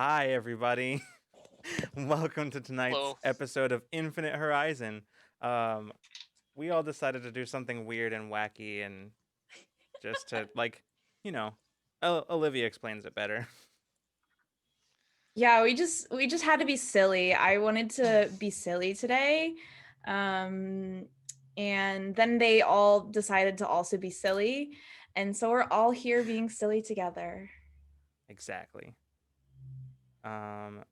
Hi, everybody. Welcome to tonight's Hello. episode of Infinite Horizon. Um, we all decided to do something weird and wacky, and just to you know, Olivia explains it better. Yeah, we just had to be silly. I wanted to be silly today. Um and then they all decided to also be silly. And so we're all here being silly together. Exactly. Um,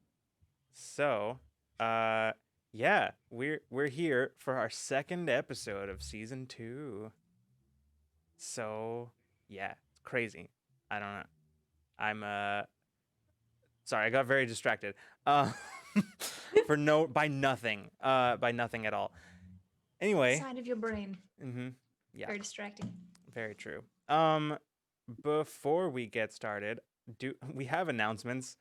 so, uh, yeah, we're here for our second episode of season 2. So, yeah, it's crazy. I don't know. I'm sorry, I got very distracted. Uh, by nothing at all. Anyway, Side of your brain. mm-hmm, yeah, Very distracting. very true. Before we get started, do we have announcements?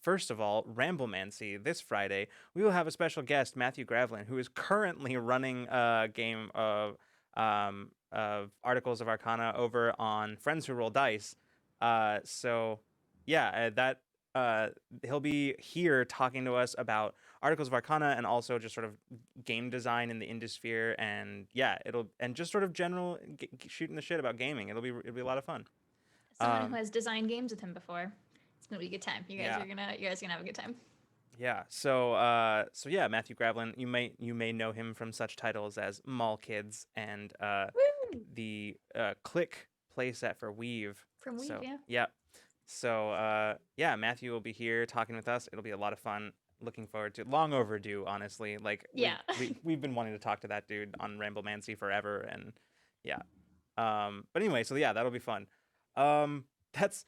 First of all, Ramblemancy this Friday, we will have a special guest, Matthew Gravlin, who is currently running a game of Articles of Arcana over on Friends Who Roll Dice. So yeah, that he'll be here talking to us about Articles of Arcana and also just sort of game design in the Indosphere, and yeah, and just sort of general shooting the shit about gaming. It'll be a lot of fun. Someone Um, who has designed games with him before. It's gonna be a good time. Yeah. You guys are gonna have a good time. Yeah. So yeah, Matthew Gravlin, you may know him from such titles as Mall Kids and Woo! the Click playset for Weave. From Weave, So yeah. yeah. So yeah, Matthew will be here talking with us. It'll be a lot of fun. Looking forward to long overdue, honestly. Like Yeah. we've been wanting to talk to that dude on Ramblemancy forever, and yeah. But anyway, so yeah, that'll be fun. Um, that's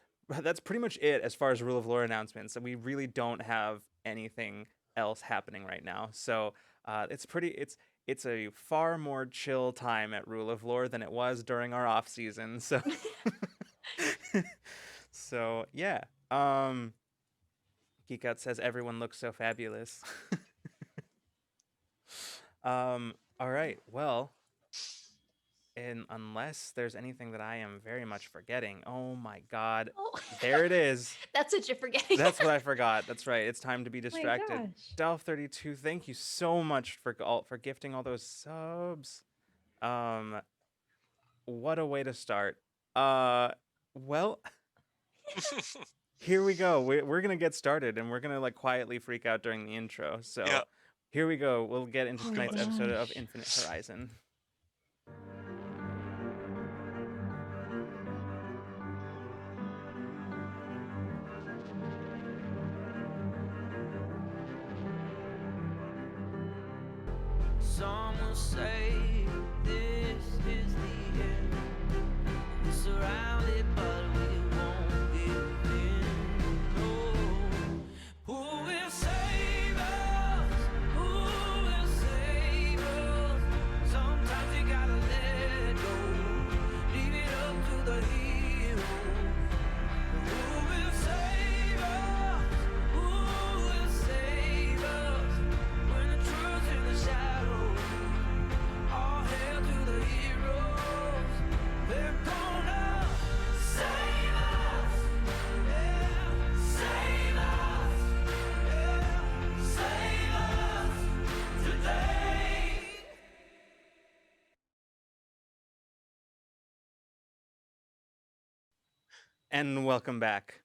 pretty much it as far as Rule of Lore announcements. And we really don't have anything else happening right now. So it's a far more chill time at Rule of Lore than it was during our off season. So so yeah. Geek Out says everyone looks so fabulous. All right. Well, and unless there's anything that I am very much forgetting, oh my god, Oh. there it is. That's what you're forgetting. That's what I forgot. That's right. It's time to be My distracted. gosh. Delph32, thank you so much for gifting all those subs. Um, what a way to start. Well, here we go. We're gonna get started, and we're gonna like quietly freak out during the intro. So Yeah. here we go. We'll get into Oh my tonight's episode of gosh. Infinite Horizon. Some will say this is the end. We're surrounded, but we won't give in. No. Who will save us? Who will save us? Sometimes you gotta let it go. Leave it up to the hero. Who will save us? Who will save us? When the truth's in the shadows. All hail to the heroes. They're gonna save us. Yeah, save us. Yeah, save us today. And welcome back.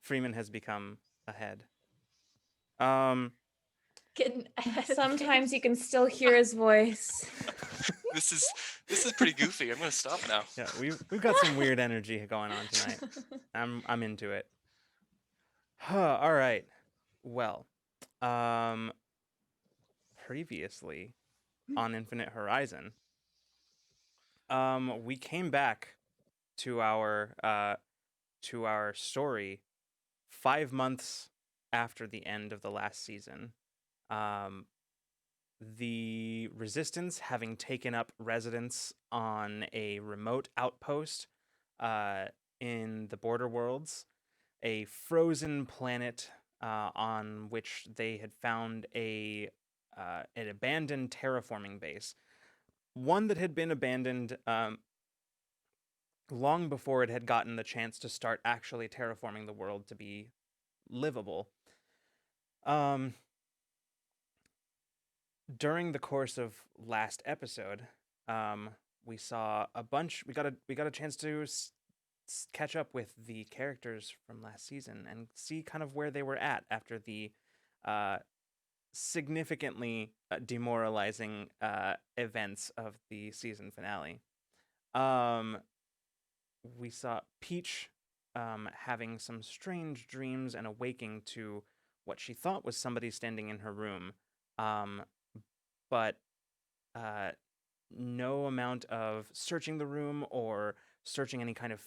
Freeman has become ahead. Um, Getting ahead of the Sometimes game. you can still hear his voice. This is pretty goofy. I'm gonna stop now. yeah, we've got some weird energy going on tonight. I'm into it. All right. Well, um, previously on Infinite Horizon, we came back to our story 5 months after the end of the last season. Um, the Resistance having taken up residence on a remote outpost in the Border Worlds, a frozen planet on which they had found an abandoned terraforming base, one that had been abandoned long before it had gotten the chance to start actually terraforming the world to be livable. Um, during the course of last episode, we saw a bunch. We got a chance to catch up with the characters from last season and see kind of where they were at after the uh, significantly demoralizing events of the season finale. Um, we saw Peach having some strange dreams and awaking to what she thought was somebody standing in her room, um, but uh, no amount of searching the room or searching any kind of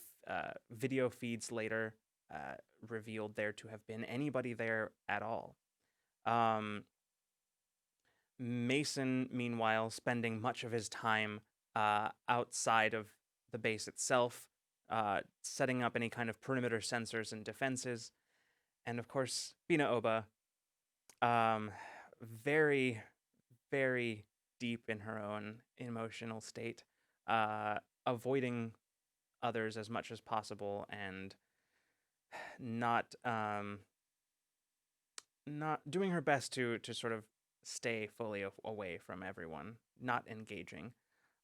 video feeds later uh, revealed there to have been anybody there at all. Um, Mason, meanwhile, spending much of his time outside of the base itself, setting up any kind of perimeter sensors and defenses. And of course, Bina Oba, um, very, very deep in her own emotional state, avoiding others as much as possible and not not doing her best to sort of stay fully away from everyone, not engaging.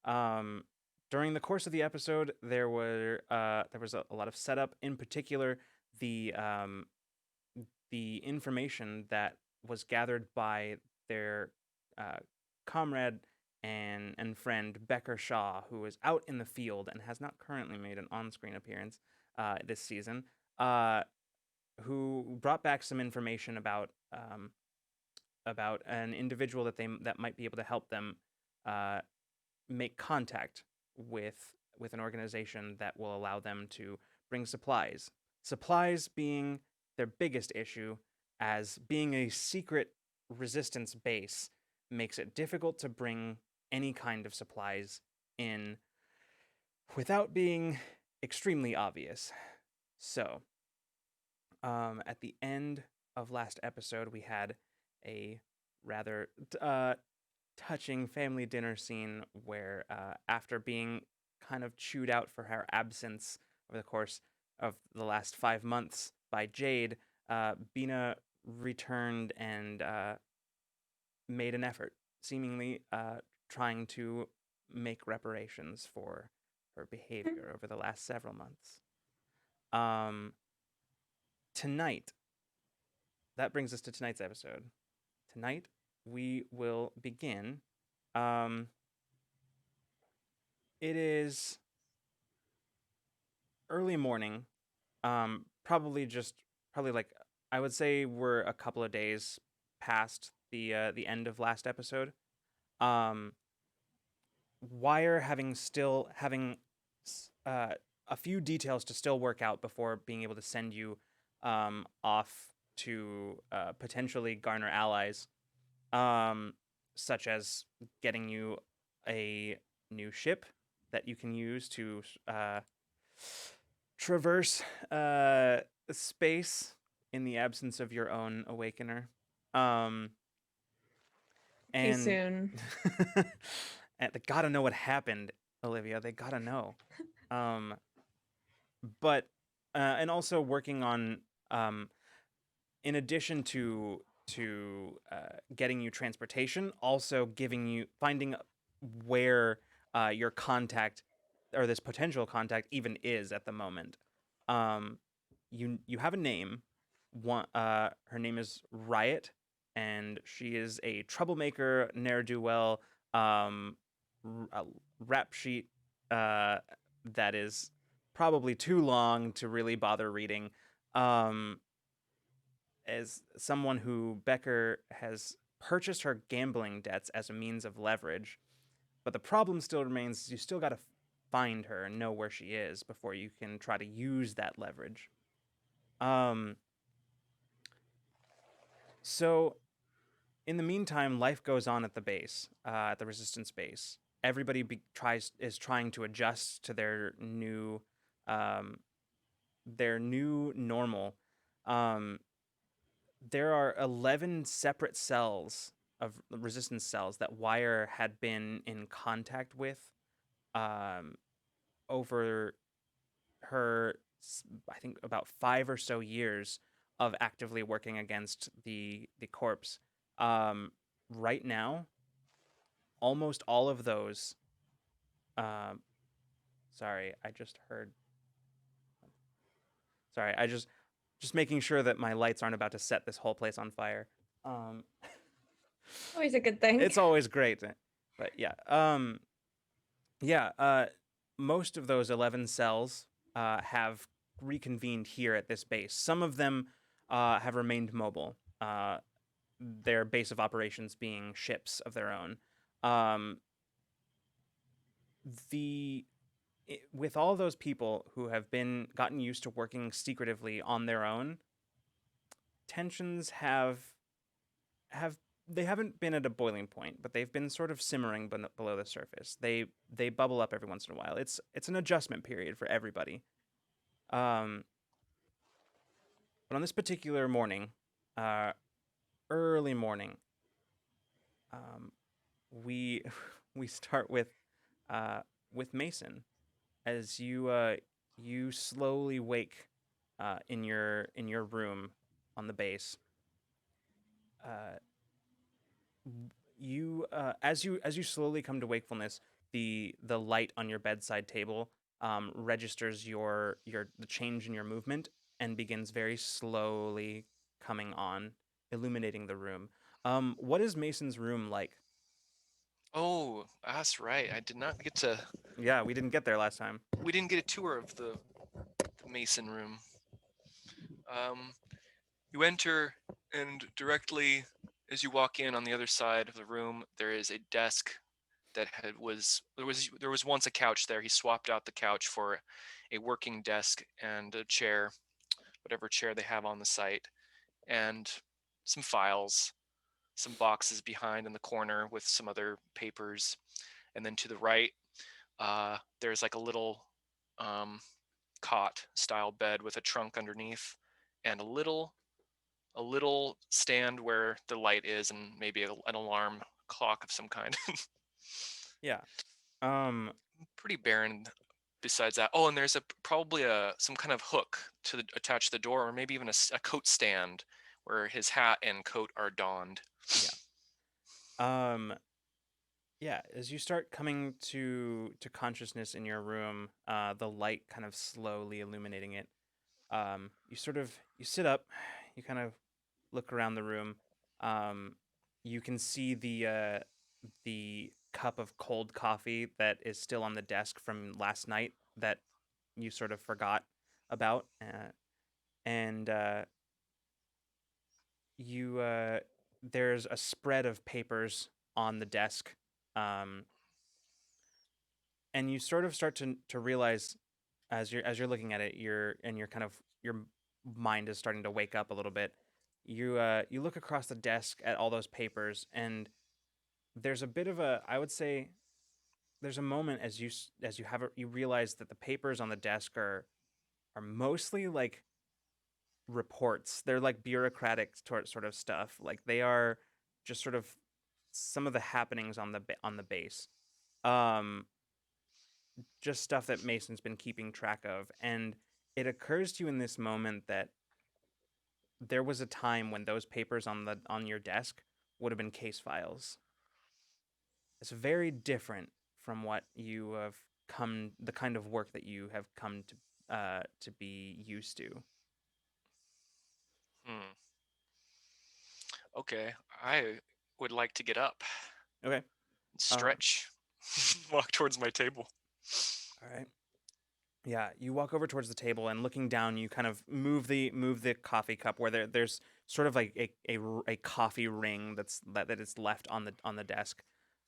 Um, During the course of the episode, there was a lot of setup. In particular, the the information that was gathered by their uh, comrade and friend Becker Shaw, who is out in the field and has not currently made an on-screen appearance this season. Who brought back some information about an individual that might be able to help them uh, make contact with an organization that will allow them to bring supplies. Supplies being their biggest issue, as being a secret resistance base makes it difficult to bring any kind of supplies in without being extremely obvious. So, at the end of last episode, we had a rather touching family dinner scene where, after being kind of chewed out for her absence over the course of the last 5 months by Jade, Bina returned and made an effort, seemingly trying to make reparations for her behavior over the last several months. Um, Tonight, that brings us to tonight's episode. Tonight, we will begin. Um, it is early morning. Probably like I would say we're a couple of days past the end of last episode. Um, Wire having a few details to still work out before being able to send you off to potentially garner allies, um, such as getting you a new ship that you can use to traverse space in the absence of your own awakener. Um, Okay, and soon. and they gotta know what happened, Olivia. They gotta know. Um, but and also working on in addition to getting you transportation, also finding where your contact or this potential contact even is at the moment. Um, you have a name. Her name is Riot, and she is a troublemaker, ne'er do well, a rap sheet that is probably too long to really bother reading. Um, as someone who Becker has purchased her gambling debts as a means of leverage, but the problem still remains: you still got to find her and know where she is before you can try to use that leverage. Um, so in the meantime, life goes on at the base, at the resistance base. Everybody is trying to adjust to um, their new normal. Um, there are 11 separate cells of resistance cells that Wire had been in contact with um, over her, I think, about 5 or so years of actively working against the corpse. Right now, almost all of those. Sorry, I just heard. Sorry, I just making sure that my lights aren't about to set this whole place on fire. Um, Always a good thing. it's always great, but yeah. Yeah. Most of those 11 cells have reconvened here at this base. Some of them have remained mobile. Their base of operations being ships of their own. Um, with all those people who have been gotten used to working secretively on their own, tensions have they haven't been at a boiling point, but they've been sort of simmering below the surface. They bubble up every once in a while. It's an adjustment period for everybody. But on this particular morning, early morning, we we start with Mason as you slowly wake in your room on the base. You as you slowly come to wakefulness, the light on your bedside table registers the change in your movement and begins very slowly coming on, illuminating the room. What is Mason's room like? Oh, that's right. I did not get to. Yeah, we didn't get there last time. We didn't get a tour of the Mason room. You enter, and directly as you walk in on the other side of the room, there is a desk that there was once a couch there. He swapped out the couch for a working desk and a chair, whatever chair they have on the site, and some files, some boxes behind in the corner with some other papers, and then to the right, there's like a little cot style bed with a trunk underneath, and a little stand where the light is, and maybe an alarm clock of some kind. Yeah. Pretty barren besides that. Oh, and there's probably some kind of hook to attach the door, or maybe even a coat stand where his hat and coat are donned. Yeah, as you start coming to consciousness in your room, the light kind of slowly illuminating it. You sit up, you kind of look around the room. You can see the cup of cold coffee that is still on the desk from last night that you sort of forgot about, and there's a spread of papers on the desk, um, and you sort of start to realize as you're looking at it, your mind is starting to wake up a little bit. You look across the desk at all those papers, and there's a bit of a, I would say, there's a moment you realize that the papers on the desk are mostly like reports. They're like bureaucratic sort of stuff. Like they are just sort of some of the happenings on the base. Um, just stuff that Mason's been keeping track of, and it occurs to you in this moment that there was a time when those papers on your desk would have been case files. It's very different from what you have the kind of work that you have come to be used to. Okay, I would like to get up, Okay. stretch, walk towards my table. All right. Yeah, you walk over towards the table, and looking down, you kind of move the coffee cup where there's sort of like a coffee ring that is left on the desk.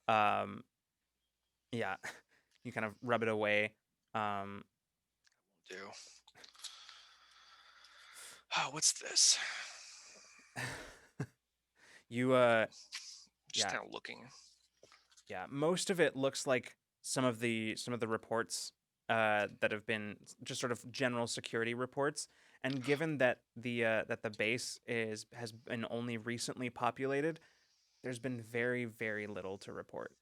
Yeah, you kind of rub it away. Do. Oh, what's this? You Just yeah. kind of looking. Yeah, most of it looks like some of the reports that have been just sort of general security reports. And given that the base has been only recently populated, there's been very, very little to report.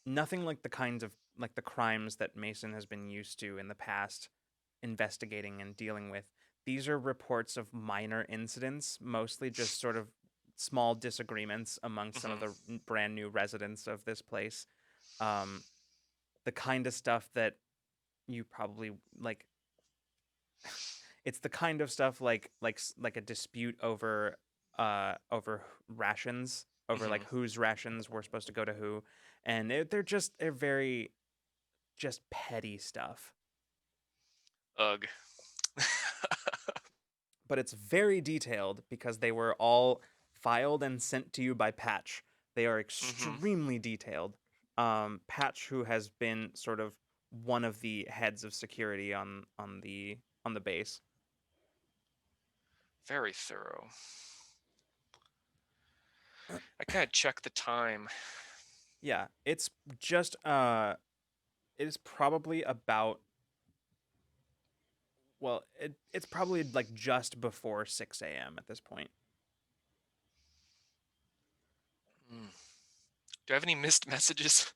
Nothing like the crimes that Mason has been used to in the past investigating and dealing with. these are reports of minor incidents, mostly just sort of small disagreements among some of the brand new residents of this place. Um, the kind of stuff that you probably like. It's the kind of stuff like a dispute over rations, over like whose rations were supposed to go to who, and they're very just petty stuff. Ugh. But it's very detailed because they were all filed and sent to you by Patch. They are extremely detailed. Patch, who has been sort of one of the heads of security on the base. Very thorough. I kind of check the time. Yeah, it's just it is probably about, well, it's probably like just before 6 a.m. at this point. Do I have any missed messages?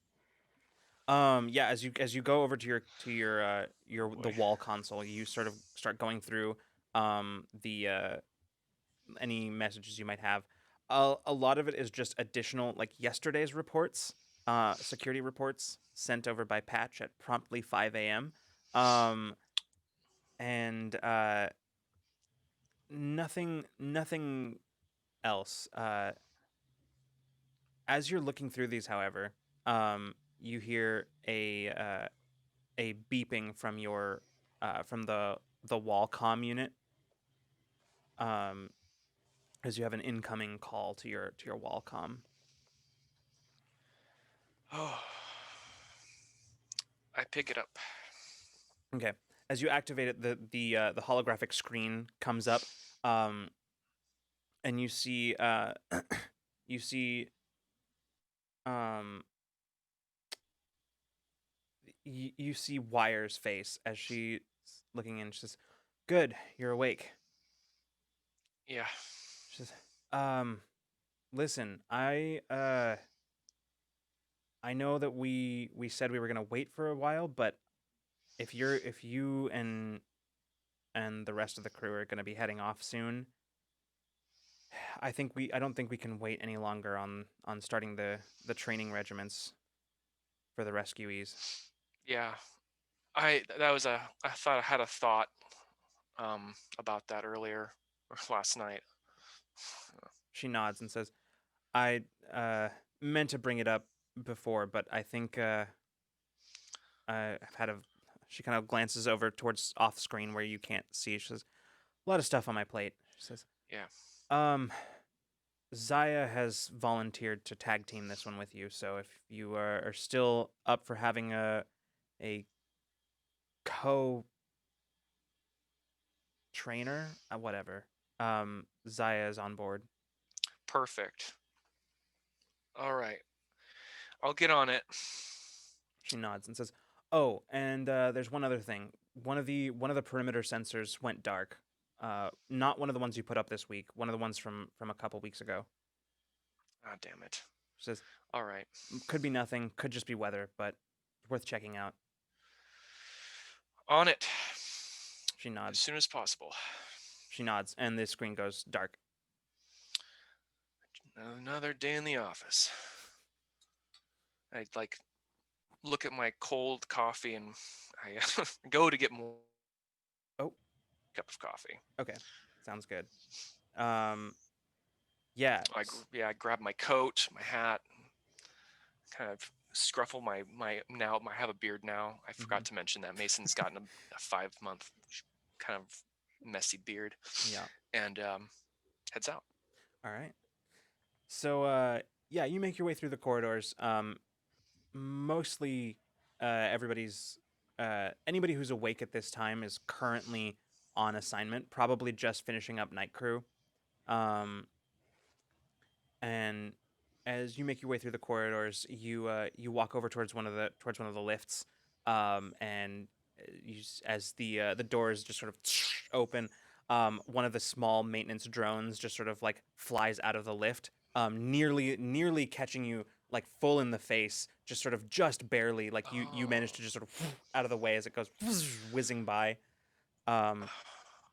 Yeah, as you go over to the wall console, you sort of start going through the any messages you might have. A lot of it is just additional, like yesterday's reports, security reports sent over by Patch at promptly 5 a.m. And nothing else. As you're looking through these, however, you hear a beeping from your from the wall comm unit. As you have an incoming call to your wall comm. Oh. I pick it up. Okay. As you activate it, the holographic screen comes up, and you see you see you see Wire's face as she's looking in. She says, "Good, you're awake." Yeah. She says, listen, I know that we said we were gonna wait for a while, but if you and the rest of the crew are gonna be heading off soon, I don't think we can wait any longer on starting the training regiments for the rescuees. Yeah. I thought I had a thought about that earlier or last night. She nods and says, I meant to bring it up before, but I think I've had a. She kind of glances over towards off screen where you can't see. She says, "A lot of stuff on my plate." She says, Yeah. Zaya has volunteered to tag team this one with you, so if you are still up for having a co trainer, whatever, Zaya is on board. Perfect. All right. I'll get on it. She nods and says, "Oh, and there's one other thing. One of the perimeter sensors went dark. Not one of the ones you put up this week. One of the ones from a couple weeks ago." Ah, damn it. She says, All right. "Could be nothing. Could just be weather, but worth checking out." On it. She As nods. soon as possible. She nods, and the screen goes dark. Another day in the office. I look at my cold coffee and I go to get more. Oh. Cup of coffee. Okay, sounds good. Yeah. I grab my coat, my hat, kind of scruffle my now. I have a beard now. I forgot to mention that Mason's gotten a 5-month kind of messy beard. Yeah. And heads out. All right. So yeah, you make your way through the corridors. Mostly, everybody's anybody who's awake at this time is currently on assignment, probably just finishing up night crew. And as you make your way through the corridors, you walk over towards one of the lifts, and as the doors just sort of open, one of the small maintenance drones just sort of like flies out of the lift, nearly catching you like full in the face, just barely, like you manage to just sort of out of the way as it goes whizzing by.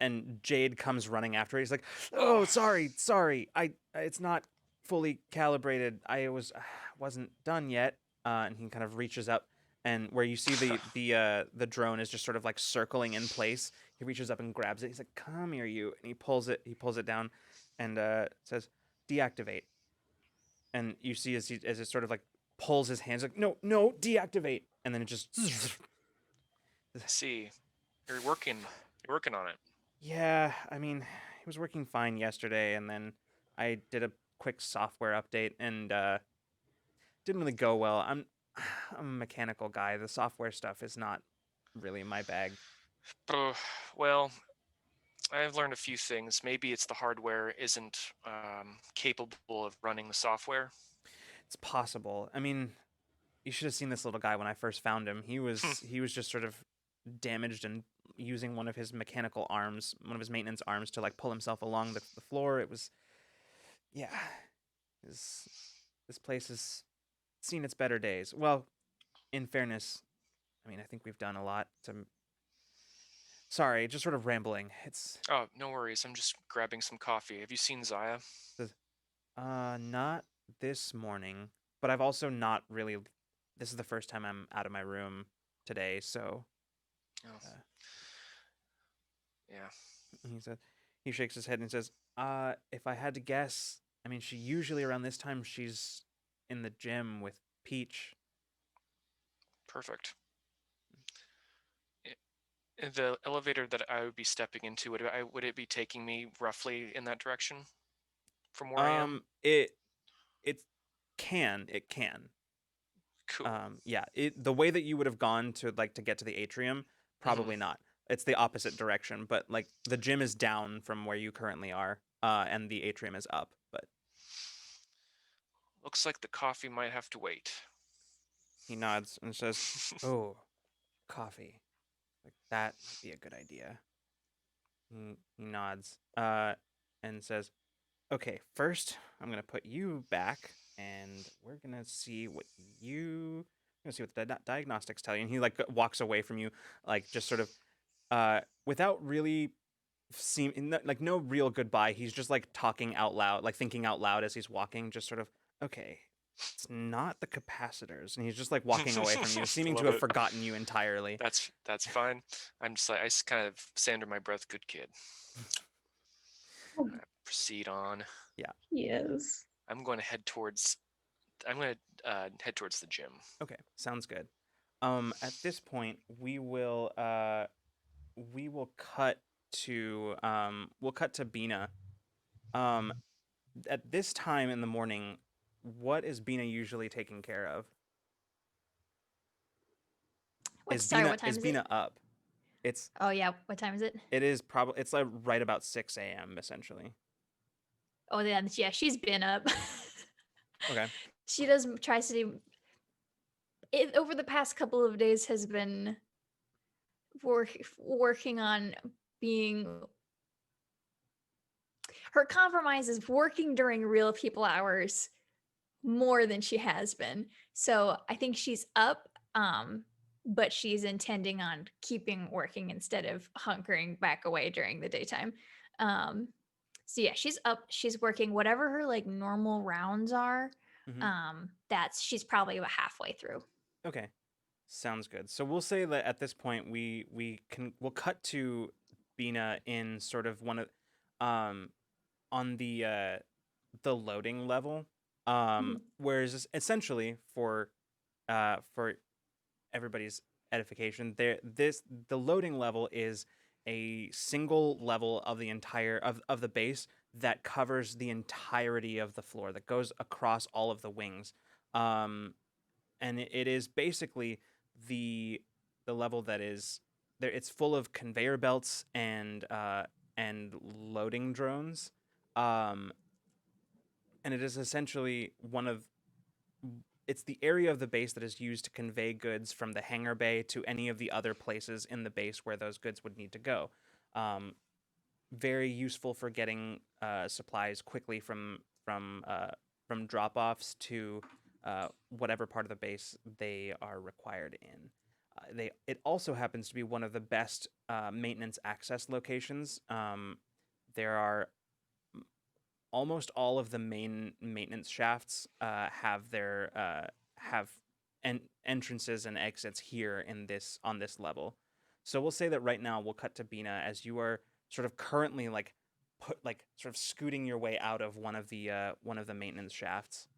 and Jade comes running after her. He's like, "Oh, sorry. It's not fully calibrated. Wasn't done yet." And he kind of reaches up, and where you see the drone is just sort of like circling in place. He reaches up and grabs it. He's like, "Come here, you!" And he pulls it down, and says, "Deactivate." And you see as it sort of like pulls his hands, like, "No, deactivate!" And then it just See, you're working on it. Yeah, I mean, he was working fine yesterday, and then I did a quick software update, and didn't really go well. I'm a mechanical guy. The software stuff is not really my bag. Well, I've learned a few things. Maybe it's the hardware isn't capable of running the software. It's possible. I mean, you should have seen this little guy when I first found him. He was just sort of damaged and using one of his mechanical arms, one of his maintenance arms, to like pull himself along the floor. It was, yeah, this place has seen its better days. Well, in fairness, I mean, I think we've done a lot to. Sorry, just sort of rambling. It's Oh, no worries. I'm just grabbing some coffee. Have you seen Zaya? not this morning, but I've also not really. This is the first time I'm out of my room today, so. Oh. Yeah. He shakes his head and says, if I had to guess, I mean, she usually around this time she's in the gym with Peach." Perfect. The elevator that I would be stepping into, would it be taking me roughly in that direction from where I am? It can. Cool. Yeah. The way that you would have gone to get to the atrium, probably not. It's the opposite direction, but like the gym is down from where you currently are, and the atrium is up. But Looks like the coffee might have to wait. he nods and says, "Oh, coffee. Like that might be a good idea." He nods, and says, "Okay, first I'm gonna put you back, and we're gonna see what the diagnostics tell you." And he like walks away from you, like just sort of, without really like no real goodbye. He's just like talking out loud, like thinking out loud as he's walking, just sort of, "Okay, it's not the capacitors," and he's just like walking away from you, seeming to Love have it. forgotten you entirely. That's fine. I'm just like, I just kind of say under my breath, "Good kid." I proceed on. Yes. I'm going to head towards the gym. Okay, sounds good. At this point, we will cut to Bina. At this time in the morning, what is Bina usually taking care of? What, Is sorry, Bina what time is Bina it? up? Oh yeah, what time is it? It is probably it's like right about 6 a.m. essentially. Oh yeah, she's been up. Okay. She tries to do it over the past couple of days has been working on being her compromise is working during real people hours more than she has been. So I think she's up, but she's intending on keeping working instead of hunkering back away during the daytime. So yeah, she's up, she's working whatever her like normal rounds are. She's probably about halfway through. Okay. Sounds good. So we'll say that at this point we'll cut to Bina in sort of one of on the loading level. Whereas essentially for everybody's edification, the loading level is a single level of the entire of the base that covers the entirety of the floor, that goes across all of the wings. And it is basically the level that is there. It's full of conveyor belts and loading drones. And it is essentially it's the area of the base that is used to convey goods from the hangar bay to any of the other places in the base where those goods would need to go. Very useful for getting supplies quickly from drop-offs to whatever part of the base they are required in. It also happens to be one of the best maintenance access locations. There are almost all of the main maintenance shafts have entrances and exits here on this level. So we'll say that right now we'll cut to Bina as you are sort of currently sort of scooting your way out of one of the maintenance shafts.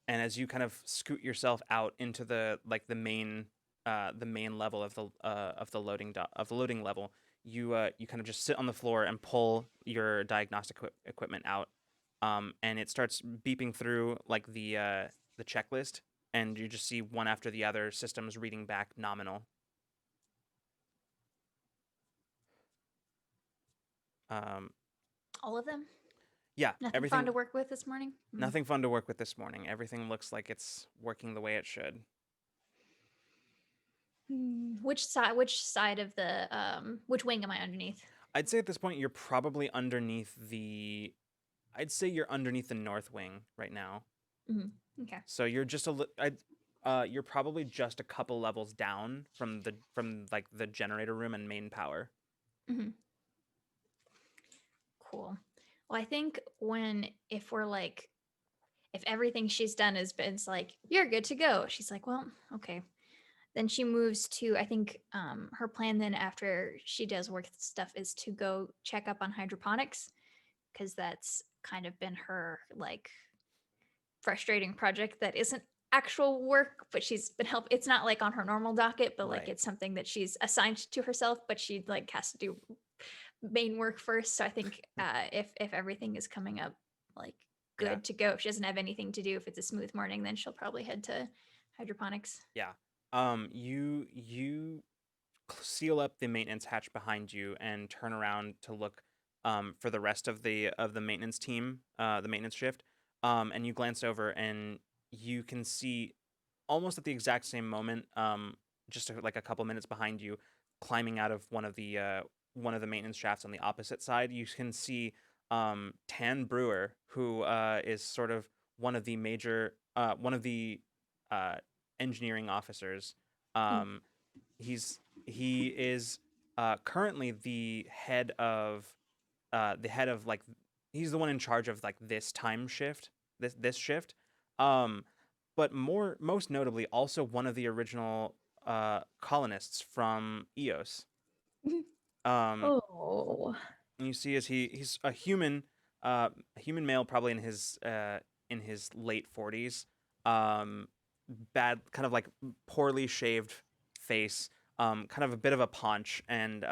And as you kind of scoot yourself out into the main level of the loading level, you kind of just sit on the floor and pull your diagnostic equipment out, and it starts beeping through like the checklist, and you just see one after the other systems reading back nominal. All of them? Yeah, Nothing everything. fun to work with this morning? Nothing fun to work with this morning. Everything looks like it's working the way it should. Which side of the which wing am I underneath? I'd say at this point you're probably underneath I'd say you're underneath the north wing right now. Okay. So you're just you're probably just a couple levels down from the generator room and main power. Cool. Well, I think if everything she's done has been like, you're good to go, she's like, well, okay. Then she moves to, I think her plan then after she does work stuff is to go check up on hydroponics, because that's kind of been her like frustrating project that isn't actual work, but she's been it's not like on her normal docket, but like Right. it's something that she's assigned to herself, but she like has to do main work first. So I think if everything is coming up like good to go, if she doesn't have anything to do, if it's a smooth morning, then she'll probably head to hydroponics. Yeah. You seal up the maintenance hatch behind you and turn around to look for the rest of the maintenance team, the maintenance shift. And you glance over and you can see almost at the exact same moment, just like a couple minutes behind you, climbing out of one of the maintenance shafts on the opposite side, you can see Tan Brewer, who is sort of one of the major engineering officers. He is currently the head of like, he's the one in charge of like this time shift, this shift. But most notably also one of the original colonists from EOS. Oh. And you see as he's a human male, probably in his late 40s. Bad, kind of like poorly shaved face, kind of a bit of a paunch, and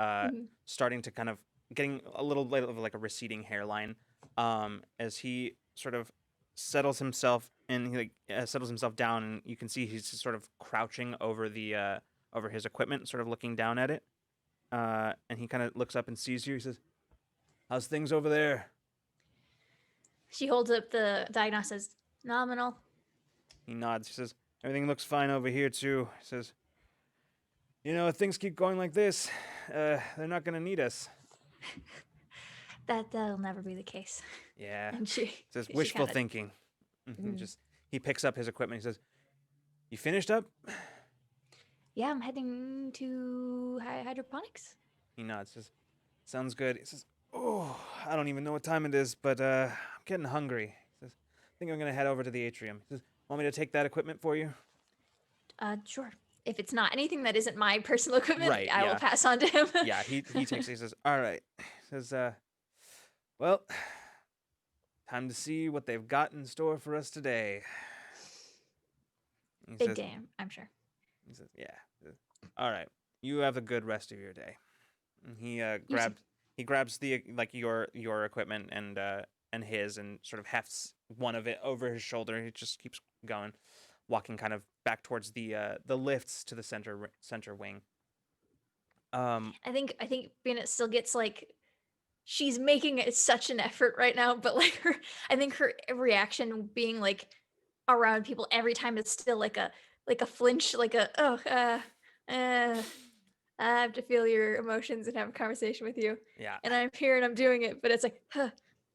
starting to kind of getting a little bit of like a receding hairline, as he sort of settles himself down, and you can see he's sort of crouching over over his equipment, sort of looking down at it, and he kind of looks up and sees you. He says, "How's things over there?" She holds up the diagnosis. Nominal. He nods. He says, "Everything looks fine over here too." He says, if things keep going like this, they're not gonna need us. That'll never be the case. Yeah. And she says, wishful thinking. He picks up his equipment. He says, "You finished up?" Yeah, I'm heading to hydroponics. He nods. Says, "Sounds good." He says, "Oh, I don't even know what time it is, but I'm getting hungry." He says, "I think I'm gonna head over to the atrium." He says, "Want me to take that equipment for you?" Sure. If it's not anything that isn't my personal equipment, Right, I will pass on to him. Yeah, he takes it. He says, "All right." He says, "Well, time to see what they've got in store for us today." He Big says, day, I'm sure. He says, "Yeah. All right. You have a good rest of your day." And he grabs the your equipment and his, and sort of hefts one of it over his shoulder. He just keeps going, walking kind of back towards the lifts to the center wing. I think Bina still gets like, she's making such an effort right now, but like I think her reaction being like around people every time is still like a flinch, like I have to feel your emotions and have a conversation with you. Yeah. And I'm here and I'm doing it, but it's like,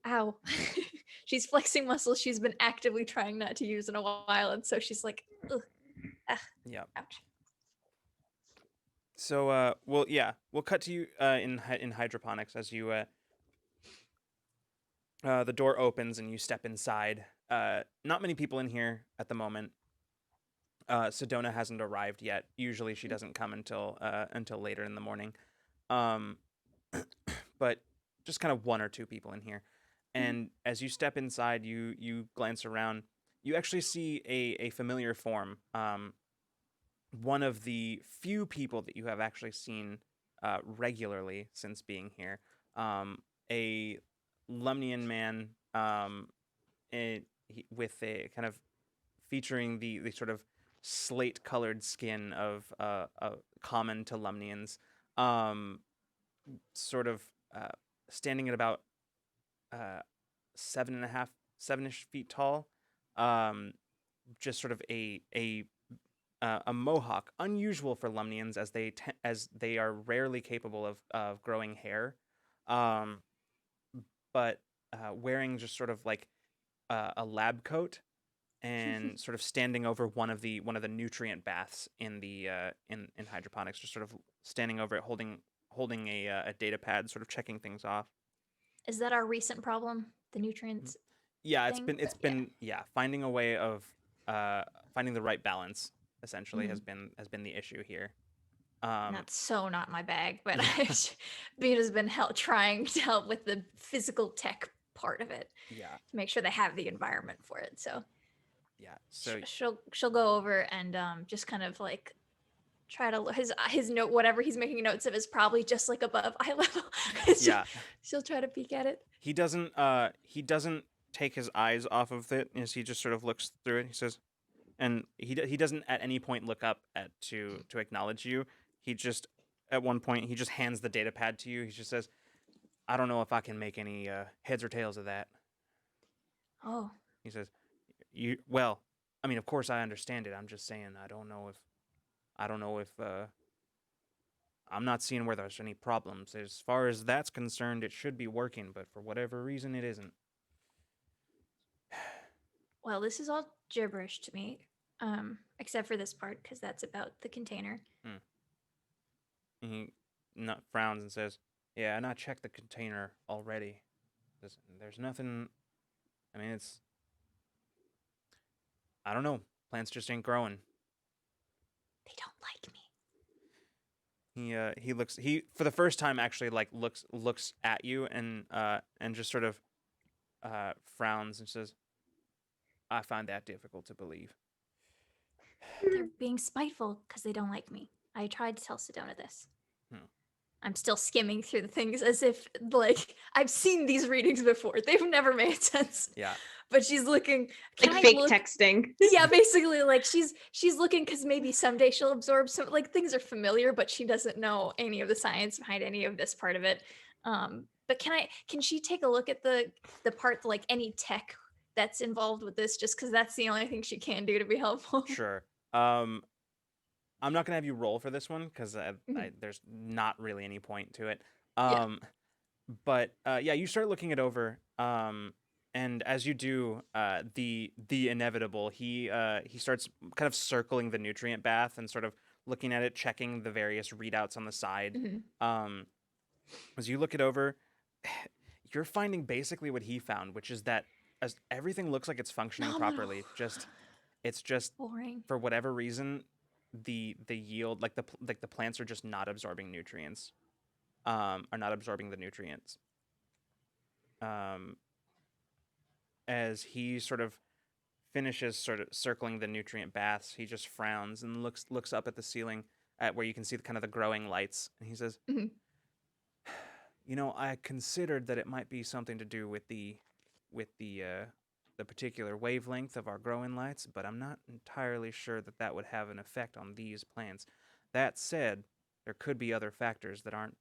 ow. She's flexing muscles she's been actively trying not to use in a while, and so she's like, ugh. Ugh, Yeah. ouch. So, we'll cut to you in hydroponics as you the door opens and you step inside. Not many people in here at the moment. Sedona hasn't arrived yet. Usually she doesn't come until later in the morning. Um, but just kind of one or two people in here. And as you step inside, you glance around. You actually see a familiar form. One of the few people that you have actually seen regularly since being here. A Lumnian man with a kind of featuring the sort of slate colored skin of common to Lumnians, um, sort of uh, standing at about uh, 7.5, 7-ish feet tall. Um, just sort of a mohawk, unusual for Lumnians as they are rarely capable of growing hair, um, but wearing just sort of like a lab coat and sort of standing over one of the nutrient baths in the in hydroponics, just sort of standing over it, holding a data pad, sort of checking things off. Is that our recent problem? The nutrients Yeah, thing? it's been finding a way of finding the right balance essentially has been the issue here. That's so not my bag, but Yeah. Bina's been trying to help with the physical tech part of it Yeah, to make sure they have the environment for it. So yeah. So she'll go over and just kind of like try to his note, whatever he's making notes of, is probably just like above eye level. yeah, She'll try to peek at it. he doesn't take his eyes off of it as he just sort of looks through it. He says, and he doesn't at any point look up to acknowledge you. He just at one point he just hands the data pad to you. He just says, "I don't know if I can make any heads or tails of that." Oh, He says, "You well, I mean, of course I understand it. I'm just saying I don't know if I'm not seeing where there's any problems. As far as that's concerned, it should be working, but for whatever reason, it isn't." well, this is all gibberish to me, except for this part because that's about the container. And he not frowns and says, "Yeah, and I checked the container already. There's nothing. I mean, I don't know. Plants just ain't growing." They don't like me. He for the first time actually like looks at you and just sort of frowns and says, "I find that difficult to believe." They're being spiteful because they don't like me. I tried to tell Sedona this. Hmm. I'm still skimming through the things as if like I've seen these readings before. They've never made sense. Yeah. But she's looking. Can Like I fake look? texting. Yeah, basically, like she's looking because maybe someday she'll absorb some, like, things are familiar, but she doesn't know any of the science behind any of this part of it. But can she take a look at the part, like any tech that's involved with this, just because that's the only thing she can do to be helpful? Sure. I'm not gonna have you roll for this one because Mhm. there's not really any point to it. Yeah. But yeah, you start looking it over. And as you do, the inevitable, he starts kind of circling the nutrient bath and sort of looking at it, checking the various readouts on the side. Mhm. As you look it over, you're finding basically what he found, which is that as everything looks like it's functioning Phenomenal. properly, it's just Boring. for whatever reason the yield like the plants are just not absorbing nutrients, are not absorbing the nutrients. As he sort of finishes sort of circling the nutrient baths, he just frowns and looks up at the ceiling at where you can see the kind of the growing lights, and he says, Mhm. I considered that it might be something to do with the particular wavelength of our growing lights, but I'm not entirely sure that would have an effect on these plants. That said, there could be other factors that aren't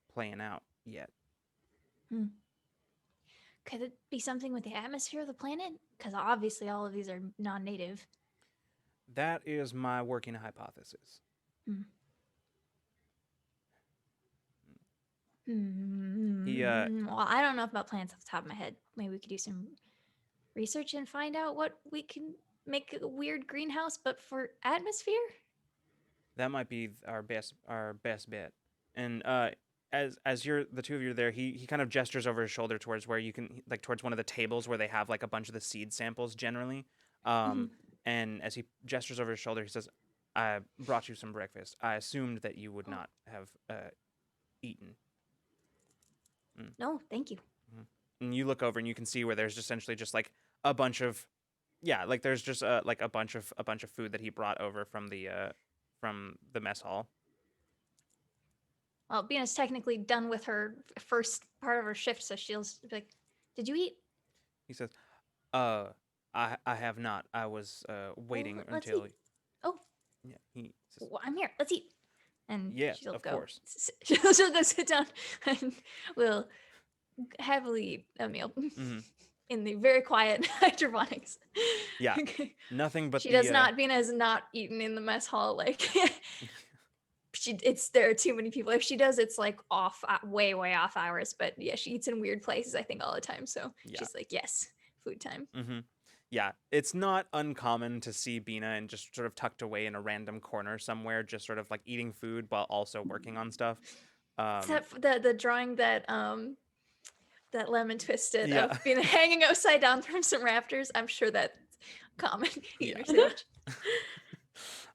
playing out yet." Hmm. Could it be something with the atmosphere of the planet? Because obviously all of these are non-native. That is my working hypothesis. He Well, I don't know about plants off the top of my head. Maybe we could do some research and find out what we can make a weird greenhouse, but for atmosphere? That might be our best bet. And as you're the two of you are there, he kind of gestures over his shoulder towards where you can like towards one of the tables where they have like a bunch of the seed samples generally. And as he gestures over his shoulder, he says, "I brought you some breakfast. I assumed that you would not have eaten." No, thank you. And you look over and you can see where there's essentially just like a bunch of like there's just like a bunch of food that he brought over from the mess hall. Well, Bina's technically done with her first part of her shift, so she'll be like, "Did you eat?" He says, I have not. I was waiting let's until eat. Oh, yeah, he says, well, I'm here. Let's eat. And yes, she'll of go. course. She'll go sit down and we'll happily eat a meal in the very quiet hydroponics. Yeah. Nothing but she the does not. Bina has not eaten in the mess hall. Like there are too many people. If she does, it's like off, way off hours. But yeah, she eats in weird places, I think, all the time. So she's like, yes, food time. Yeah, it's not uncommon to see Bina and just sort of tucked away in a random corner somewhere, just sort of like eating food while also working on stuff. The drawing that that Lemon twisted Yeah. of Bina hanging upside down from some rafters. I'm sure that's common. Eating her sandwich.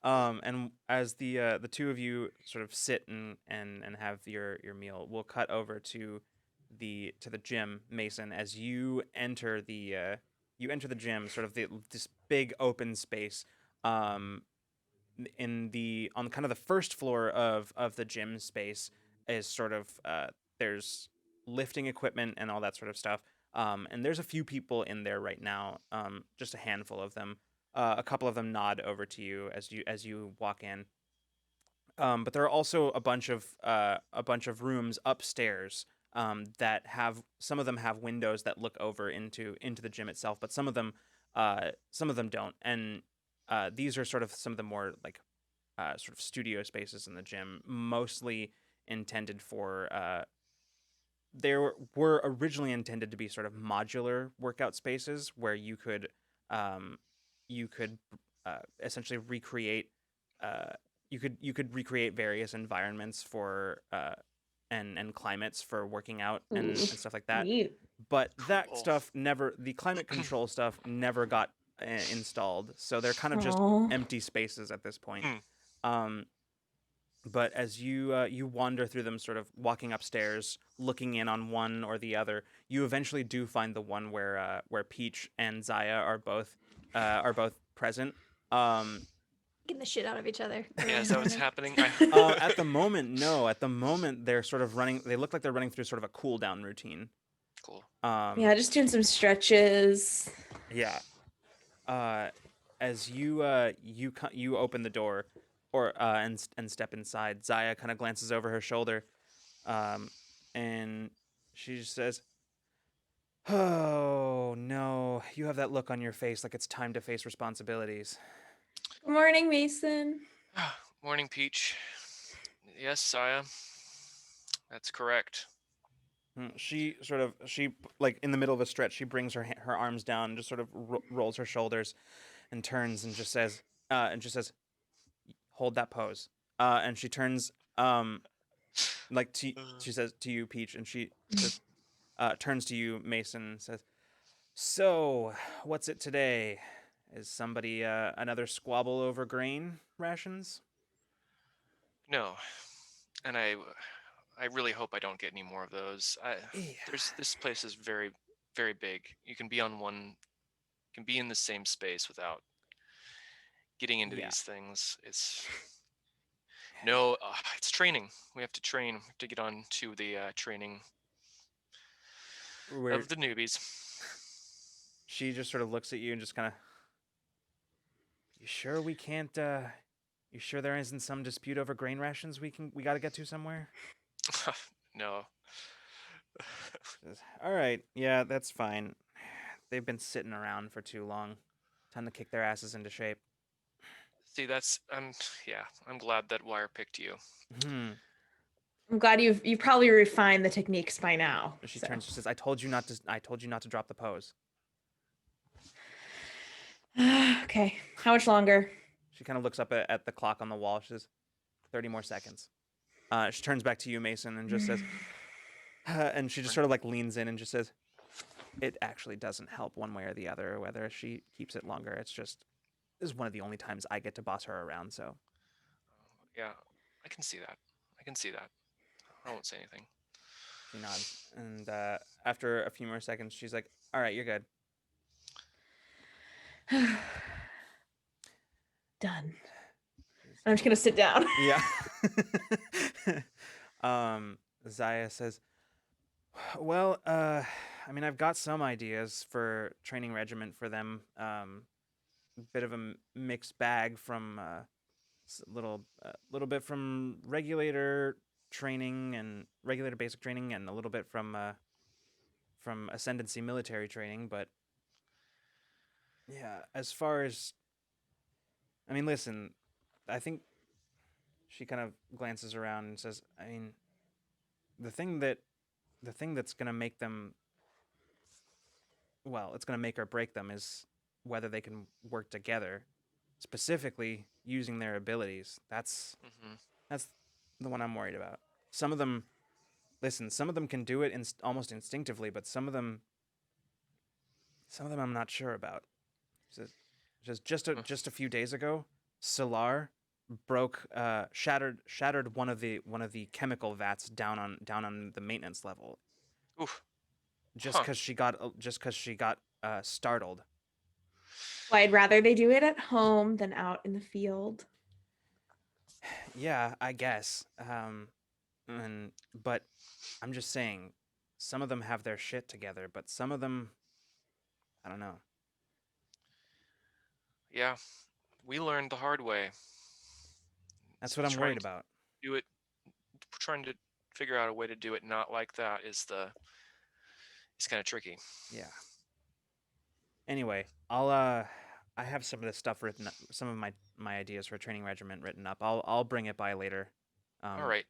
And as the two of you sort of sit and have your meal, we'll cut over to the gym, Mason, as you enter the gym, sort of this big open space on kind of the first floor of the gym space is sort of there's lifting equipment and all that sort of stuff. And there's a few people in there right now, just a handful of them. A couple of them nod over to you as you walk in. But there are also a bunch of rooms upstairs that some of them have windows that look over into the gym itself, but some of them don't. And these are sort of some of the more like sort of studio spaces in the gym, mostly intended for they were originally intended to be sort of modular workout spaces where you could essentially recreate you could recreate various environments for and climates for working out and stuff like that. Neat. But that Cool. stuff the climate control stuff never got installed, so they're kind of just Aw. empty spaces at this point. But as you wander through them, sort of walking upstairs, looking in on one or the other, you eventually do find the one where Peach and Zaya are both present. Getting the shit out of each other. Yeah, is that what's happening? At the moment, no. At the moment, they're sort of running. They look like they're running through sort of a cool down routine. Cool. Yeah, just doing some stretches. Yeah. As you open the door, and step inside, Zaya kind of glances over her shoulder, and she just says, "Oh no, you have that look on your face like it's time to face responsibilities." Good morning, Mason. Morning, Peach. Yes, Saya. That's correct. She like in the middle of a stretch, she brings her arms down, and just sort of rolls her shoulders, and turns and just says, "Hold that pose." And she turns, she says to you, Peach, and she just turns to you, Mason, and says, "So, what's it today? Is somebody another squabble over grain rations?" No, and I really hope I don't get any more of those. This place is very, very big. You can be in the same space without getting into these things. It's it's training. We have to train. We have to get on to the training of the newbies. She just sort of looks at you and just kind of, "You sure we can't? You sure there isn't some dispute over grain rations we got to get to somewhere?" No. All right, yeah, that's fine. They've been sitting around for too long. Time to kick their asses into shape. See, I'm glad that Wire picked you. I'm glad you've probably refined the techniques by now. She turns and says, I told you not to drop the pose." Okay. How much longer? She kind of looks up at the clock on the wall. She says, 30 more seconds. She turns back to you, Mason, and just says, and she just sort of like leans in and just says, it actually doesn't help one way or the other whether she keeps it longer. It's just, this is one of the only times I get to boss her around, so. Yeah, I can see that. I can see that. I won't say anything. She nods. And after a few more seconds, she's like, all right, you're good. Done. I'm just gonna sit down. Yeah. Zaya says, well, I mean, I've got some ideas for training regiment for them. Bit of a mixed bag from little bit from regulator training and regulator basic training, and a little bit from ascendancy military training. But yeah, as far as, I mean, listen, I think she kind of glances around and says, I mean, the thing that's gonna make them, well, it's gonna make or break them is whether they can work together, specifically using their abilities. That's the one I'm worried about. Some of them, listen, some of them can do it almost instinctively, but some of them I'm not sure about. Just a few days ago, Solar shattered one of the chemical vats down on the maintenance level. Oof. Just because she got startled. Well, I'd rather they do it at home than out in the field. Yeah, I guess. But I'm just saying, some of them have their shit together, but some of them, I don't know. Yeah, we learned the hard way. That's what I'm Trying worried to about. Do it, trying to figure out a way to do it not like that is kind of tricky. Yeah. Anyway, I have some of this stuff written up, some of my ideas for a training regiment written up. I'll bring it by later. All right.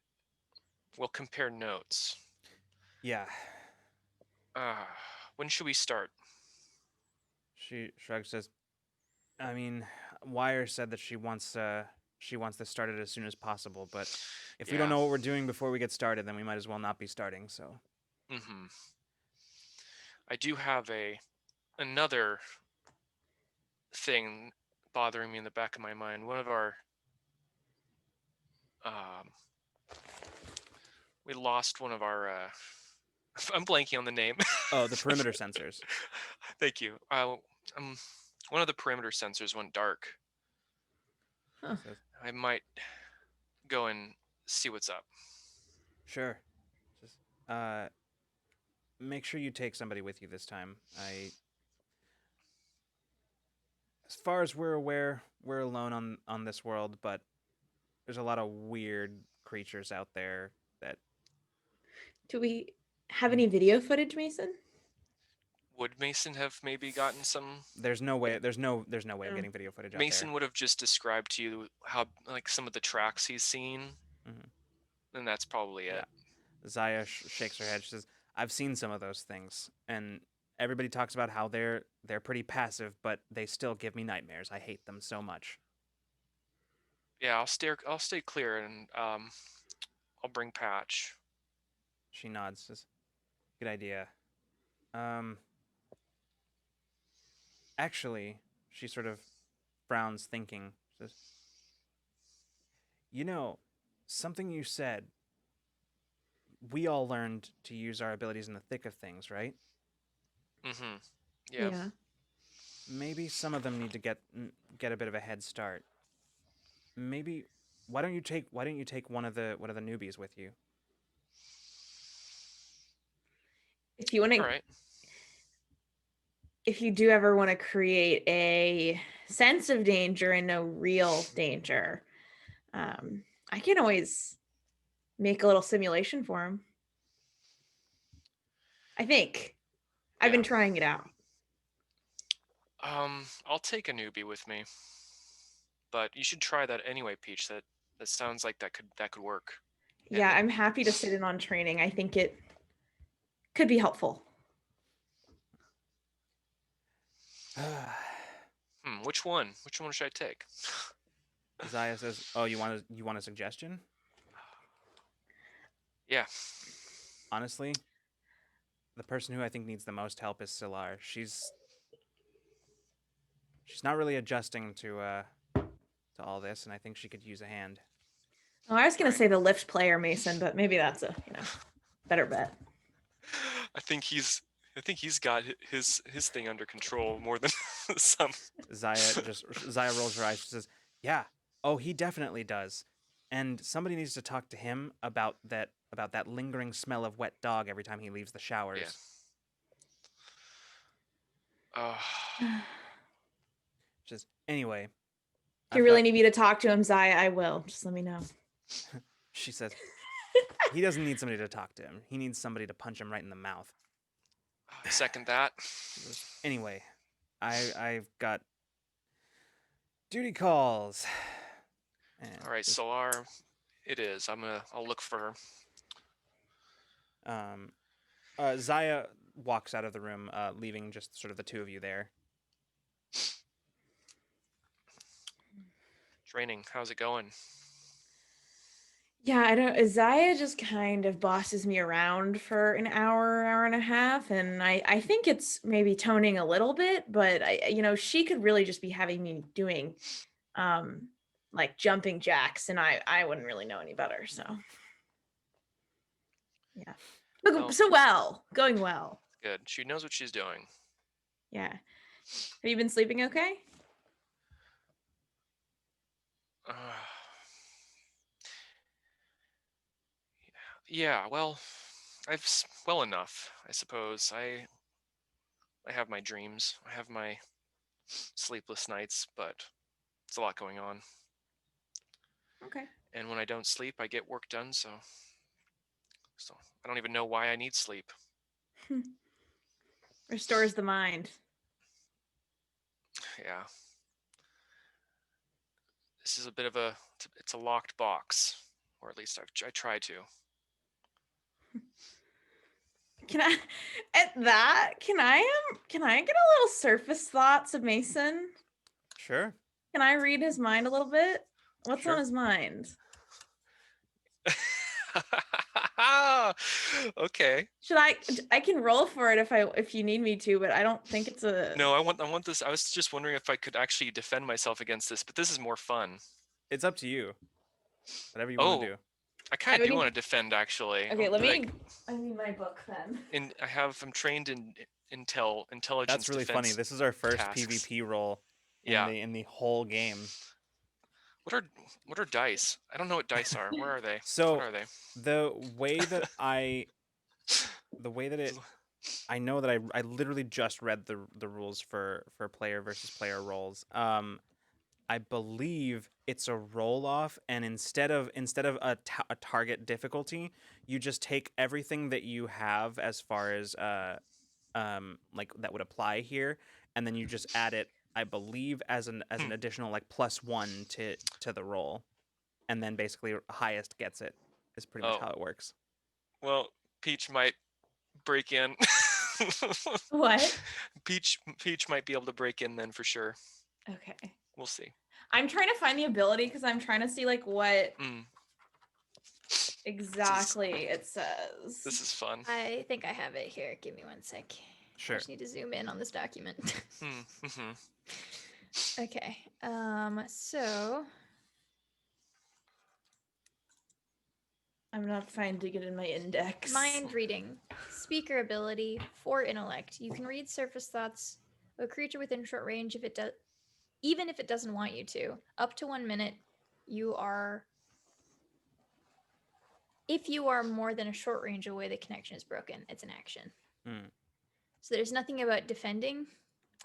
We'll compare notes. Yeah. When should we start? She shrugs, says, I mean, Wire said that she wants this started as soon as possible, but if we don't know what we're doing before we get started, then we might as well not be starting, so. I do have another thing bothering me in the back of my mind. One of our we lost one of our I'm blanking on the name. Oh, the perimeter sensors. Thank you. One of the perimeter sensors went dark. Huh. I might go and see what's up. Sure. Just make sure you take somebody with you this time. As far as we're aware, we're alone on this world, but there's a lot of weird creatures out there that. Do we have any video footage, Mason? Would Mason have maybe gotten some? There's no way. There's no way of getting video footage out there. Mason would have just described to you how, like, some of the tracks he's seen, and that's probably it. Zaya shakes her head. She says, "I've seen some of those things, and everybody talks about how they're pretty passive, but they still give me nightmares. I hate them so much." Yeah, I'll stay clear, and I'll bring Patch. She nods. Says, "Good idea." Actually, she sort of frowns, thinking. Says, "You know, something you said. We all learned to use our abilities in the thick of things, right?" Yeah. Maybe some of them need to get a bit of a head start. Maybe why don't you take one of the newbies with you? If you want to, All right. If you do ever want to create a sense of danger and no real danger, I can always make a little simulation for him. I think. I've been trying it out. I'll take a newbie with me, but you should try that anyway, Peach. That sounds like that could work. Yeah, I'm happy to sit in on training. I think it could be helpful. Which one? Which one should I take? Zaya says, "Oh, you want a suggestion?" Yeah. Honestly, the person who I think needs the most help is Silar. She's not really adjusting to all this, and I think she could use a hand. Oh, I was gonna Right. say the lift player, Mason, but maybe that's a better bet. I think he's got his thing under control more than some. Zaya rolls her eyes. She says, "Yeah, oh, he definitely does, and somebody needs to talk to him about that lingering smell of wet dog every time he leaves the showers." Yeah. She says, "Anyway, If you really need me to talk to him, Zaya, I will. Just let me know. She says, "He doesn't need somebody to talk to him. He needs somebody to punch him right in the mouth." Second that. Anyway, I've got duty calls. All right, Solar, it is. I'll look for her. Zaya walks out of the room, leaving just sort of the two of you there. Training, how's it going? Yeah, I don't. Zaya just kind of bosses me around for an hour and a half, and I think it's maybe toning a little bit, but she could really just be having me doing, like jumping jacks, and I wouldn't really know any better. So, yeah, going well. Good. She knows what she's doing. Yeah. Have you been sleeping okay? Yeah, well, well enough, I suppose. I have my dreams. I have my sleepless nights, but it's a lot going on. Okay. And when I don't sleep, I get work done, so I don't even know why I need sleep. Restores the mind. Yeah. This is a bit of it's a locked box, or at least I try to. Can I can I get a little surface thoughts of Mason? Sure. Can I read his mind a little bit? What's Sure. on his mind? Okay. Should I can roll for it if you need me to, but I don't think it's a No, I want this. I was just wondering if I could actually defend myself against this, but this is more fun. It's up to you. Whatever you want to do. I kind of do want to defend, actually. Okay, I need my book then. I'm trained in intelligence. That's really funny. This is our first tasks. PvP roll Yeah. in the whole game. What are dice? I don't know what dice are. Where are they? So what are they? the way that I know that I literally just read the rules for player versus player rolls. I believe it's a roll off, and instead of a target difficulty, you just take everything that you have as far as like that would apply here, and then you just add it, I believe, as an additional like +1 to the roll, and then basically highest gets it is pretty much how it works. Well, Peach might break in. What? Peach might be able to break in then for sure. Okay. We'll see. I'm trying to find the ability because I'm trying to see like what exactly it says. This is fun. I think I have it here. Give me one sec. Sure. I just need to zoom in on this document. Mm-hmm. Okay. So I'm not finding it in my index. mind reading. Speaker ability 4 intellect. You can read surface thoughts of a creature within short range if it does, even if it doesn't want you to. Up to 1 minute, if you are more than a short range away, the connection is broken. It's an action. So there's nothing about defending.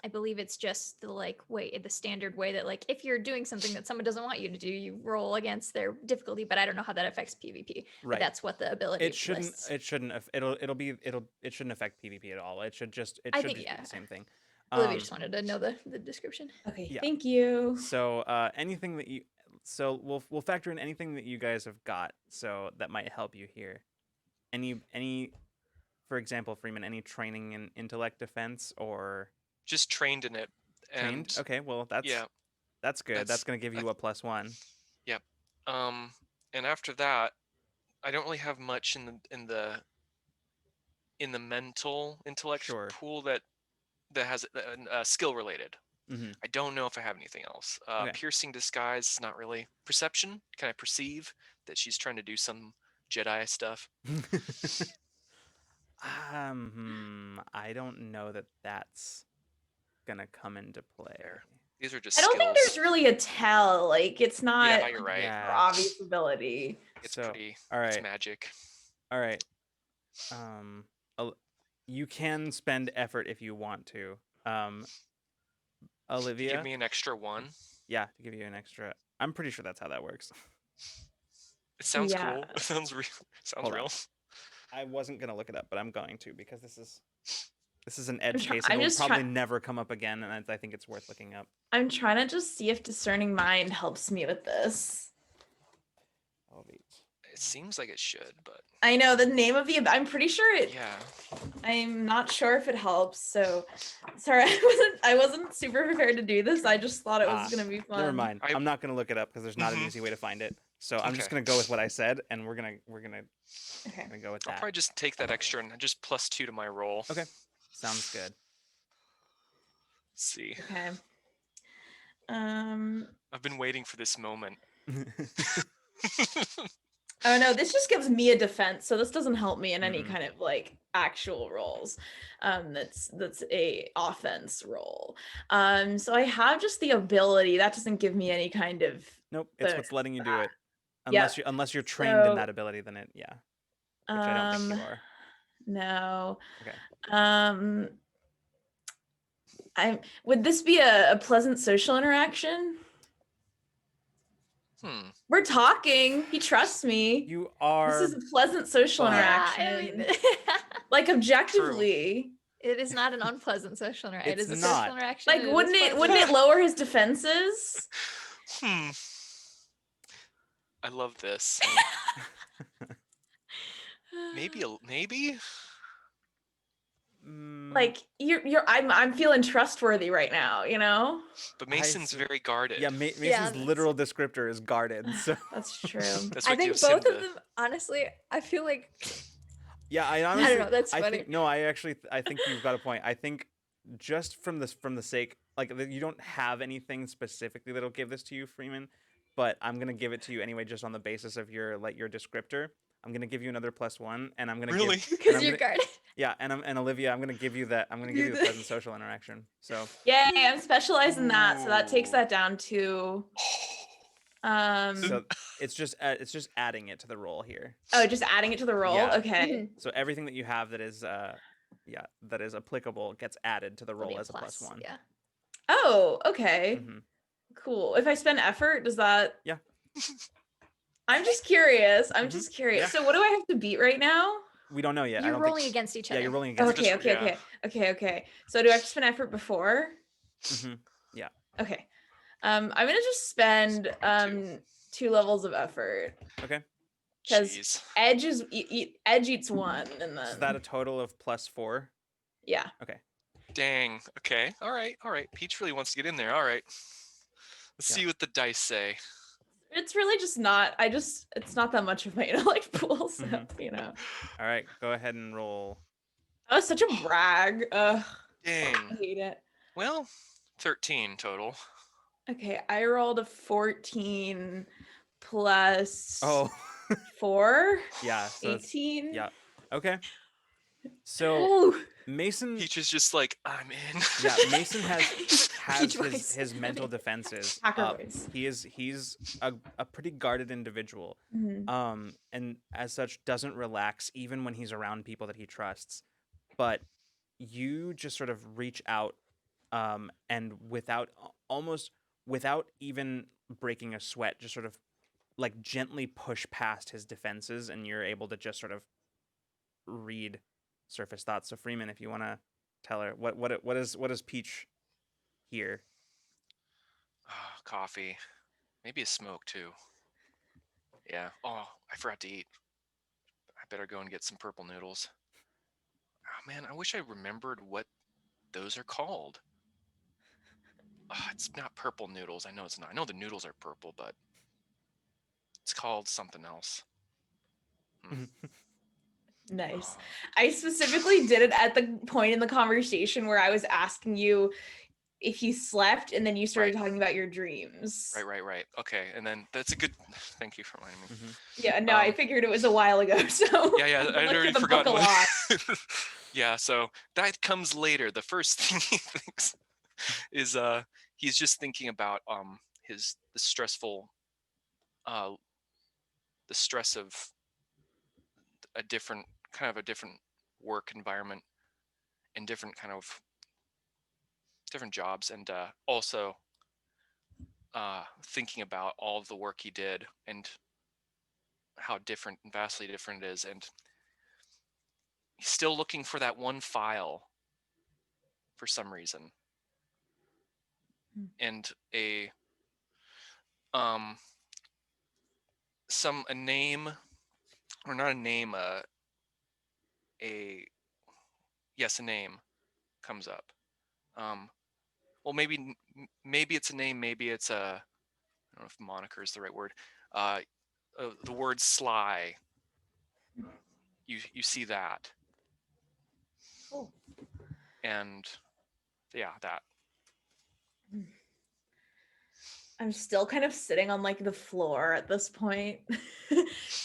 I believe it's just the standard way that if you're doing something that someone doesn't want you to do, you roll against their difficulty. But I don't know how that affects PvP. Right. But that's what the ability It lists. shouldn't affect PvP at all. It should just be the same thing. Olivia just wanted to know the description. Okay. Yeah. Thank you. So anything that we'll factor in anything that you guys have got, so that might help you here. Any, for example, Freeman, any training in intellect defense or just trained in it Trained. And Okay, well that's yeah, good. That's that's gonna give I you a +1. Yep. And after that, I don't really have much in the mental intellect Sure. pool that has skill related. Mm-hmm. I don't know if I have anything else. Okay. Piercing disguise, not really. Perception, can I perceive that she's trying to do some Jedi stuff? I don't know that that's gonna come into play. There. These are just I don't skills. think there's really a tell. Like it's not Yeah, you're like, right. Yeah. her obvious ability. It's So, pretty. all It's right. magic. All right. You can spend effort if you want to. Olivia. Give me an extra 1. Yeah, to give you an extra. I'm pretty sure that's how that works. It sounds Yeah. cool. It sounds real. Sounds Hold on. real. I wasn't gonna look it up, but I'm going to because this is an edge try- case I'm and will just probably try- never come up again, and I think it's worth looking up. I'm trying to just see if discerning mind helps me with this. It seems like it should, but I know the name of I'm pretty sure it. yeah. I'm not sure if it helps. So sorry, I wasn't super prepared to do this. I just thought it was gonna be fun. Never mind. I'm not gonna look it up because there's not an Mhm. easy way to find it. So I'm just Okay. gonna go with what I said, and we're gonna Okay. go with I'll that. probably just take that extra and just +2 to my roll. Okay. Sounds good. Let's see. Okay. I've been waiting for this moment. Oh no, this just gives me a defense, so this doesn't help me in any Mhm. kind of like actual roles. That's a offense roll. So I have just the ability. That doesn't give me any kind of Nope. It's bonus what's letting you for do that. it. Unless you're trained in that ability, then it yeah. Which I don't think you are. No. Okay. Would this be a pleasant social interaction? We're talking. He trusts me. You are. This is a pleasant social but- Yeah, interaction. I mean, Like objectively. it is not an unpleasant social interaction. It It's is a not. social interaction. Like and wouldn't is it pleasant. lower his defenses? I love this. Maybe. Like I'm feeling trustworthy right now, you know? But Mason's very guarded. Yeah, Mason's that's- literal descriptor is guarded. So That's true. That's I what think gives him both of the- them, honestly, I feel like yeah, I honestly don't know, that's funny. I think you've got a point. I think just from the sake you don't have anything specifically that'll give this to you, Freeman, but I'm gonna give it to you anyway, just on the basis of your descriptor. I'm gonna give you another +1, and I'm gonna Really? because you're guarded. Yeah, and Olivia, I'm gonna give you that. I'm gonna give you the pleasant social interaction. So Yay, I'm specialized in that, so that takes Ooh. that down to so it's just adding it to the roll here. oh, just adding it to the roll. Yeah. Okay. Mhm. So everything that you have that is that is applicable gets added to the It'll be roll as a plus, +1. Yeah. Oh, okay. Mhm. Cool. If I spend effort, does that Yeah. I'm just curious. Mhm. Yeah. So what do I have to beat right now? We don't know yet. I You're don't rolling think, against each Yeah, other. you're rolling against. Okay, just- yeah. okay. So do I have to spend effort before? Mhm. Okay. I'm gonna just spend Spend 2 levels of effort. Okay. 'Cause Jeez. Edge is Edge eats 1, and then Is that a total of +4? yeah. Dang. Okay. All right. Peach really wants to get in there. All right. Let's Yeah. see what the dice say. It's really just not. It's not that much of my intellect pool, so Mhm. you know. All right, go ahead and roll. That was such a brag. Ugh, I Dang. hate it. Well, 13 total. Okay, I rolled a 14 plus Oh, 4, yeah. So it's, 18. yeah. Okay. So Ooh. Mason. Peach is just like, I'm in. Yeah, Mason has Peach voice. his mental defenses Hacker up. voice. He's a pretty guarded individual. Mhm. And as such doesn't relax even when he's around people that he trusts. But you just sort of reach out and without even breaking a sweat, just sort of like gently push past his defenses, and you're able to just sort of read surface thoughts. So Freeman, if you want to tell her what is Peach here? Coffee. Maybe a smoke too. Yeah. Oh, I forgot to eat. I better go and get some purple noodles. Oh man, I wish I remembered what those are called. it's not purple noodles. I know it's not. I know the noodles are purple, but it's called something else. Nice. Oh, I specifically did it at the point in the conversation where I was asking you if you slept, and then you started Right. talking about your dreams. right. Okay, and then that's a good. Thank you for reminding me. Mhm. Yeah, no, I figured it was a while ago. So Yeah, I've been I'd looking already at the book forgotten a what. lot. Yeah, so that comes later. The first thing he thinks is he's just thinking about the stressful uh the stress of a different work environment and different jobs, and also thinking about all of the work he did and how vastly different it is, and he's still looking for that one file for some reason, and a name, or not a name, a yes, a name comes up. Well, maybe it's a name, maybe it's a, I don't know if moniker is the right word. The word sly. You see that, Cool. and yeah, that. I'm still kind of sitting on like the floor at this point.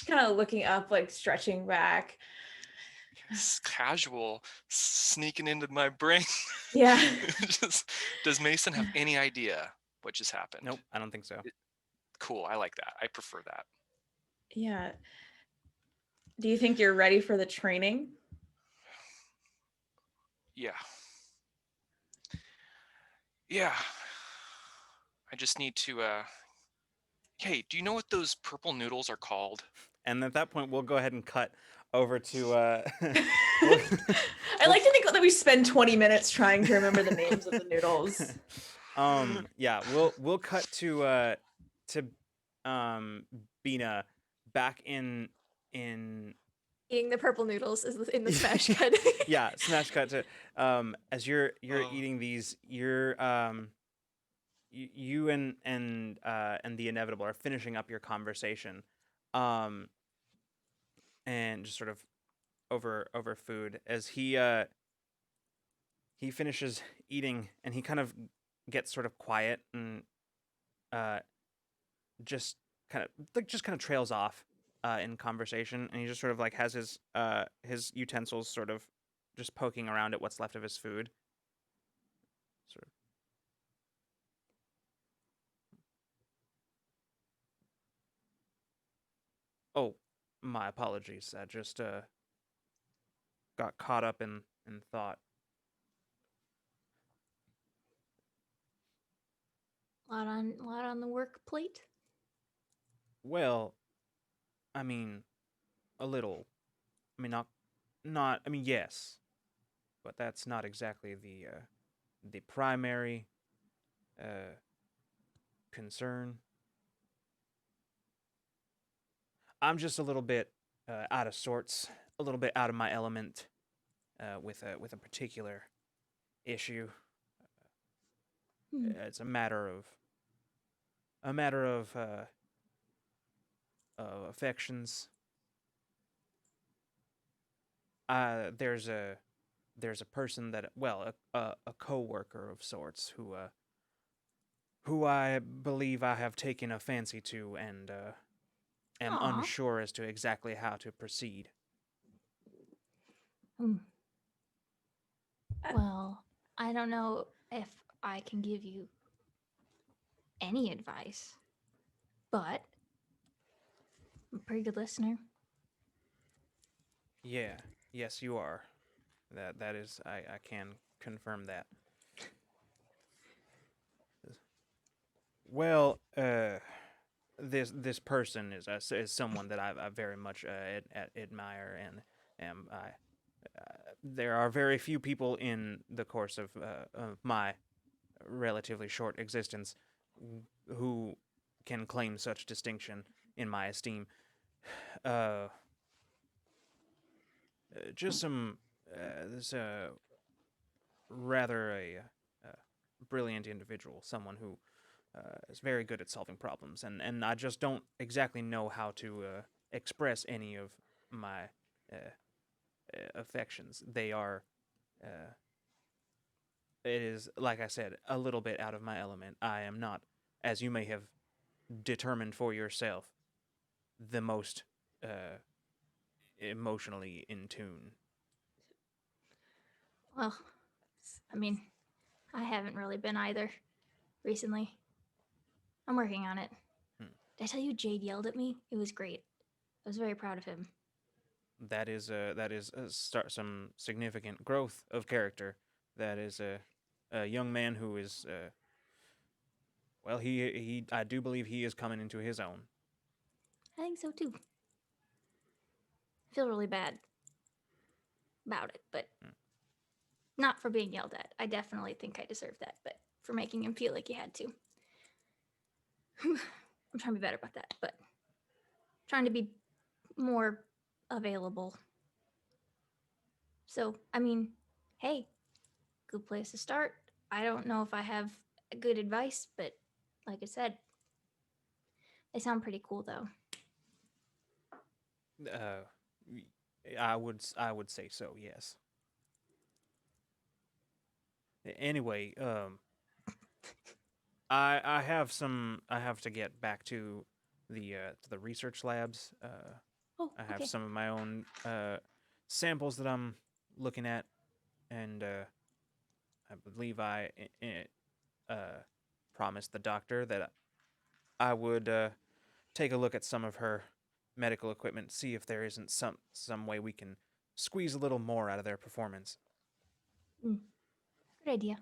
Kind of looking up, like stretching back. Casual sneaking into my brain. Yeah. Does Mason have any idea what just happened? Nope, I don't think so. Cool, I like that. I prefer that. Yeah. Do you think you're ready for the training? Yeah. Yeah. I just need to hey, do you know what those purple noodles are called? And at that point, we'll go ahead and cut over to. I like to think that we spend 20 minutes trying to remember the names of the noodles. Yeah, we'll cut to Bina back in Eating the purple noodles is in the smash cut. yeah, smash cut to as you're Oh. eating these, you're you and the inevitable are finishing up your conversation, and just sort of over food as he finishes eating, and he kind of gets sort of quiet and uh just kind of trails off in conversation, and he just sort of like has his utensils sort of just poking around at what's left of his food. Sort of. Oh, my apologies. I just got caught up in thought. lot on the work plate. Well, I mean, a little. I mean, not. I mean, yes, but that's not exactly the primary concern. I'm just a little bit out of sorts, a little bit out of my element with a particular issue. It's a matter of affections. There's a person that, well, a coworker of sorts who I believe I have taken a fancy to, and am Aw. unsure as to exactly how to proceed. Well, I don't know if I can give you any advice, but I'm a pretty good listener. Yeah, yes, you are. That is, I can confirm that. Well, this person is someone that I very much admire, and am I. There are very few people in the course of my relatively short existence who can claim such distinction in my esteem. Uh, just some this rather a brilliant individual, someone who is very good at solving problems, and I just don't exactly know how to express any of my affections. They are, uh, it is like I said, a little bit out of my element. I am not, as you may have determined for yourself, the most emotionally in tune. Well, I mean, I haven't really been either recently. I'm working on it. Hmm. Did I tell you Jade yelled at me? It was great. I was very proud of him. That is some significant growth of character. That is a young man who is well, he I do believe he is coming into his own. I think so too. I feel really bad about it, but not for being yelled at. I definitely think I deserve that, but for making him feel like he had to. I'm trying to be better about that, but trying to be more available. So, I mean, hey, good place to start. I don't know if I have good advice, but like I said, they sound pretty cool though. I would say so. Yes. Anyway, I have some. I have to get back to the research labs. Oh, I have okay. some of my own samples that I'm looking at, and I believe promised the doctor that I would take a look at some of her medical equipment, see if there isn't some way we can squeeze a little more out of their performance. Good idea.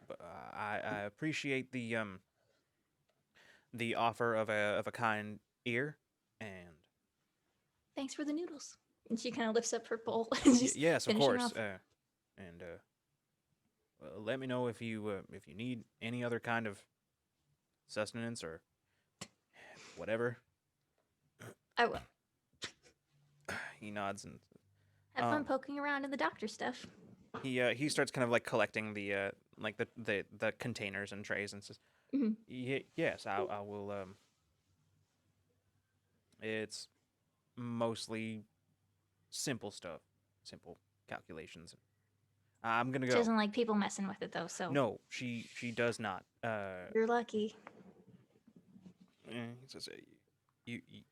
But I appreciate the offer of a kind ear, and Thanks for the noodles. And she kind of lifts up her bowl and just yes, of finishing course. off. And let me know if you need any other kind of sustenance or whatever. I will. He nods and Have fun Um, poking around in the doctor stuff. he starts kind of like collecting the like the containers and trays and says, Mhm. Yes, I will. It's mostly simple stuff, simple calculations. I'm gonna She go. doesn't like people messing with it though, so No, she does not. you're lucky. He says, you you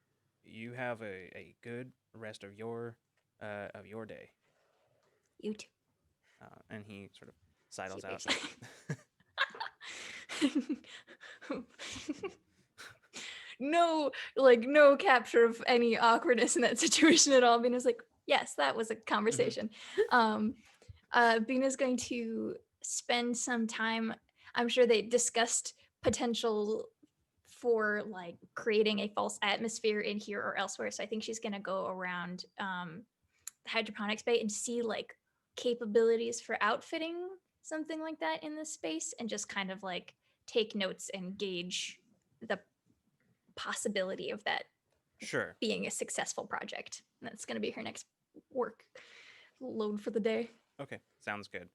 you have a good rest of your day. You too. And he sort of She sidles out. No, like no capture of any awkwardness in that situation at all. Bina's like, yes, that was a conversation. Bina's going to spend some time. I'm sure they discussed potential for like creating a false atmosphere in here or elsewhere. So I think she's gonna go around the hydroponics bay and see like capabilities for outfitting something like that in this space and just kind of like take notes and gauge the possibility of that Sure. being a successful project. And that's going to be her next work load for the day. Okay, sounds good.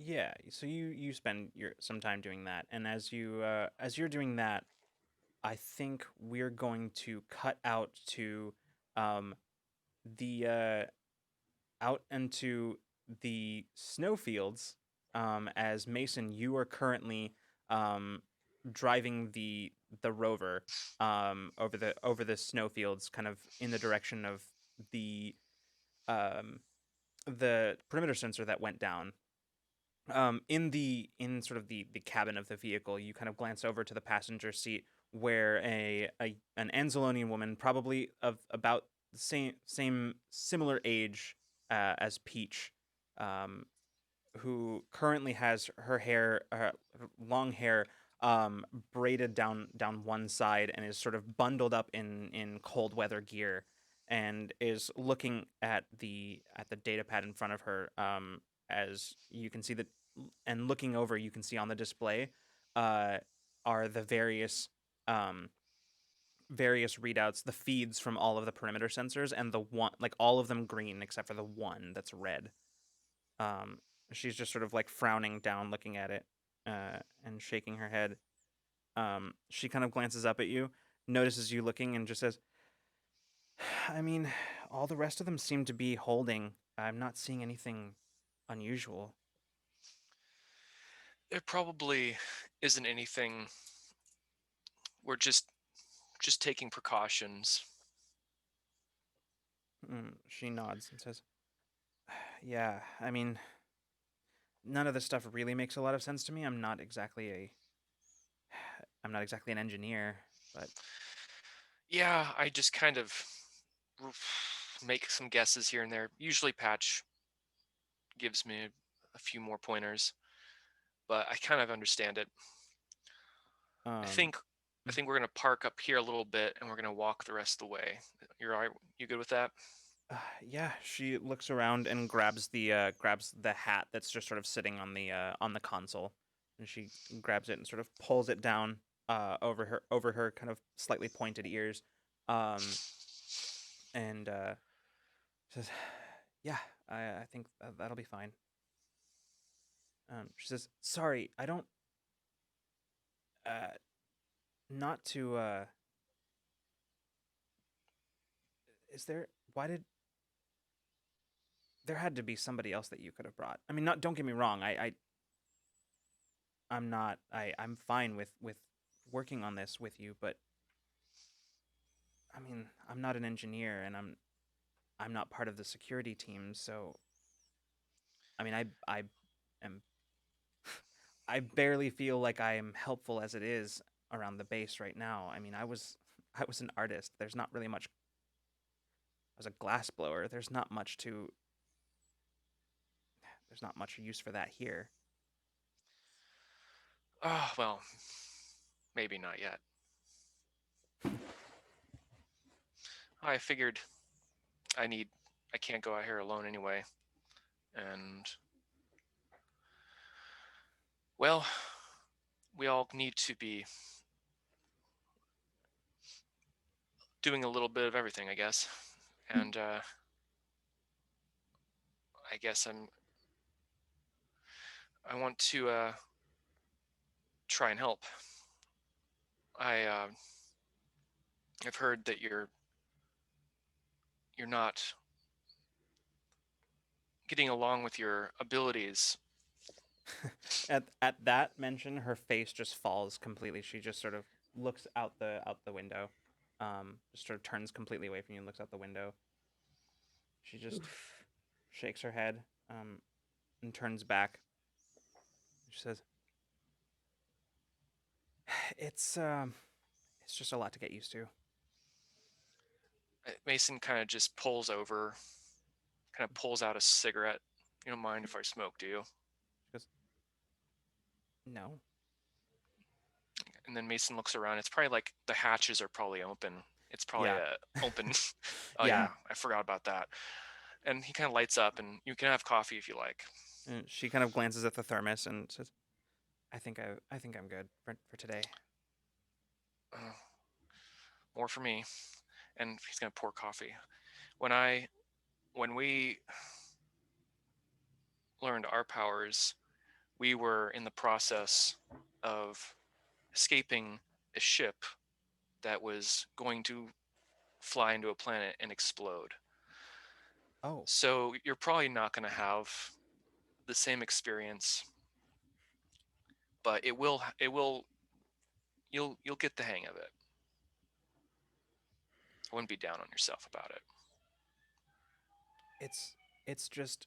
Yeah, so you spend some time doing that, and as you're doing that, I think we're going to cut out to um the out into the snowfields. As Mason, you are currently um driving the rover over the snowfields, kind of in the direction of the um the perimeter sensor that went down. In sort of the cabin of the vehicle, you kind of glance over to the passenger seat where an Anzalonian woman, probably of about the same similar age as Peach, um, who currently has her hair, long hair, braided down one side and is sort of bundled up in cold weather gear, and is looking at the data pad in front of her. As you can see that, and looking over, you can see on the display, uh, are the various readouts, the feeds from all of the perimeter sensors, and the one, like all of them green except for the one that's red. She's just sort of like frowning down, looking at it, and shaking her head. She kind of glances up at you, notices you looking, and just says, I mean, all the rest of them seem to be holding. I'm not seeing anything unusual. There probably isn't anything. We're just taking precautions. She nods and says, yeah, I mean, none of this stuff really makes a lot of sense to me. I'm not exactly an engineer, but Yeah, I just kind of make some guesses here and there. Usually Patch gives me a few more pointers, but I kind of understand it. I think we're gonna park up here a little bit, and we're gonna walk the rest of the way. You're all right? You good with that? yeah. She looks around and grabs the hat that's just sort of sitting on the console, and she grabs it and sort of pulls it down over her kind of slightly pointed ears, and says, "Yeah, I think that'll be fine." She says, "Sorry, I don't not to is there why did there had to be somebody else that you could have brought. I mean, not don't get me wrong. I'm not I'm fine with working on this with you, but I mean, I'm not an engineer and I'm not part of the security team, so I mean, I am I barely feel like I am helpful as it is around the base right now. I mean, I was an artist. There's not really much. I was a glass blower. There's not much use for that here. Oh, well, maybe not yet. I figured I can't go out here alone anyway. And, well, we all need to be doing a little bit of everything, I guess. And I guess I want to try and help. I've heard that you're not getting along with your abilities. At that mention, her face just falls completely. She just sort of looks out the window, just sort of turns completely away from you and looks out the window. She just shakes her head, and turns back. She says, it's just a lot to get used to." Mason kind of just pulls over, kind of pulls out a cigarette. You don't mind if I smoke, do you? She goes, "No." And then Mason looks around. It's probably like the hatches are probably open. It's probably Yeah. open. Oh Yeah. yeah, I forgot about that. And he kind of lights up, and you can have coffee if you like. And she kind of glances at the thermos and says, I think I'm good for today." More for me. And he's gonna pour coffee. When we learned our powers, we were in the process of escaping a ship that was going to fly into a planet and explode. Oh. So you're probably not going to have the same experience, but you'll get the hang of it. I wouldn't be down on yourself about it. It's just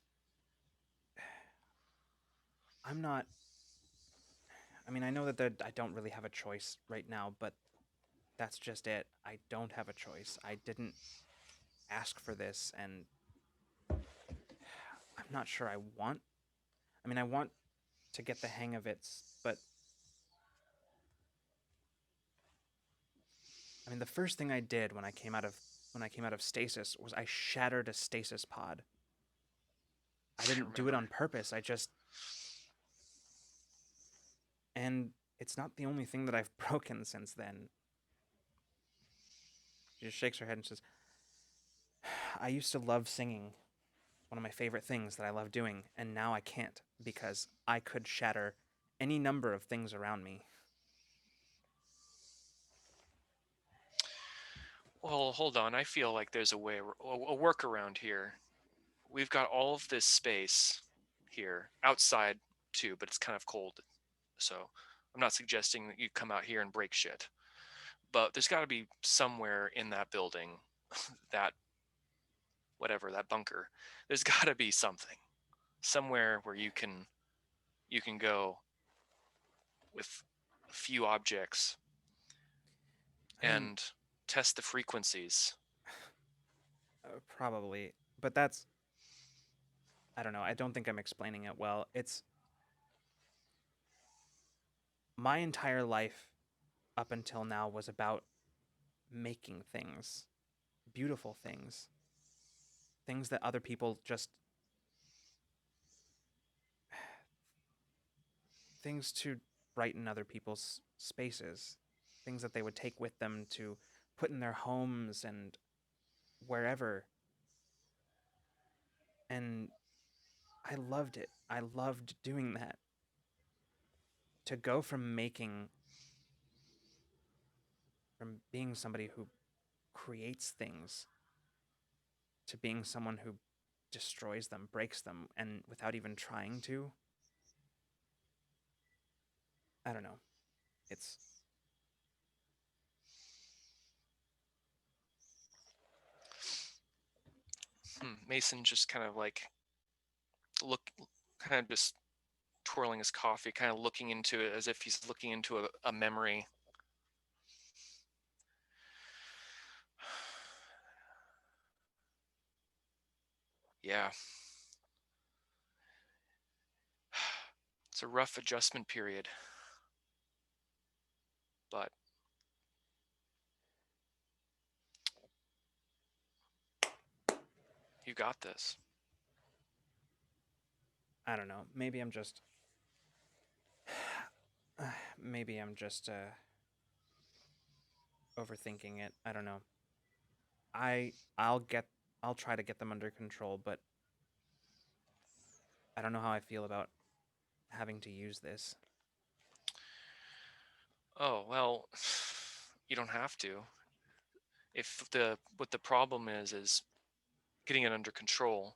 I'm not I mean, I know that I don't really have a choice right now, but that's just it. I don't have a choice. I didn't ask for this, and I'm not sure I want. I mean, I want to get the hang of it, but I mean, the first thing I did when I came out of stasis was I shattered a stasis pod. I didn't do it on purpose. And it's not the only thing that I've broken since then. She just shakes her head and says, I used to love singing. one of my favorite things that I love doing, and now I can't because I could shatter any number of things around me. Well, hold on. I feel like there's a workaround here. We've got all of this space here outside too, but it's kind of cold. So I'm not suggesting that you come out here and break shit. But there's got to be somewhere in that building, that bunker. There's got to be somewhere where you can go with a few objects and test the frequencies. Probably, but that's, I don't know. I don't think I'm explaining it well. It's my entire life up until now was about making things, beautiful things, things that other people just, things to brighten other people's spaces, things that they would take with them to put in their homes and wherever. And I loved it. I loved doing that. To go from being somebody who creates things to being someone who destroys them, breaks them, and without even trying to. I don't know. It's Mason just kind of like kind of just twirling his coffee, kind of looking into it as if he's looking into a memory. Yeah. It's a rough adjustment period. But you got this. I don't know. Maybe I'm just overthinking it. I don't know. I'll try to get them under control, but I don't know how I feel about having to use this. Oh, well, you don't have to. If what the problem is getting it under control,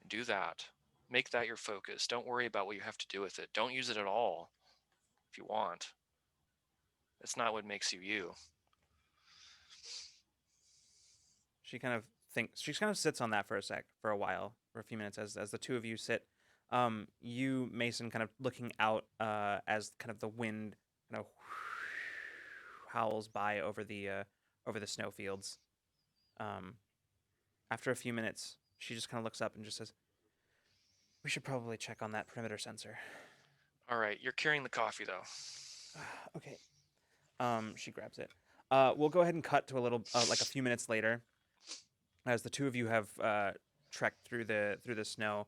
do that. Make that your focus. Don't worry about what you have to do with it. Don't use it at all if you want. That's not what makes you you. She kind of sits on that for a while, for a few minutes, as the two of you sit. You, Mason, kind of looking out as kind of the wind kind of howls by over the snowfields. After a few minutes, she just kind of looks up and just says, "We should probably check on that perimeter sensor." All right, you're carrying the coffee though. Okay. She grabs it. We'll go ahead and cut to a little, like a few minutes later, as the two of you have trekked through the snow,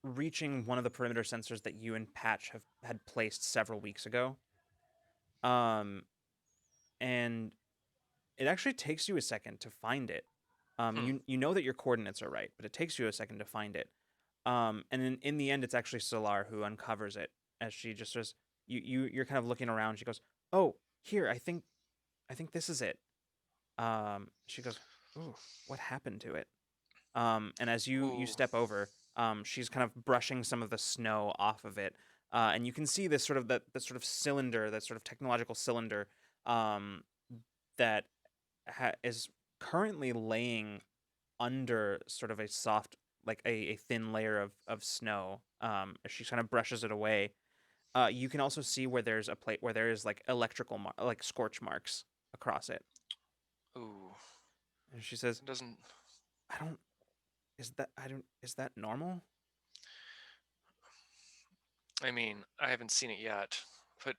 reaching one of the perimeter sensors that you and Patch had placed several weeks ago. And it actually takes you a second to find it. You know that your coordinates are right, but it takes you a second to find it. And in the end, it's actually Solar who uncovers it, as she just says, you're kind of looking around. She goes, "Oh, here, I think this is it." She goes, "Ooh, what happened to it?" And as you step over, she's kind of brushing some of the snow off of it, and you can see this sort of cylinder, that sort of technological cylinder, that is currently laying under sort of a soft, like a thin layer of snow. As she kind of brushes it away, you can also see where there's a plate where there is like electrical like scorch marks across it. Ooh. And she says, Doesn't. Is that normal?" I mean, I haven't seen it yet, but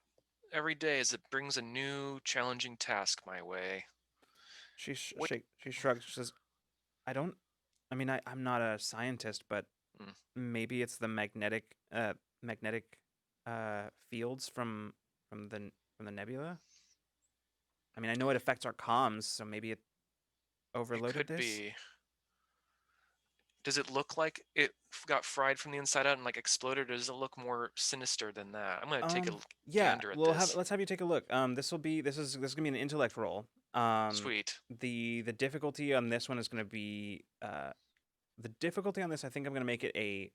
every day as it brings a new challenging task my way. She shrugs. She says, I mean, I'm not a scientist, but maybe it's the magnetic fields from the nebula. I mean, I know it affects our comms, so maybe it overloaded It could this. be. does it look like it got fried from the inside out and like exploded, or does it look more sinister than that? I'm gonna take a Yeah, gander at we'll this. let's have you take a look. This gonna be an intellect roll. Sweet. The difficulty on this one is gonna be the difficulty on this. I think I'm gonna make it a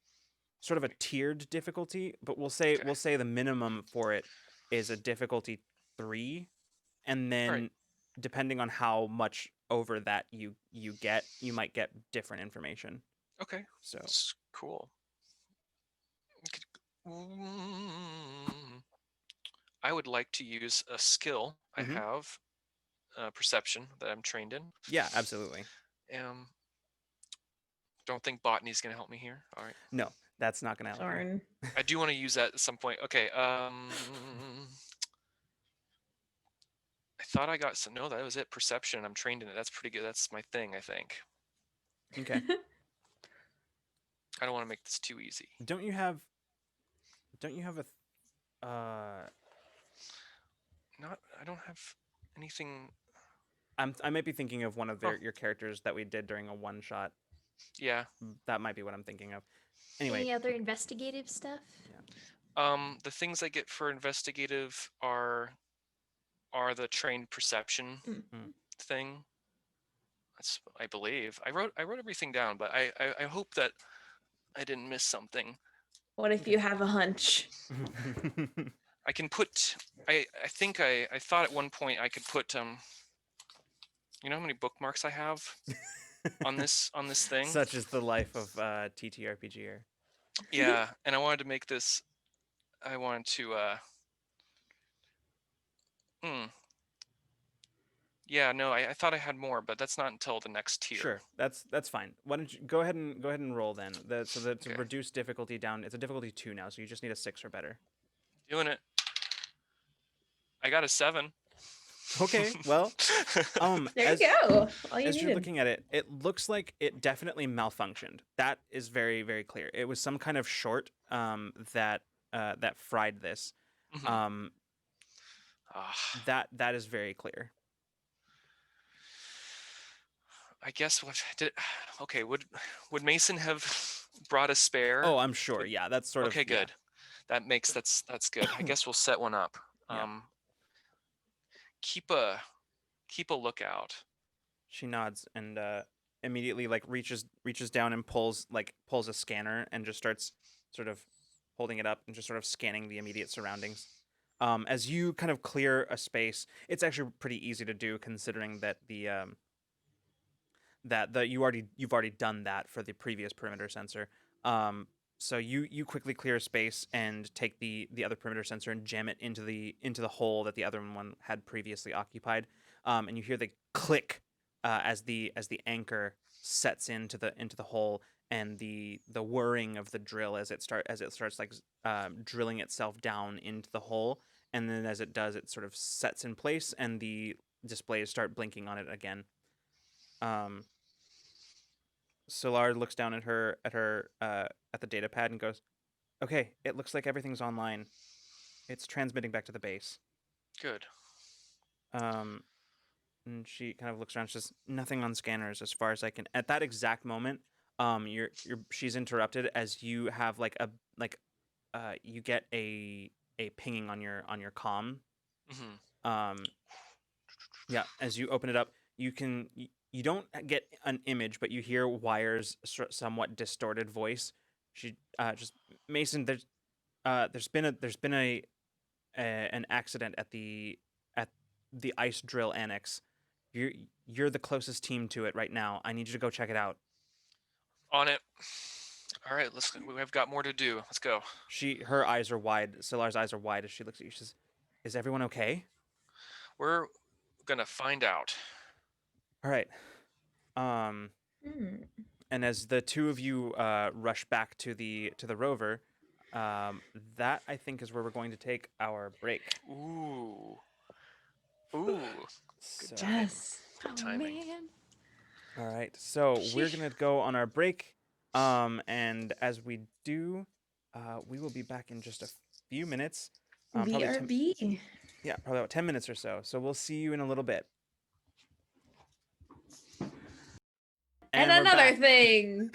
sort of a tiered difficulty, but we'll say the minimum for it is a difficulty 3, and then depending on how much over that you get, you might get different information. Okay. So That's cool. I would like to use a skill I have, perception, that I'm trained in. yeah, absolutely. Don't think botany is gonna help me here. All right. No, that's not gonna help you. Darn. I do want to use that at some point. Okay. I thought I got some. No, that was it. Perception. I'm trained in it. That's pretty good. That's my thing, I think. Okay. I don't want to make this too easy. Don't you have a I don't have anything. I might be thinking of one of your characters that we did during a one shot. Yeah. That might be what I'm thinking of. Anyway. Any other investigative stuff? Yeah. The things I get for investigative are the trained perception thing. That's, I believe. I wrote everything down, but I hope that I didn't miss something. What if you have a hunch? I can put. I think I thought at one point I could put. You know how many bookmarks I have on this thing? Such is the life of TTRPGer. Yeah, and I wanted to make this. I wanted to. Yeah, no, I thought I had more, but that's not until the next tier. Sure, that's fine. Why don't you go ahead and roll then? To reduce difficulty down, it's a difficulty 2 now, so you just need a 6 or better. Doing it. I got a 7. Okay, well, there you go. All you as needed. you're looking at it, it looks like it definitely malfunctioned. That is very, very clear. It was some kind of short that fried this. That is very clear. I guess what did. Okay, would Mason have brought a spare? Oh, I'm sure. Yeah, that's sort of. Okay, good. Yeah. That's good. I guess we'll set one up. Yeah. Keep a lookout. She nods and immediately like reaches down and pulls a scanner and just starts sort of holding it up and just sort of scanning the immediate surroundings. As you kind of clear a space, it's actually pretty easy to do considering that you've already done that for the previous perimeter sensor. So you quickly clear a space and take the other perimeter sensor and jam it into the hole that the other one had previously occupied. And you hear the click as the anchor sets into the hole, and the whirring of the drill as it starts like drilling itself down into the hole, and then as it does, it sort of sets in place, and the displays start blinking on it again. Solar looks down at the data pad and goes, "Okay, it looks like everything's online. It's transmitting back to the base." Good. And she kind of looks around. She says, "Nothing on scanners, as far as I can." At that exact moment, she's interrupted as you have you get a pinging on your comm. Yeah, as you open it up, you don't get an image, but you hear Wire's somewhat distorted voice. She just Mason, there's been an accident at the ice drill annex. You're the closest team to it right now. I need you to go check it out. On it. All right, we've got more to do. Let's go. Her eyes are wide. Solar's eyes are wide as she looks at you. She says, "Is everyone okay?" We're gonna find out. All right. And as the two of you rush back to the rover, that I think is where we're going to take our break. Ooh. So, Yes. Good timing. Man. all right. So we're gonna go on our break. And as we do, we will be back in just a few minutes. BRB. Yeah, probably about 10 minutes or so. So we'll see you in a little bit. And we're another our thing.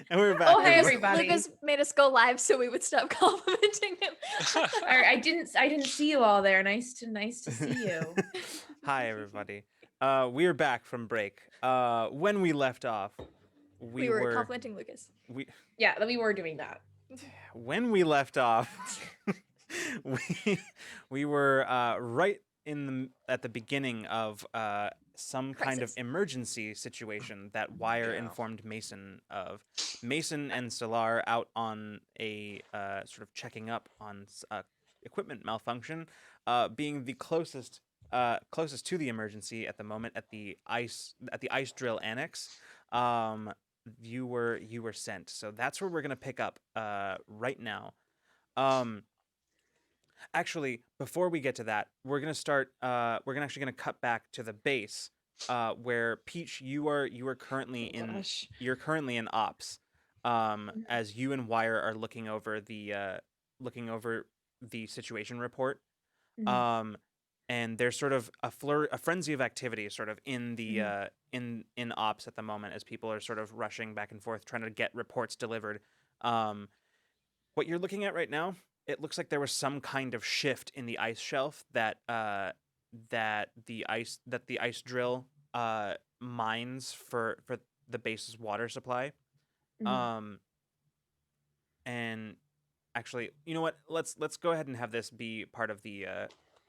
And we're back. Oh, hey, everybody. everybody. Lucas made us go live so we would stop complimenting him. I didn't see you all there. Nice to see you. Hi, everybody. We are back from break. When we left off, We were complimenting Lucas. Yeah, we were doing that. When we left off, we were right at the beginning of some kind of Crisis. emergency situation that Wire Yeah. informed Mason of. Mason and Solar out on a sort of checking up on equipment malfunction, being the closest to the emergency at the moment at the ice drill annex. You were sent, so that's where we're gonna pick up right now. Actually, before we get to that, we're gonna start. We're gonna cut back to the base, where Peach, you are currently in Gosh. you're currently in ops, as you and Wire are looking over the situation report. Mhm. And there's sort of a frenzy of activity, sort of in the in ops at the moment, as people are sort of rushing back and forth trying to get reports delivered. What you're looking at right now, it looks like there was some kind of shift in the ice shelf that the ice drill mines for the base's water supply. Mhm. And actually, you know what? Let's go ahead and have this be part of the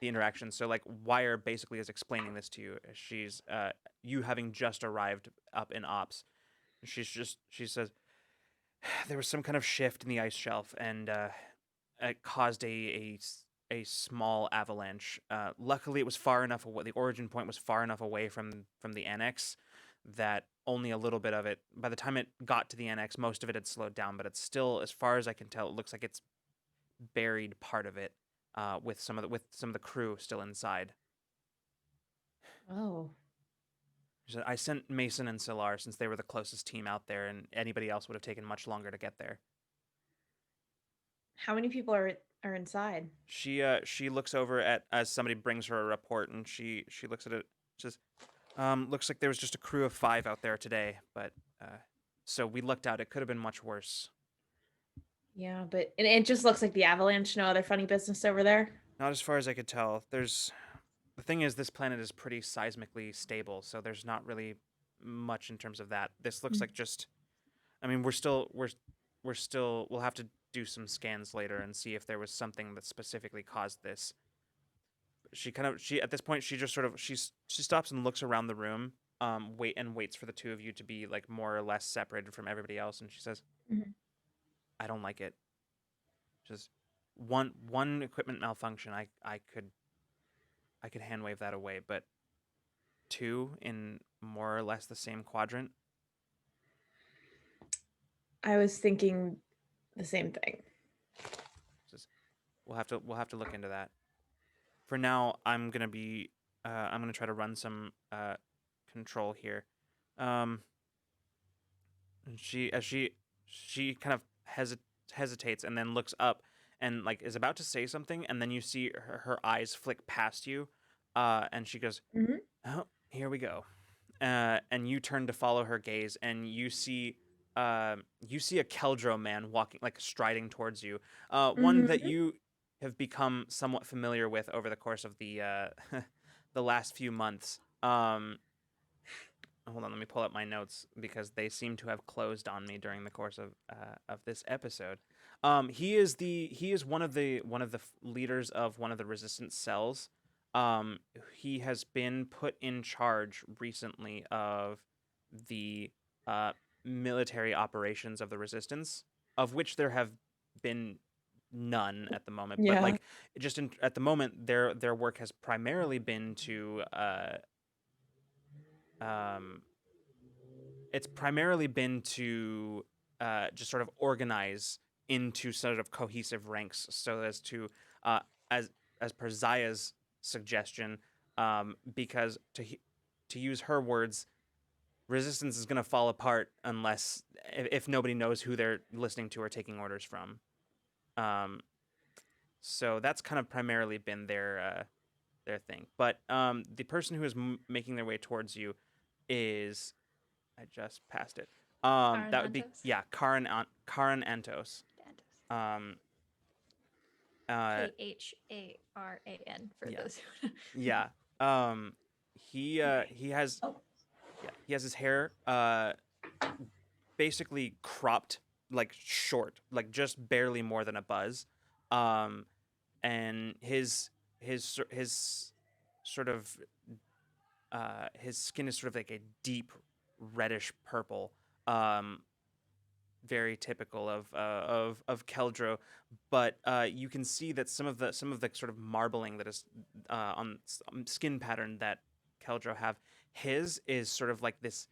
interaction. So like Wire basically is explaining this to you. She's you having just arrived up in ops. She says there was some kind of shift in the ice shelf, and it caused a small avalanche. Luckily, it was far enough away. The origin point was far enough away from the annex that only a little bit of it. By the time it got to the annex, most of it had slowed down. But it's still, as far as I can tell, it looks like it's buried part of it, with some of the crew still inside. Oh. So I sent Mason and Solar since they were the closest team out there, and anybody else would have taken much longer to get there. How many people are inside? She looks over at as somebody brings her a report, and she looks at it. Says, looks like there was just a crew of 5 out there today, but so we lucked out. It could have been much worse. Yeah, but it just looks like the avalanche. No other funny business over there. Not as far as I could tell. The thing is, this planet is pretty seismically stable, so there's not really much in terms of that. This looks like just, I mean, we'll have to do some scans later and see if there was something that specifically caused this. She at this point, she just sort of she stops and looks around the room, waits for the two of you to be like more or less separated from everybody else, and she says, Mhm. I don't like it. Just one equipment malfunction, I could hand wave that away, but 2 in more or less the same quadrant. I was thinking the same thing. Just, we'll have to look into that. For now, I'm gonna try to run some control here. And she kind of hesitates and then looks up and like is about to say something, and then you see her eyes flick past you, and she goes, Mhm. "Oh, here we go." And you turn to follow her gaze, and you see a Keldro man walking, like striding towards you. One that Mhm. you have become somewhat familiar with over the course of the the last few months. Hold on, let me pull up my notes because they seem to have closed on me during the course of this episode. He is one of the leaders of one of the resistance cells. He has been put in charge recently of the military operations of the resistance, of which there have been none at the moment. But Yeah. like at the moment, their work has primarily been to it's primarily been to just sort of organize into sort of cohesive ranks, so as to as per Zaya's suggestion, because to use her words, resistance is going to fall apart unless if nobody knows who they're listening to or taking orders from. So that's kind of primarily been their thing. But the person who is making their way towards you is I just passed it. Karen That would be Antos? Karen Antos. Um, uh, Kharan for yeah. those who Yeah. Um, he has his hair basically cropped, like short, like just barely more than a buzz. Um, and his sort of his skin is sort of like a deep reddish purple. Um, very typical of Keldro, but you can see that some of the sort of marbling that is on skin pattern that Keldro have, his is sort of like this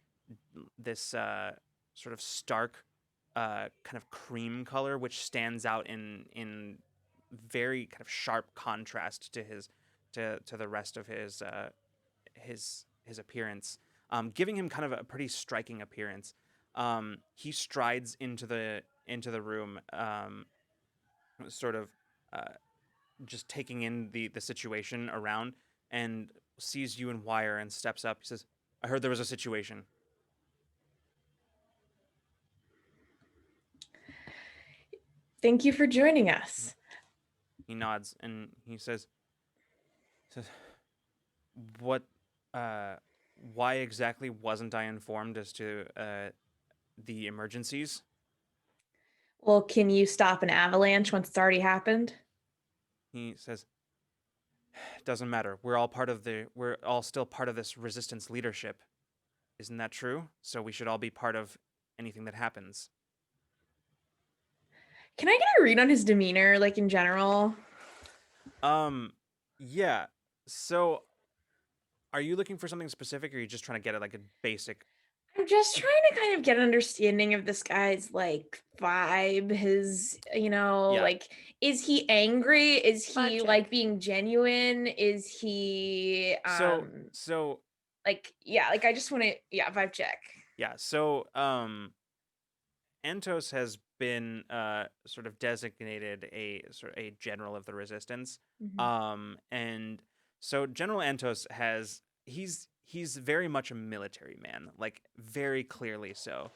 sort of stark kind of cream color, which stands out in very kind of sharp contrast to to the rest of his appearance, giving him kind of a pretty striking appearance. He strides into the room, sort of uh, just taking in the situation around, and sees you and Wire and steps up. He says, "I heard there was a situation." Thank you for joining us. He nods and he says, "What? Uh, why exactly wasn't I informed as to the emergencies?" Well, can you stop an avalanche once it's already happened? He says, "It doesn't matter. We're all still part of this resistance leadership. Isn't that true? So we should all be part of anything that happens." Can I get a read on his demeanor, like in general? Yeah. So are you looking for something specific, or are you just trying to get at like a basic? I'm just trying to kind of get an understanding of this guy's like vibe, his, Yeah. like, is he angry? Is Vibe he check. like being genuine? Is he So like, yeah, like I just want to, vibe check. yeah. So Antos has been sort of designated a general of the resistance. And so General Antos he's very much a military man, like very clearly so.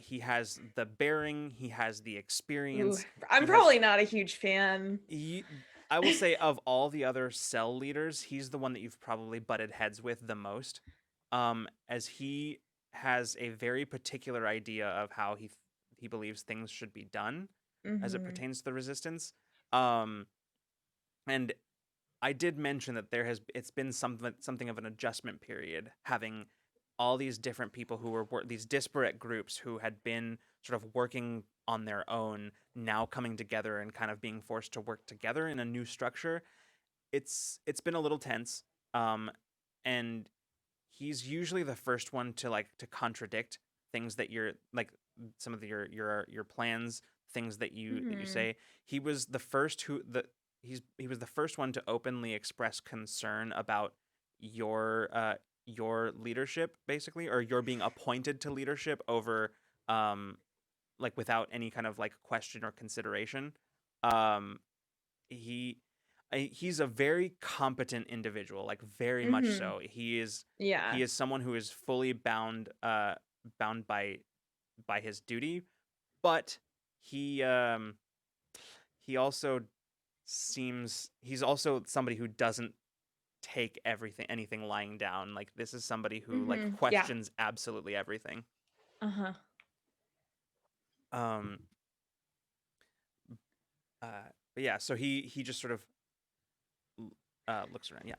He has the bearing, he has the Ooh, experience. I'm he has- probably not a huge fan. I will say of all the other cell leaders, he's the one that you've probably butted heads with the most, as he has a very particular idea of how he believes things should be done as it Mhm. pertains to the resistance. Um, and I did mention that it's been something of an adjustment period, having all these different people who were these disparate groups who had been sort of working on their own, now coming together and kind of being forced to work together in a new structure. It's been a little tense, and he's usually the first one to contradict things that you're like, some of your plans, things that you Mhm. say. He was the first he was the first one to openly express concern about your leadership, basically, or your being appointed to leadership over, um like, without any kind of like question or consideration. um he he's a very competent individual, like very much Mhm. so. Yeah. He is someone who is fully bound by his duty, but he he also he's also somebody who doesn't take anything lying down. Like, this is somebody who like Mhm. Yeah. questions absolutely everything. Uh-huh. um but yeah, so he just sort of looks around. Yeah.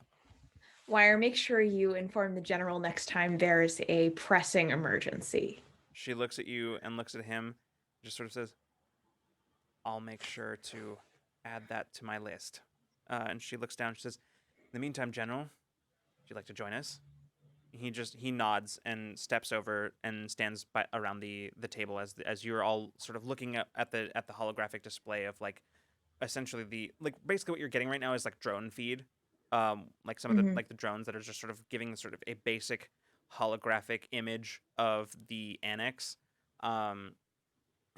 Wire, make sure you inform the general next time there's a pressing emergency. She looks at you and looks at him, just sort of says, "I'll make sure to add that to my list." And she looks down. She says, "In the meantime, General, would you like to join us?" He nods and steps over and stands around the table as you're all sort of looking at the holographic display of, like, essentially basically what you're getting right now is like drone feed, like some of the Mhm. like the drones that are just sort of giving sort of a basic holographic image of the annex, um,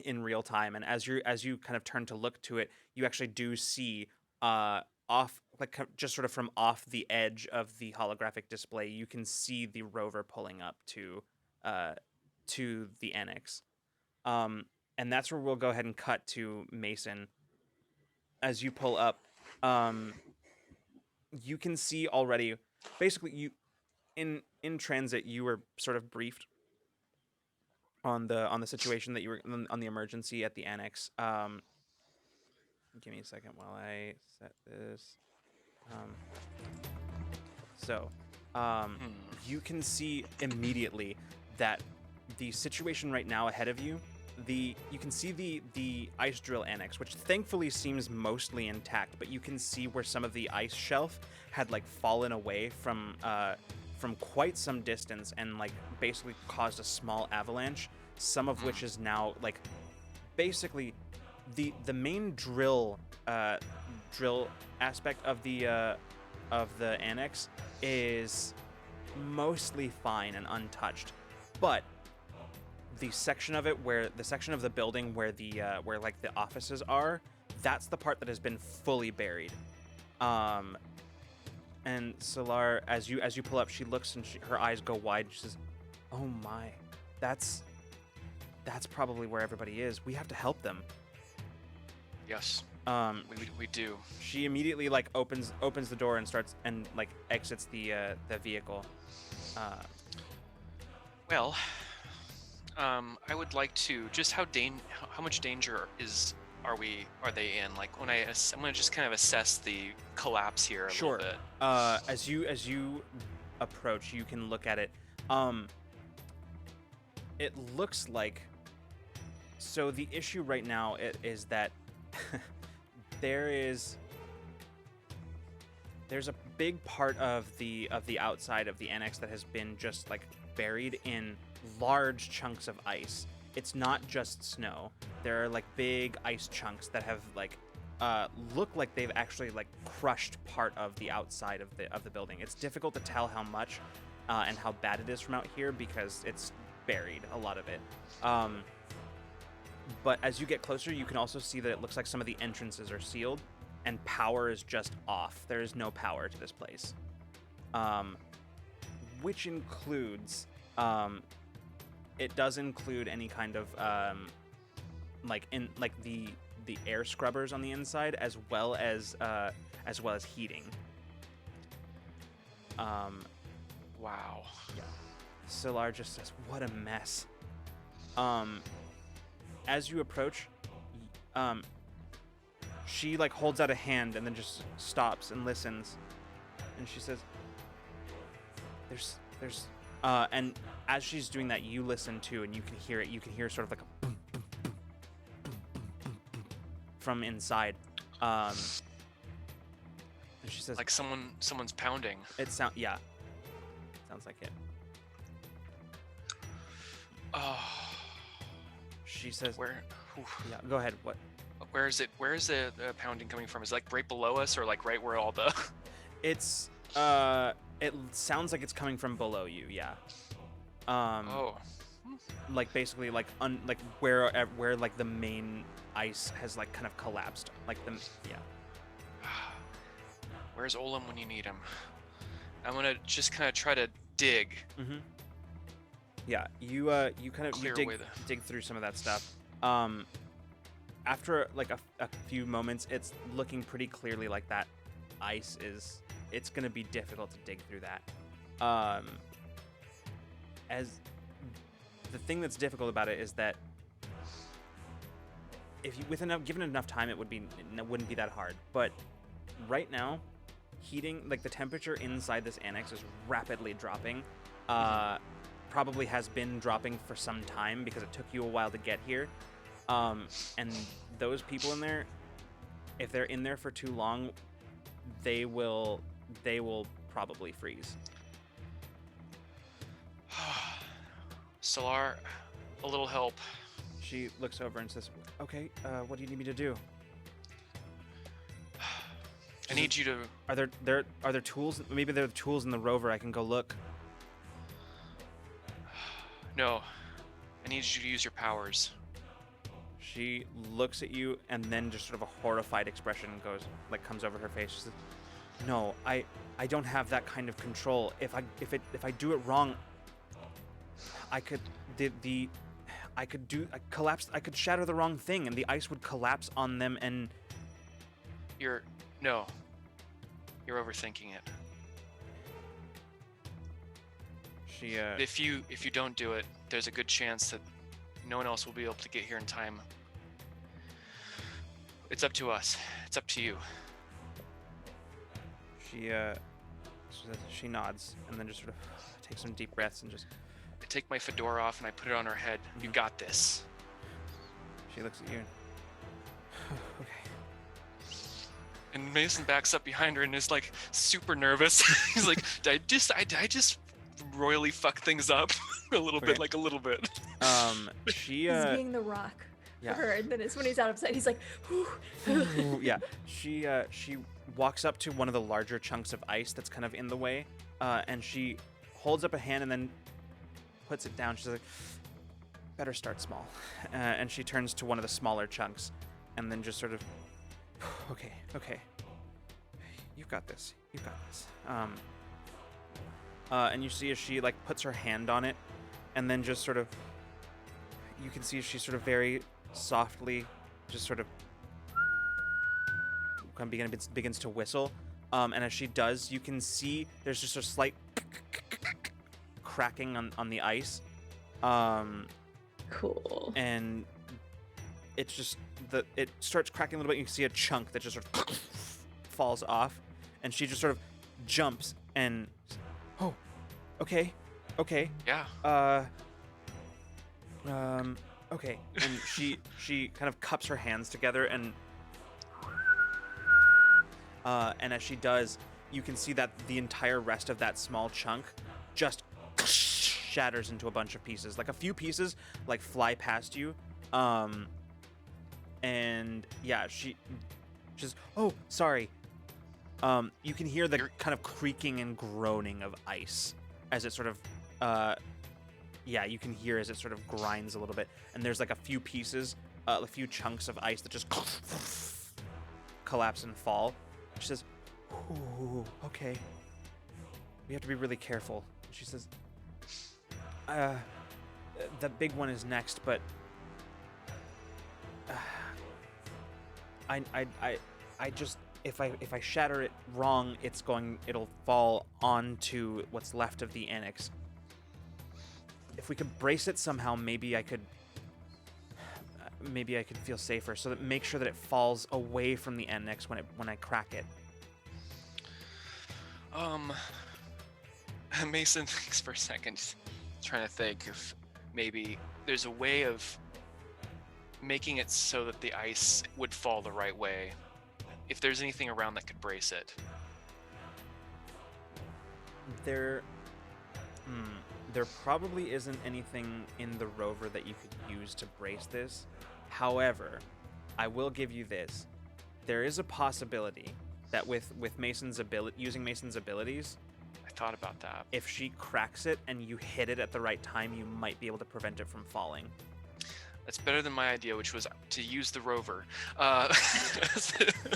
in real time. And as you kind of turn to look to it, you actually do see, off, like, just sort of from off the edge of the holographic display, you can see the rover pulling up to to the annex. And that's where we'll go ahead and cut to Mason. As you pull up, you can see already, basically, you in transit, you were sort of briefed on the situation that you were on the emergency at the annex. Give me a second while I set this. So, you can see immediately that the situation right now ahead of you, you can see the ice drill annex, which thankfully seems mostly intact, but you can see where some of the ice shelf had like fallen away from quite some distance and like basically caused a small avalanche, some of which is now like basically the main drill aspect of the annex is mostly fine and untouched, but the section of the building where where like the offices are, that's the part that has been fully buried. And Solar, as you pull up, she looks and her eyes go wide. She says, "Oh my, that's probably where everybody is. We have to help them." Yes. We do. She immediately like opens the door and starts and like exits the vehicle. Well, I would like to just how much danger are they in? Like I'm gonna just kind of assess the collapse here a Sure. little bit. As you approach, you can look at it. It looks like, so the issue right now is that there's a big part of the outside of the annex that has been just like buried in large chunks of ice. It's not just snow. There are like big ice chunks that have like look like they've actually like crushed part of the outside of the building. It's difficult to tell how much and how bad it is from out here because it's buried, a lot of it. But as you get closer, you can also see that it looks like some of the entrances are sealed and power is just off. There is no power to this place. Which includes, it does include any kind of, the air scrubbers on the inside, as well as heating. Wow. Yeah. Solar just says, "What a mess." As you approach, she like holds out a hand and then just stops and listens, and she says, "There's," and as she's doing that, you listen too, and you can hear it. You can hear sort of like a boom, boom, boom, boom, boom, boom, boom from inside. And she says, Like someone's pounding. sounds like it. Oh. She says, Where? Yeah, go ahead. What? Where is it? Where is the pounding coming from? Is it like right below us, or like right where all the? It's it sounds like it's coming from below you. Yeah. Oh. Like basically like where like the main ice has like kind of collapsed. Like yeah. Where's Olam when you need him? I'm gonna just kind of try to dig. Mm-hmm. Yeah, you kind of dig through some of that stuff. After like a few moments, it's looking pretty clearly like that ice it's gonna be difficult to dig through that. As the thing that's difficult about it is that if you given enough time, it wouldn't be that hard. But right now, heating, like the temperature inside this annex is rapidly dropping. Probably has been dropping for some time because it took you a while to get here. And those people in there, if they're in there for too long, they will probably freeze. Solar, a little help. She looks over and says, "Okay, what do you need me to do?" I need you to. Are there tools? Maybe there are tools in the rover. I can go look. No, I need you to use your powers. She looks at you and then just sort of a horrified expression comes over her face. She says, "No, I don't have that kind of control. If I do it wrong, I could the I could shatter the wrong thing and the ice would collapse on them and You're overthinking it. she If you don't do it, there's a good chance that no one else will be able to get here in time. It's up to us. It's up to you. she nods and then just sort of takes some deep breaths and just I take my fedora off and I put it on her head. You got this. she looks at you and okay. And Mason backs up behind her and is like super nervous. He's like, did I just royally fuck things up a little bit, Okay. like a little bit. She He's being the rock yeah. for her, and then it's when he's out of sight, he's like, whew. Ooh, yeah, she walks up to one of the larger chunks of ice that's kind of in the way, and she holds up a hand and then puts it down. She's like, better start small. And she turns to one of the smaller chunks and then just sort of, okay. You've got this. And you see as she like puts her hand on it and then just sort of, you can see she sort of very softly just sort of kind of begins to whistle. And as she does, you can see there's just a slight cracking on the ice. Cool. And it's just it starts cracking a little bit. You can see a chunk that just sort of falls off, and she just sort of jumps and okay. Yeah. Okay. And she kind of cups her hands together and as she does, you can see that the entire rest of that small chunk just shatters into a bunch of pieces. Like a few pieces like fly past you. And yeah, she's oh, sorry. You can hear the kind of creaking and groaning of ice as it sort of yeah, you can hear as it sort of grinds a little bit. And there's like a few pieces, a few chunks of ice that just collapse and fall. She says, "Ooh, okay. We have to be really careful." She says, "The big one is next, but I just if I shatter it wrong, it'll fall onto what's left of the annex. If we could brace it somehow, maybe I could feel safer. So that make sure that it falls away from the annex when I crack it." Mason thinks for a second, trying to think if maybe there's a way of making it so that the ice would fall the right way. If there's anything around that could brace it. There probably isn't anything in the rover that you could use to brace this. However, I will give you this. There is a possibility that with Mason's using Mason's abilities, I thought about that. if she cracks it and you hit it at the right time, you might be able to prevent it from falling. That's better than my idea, which was to use the rover. The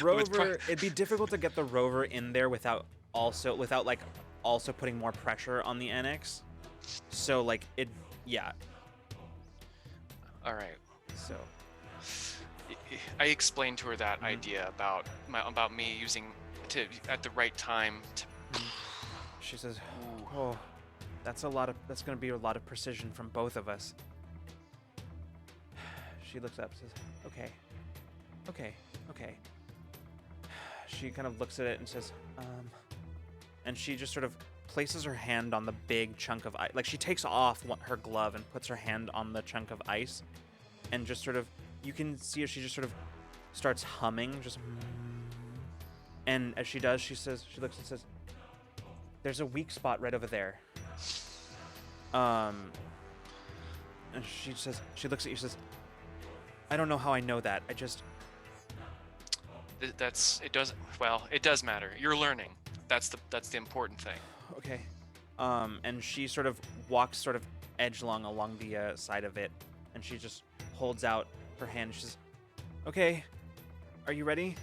rover, it'd be difficult to get the rover in there without also putting more pressure on the annex. So like it, yeah. All right. So I explained to her that idea about me using at the right time. she says, "Oh, that's going to be a lot of precision from both of us." She looks up, says, okay. She kind of looks at it and says, and she just sort of places her hand on the big chunk of ice. Like she takes off her glove and puts her hand on the chunk of ice, and just sort of, you can see as she just sort of starts humming, just, and as she does, she looks and says, "There's a weak spot right over there." And she looks at you, says, "I don't know how I know that. I just..." It does matter. You're learning. That's the important thing. Okay. And she sort of walks sort of edgelong along the side of it, and she just holds out her hand. She says, "Okay, are you ready?"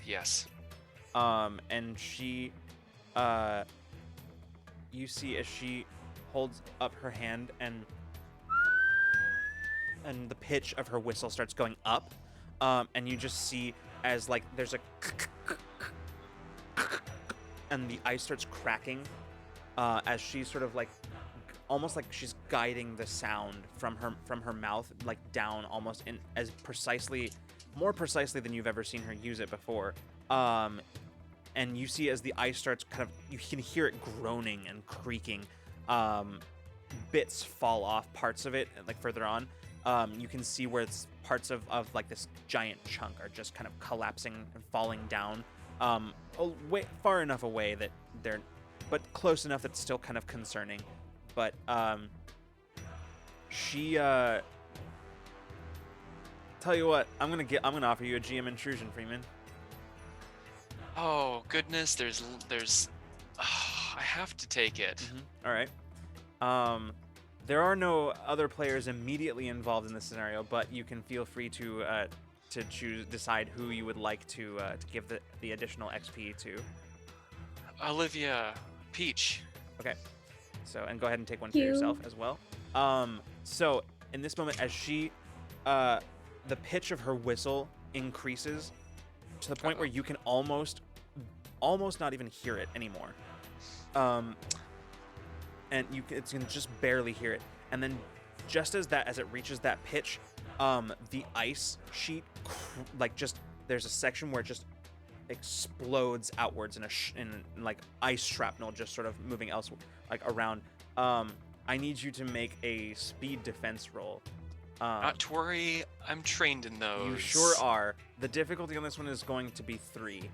Yes. And she, you see as she holds up her hand, and the pitch of her whistle starts going up, and you just see as like there's a and the ice starts cracking as she sort of like almost like she's guiding the sound from her mouth like down almost in as more precisely than you've ever seen her use it before. And you see as the ice starts kind of, you can hear it groaning and creaking. Bits fall off, parts of it like further on. You can see where it's parts of like this giant chunk are just kind of collapsing and falling down, far enough away that but close enough that's still kind of concerning. But she tell you what, I'm gonna offer you a GM intrusion, Freeman. Oh goodness, there's I have to take it. All right. There are no other players immediately involved in this scenario, but you can feel free to decide who you would like to give the additional XP to. Olivia Peach. Okay. So, and go ahead and take one for yourself as well. So in this moment, as she, the pitch of her whistle increases to the point where you can almost not even hear it anymore. And you can just barely hear it. And then just as it reaches that pitch, the ice sheet, there's a section where it just explodes outwards in like ice shrapnel just sort of moving elsewhere, like around. I need you to make a speed defense roll. Not to worry, I'm trained in those. You sure are. The difficulty on this one is going to be 3.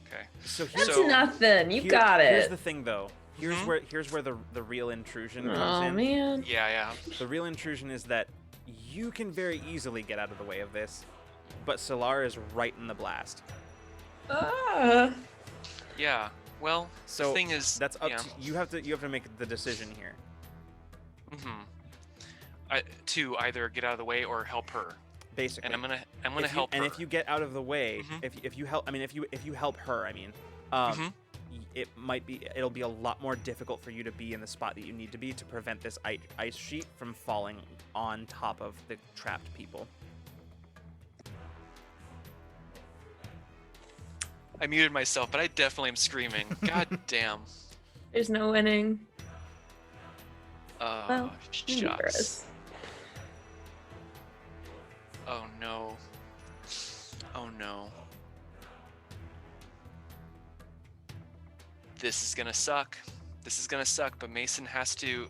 Okay. So That's nothing. You got it. Here's the thing, though. Here's where the real intrusion comes in. Oh man. Yeah. The real intrusion is that you can very easily get out of the way of this, but Solar is right in the blast. Yeah. Well, so the thing is, that's up to you. Have to make the decision here. To either get out of the way or help her. Basically. And I'm gonna help her. And if you get out of the way, if you help, if you help her, it'll be a lot more difficult for you to be in the spot that you need to be to prevent this ice sheet from falling on top of the trapped people. I muted myself, but I definitely am screaming. God damn. There's no winning. Well, shucks. Oh no. Oh no. This is gonna suck. But Mason has to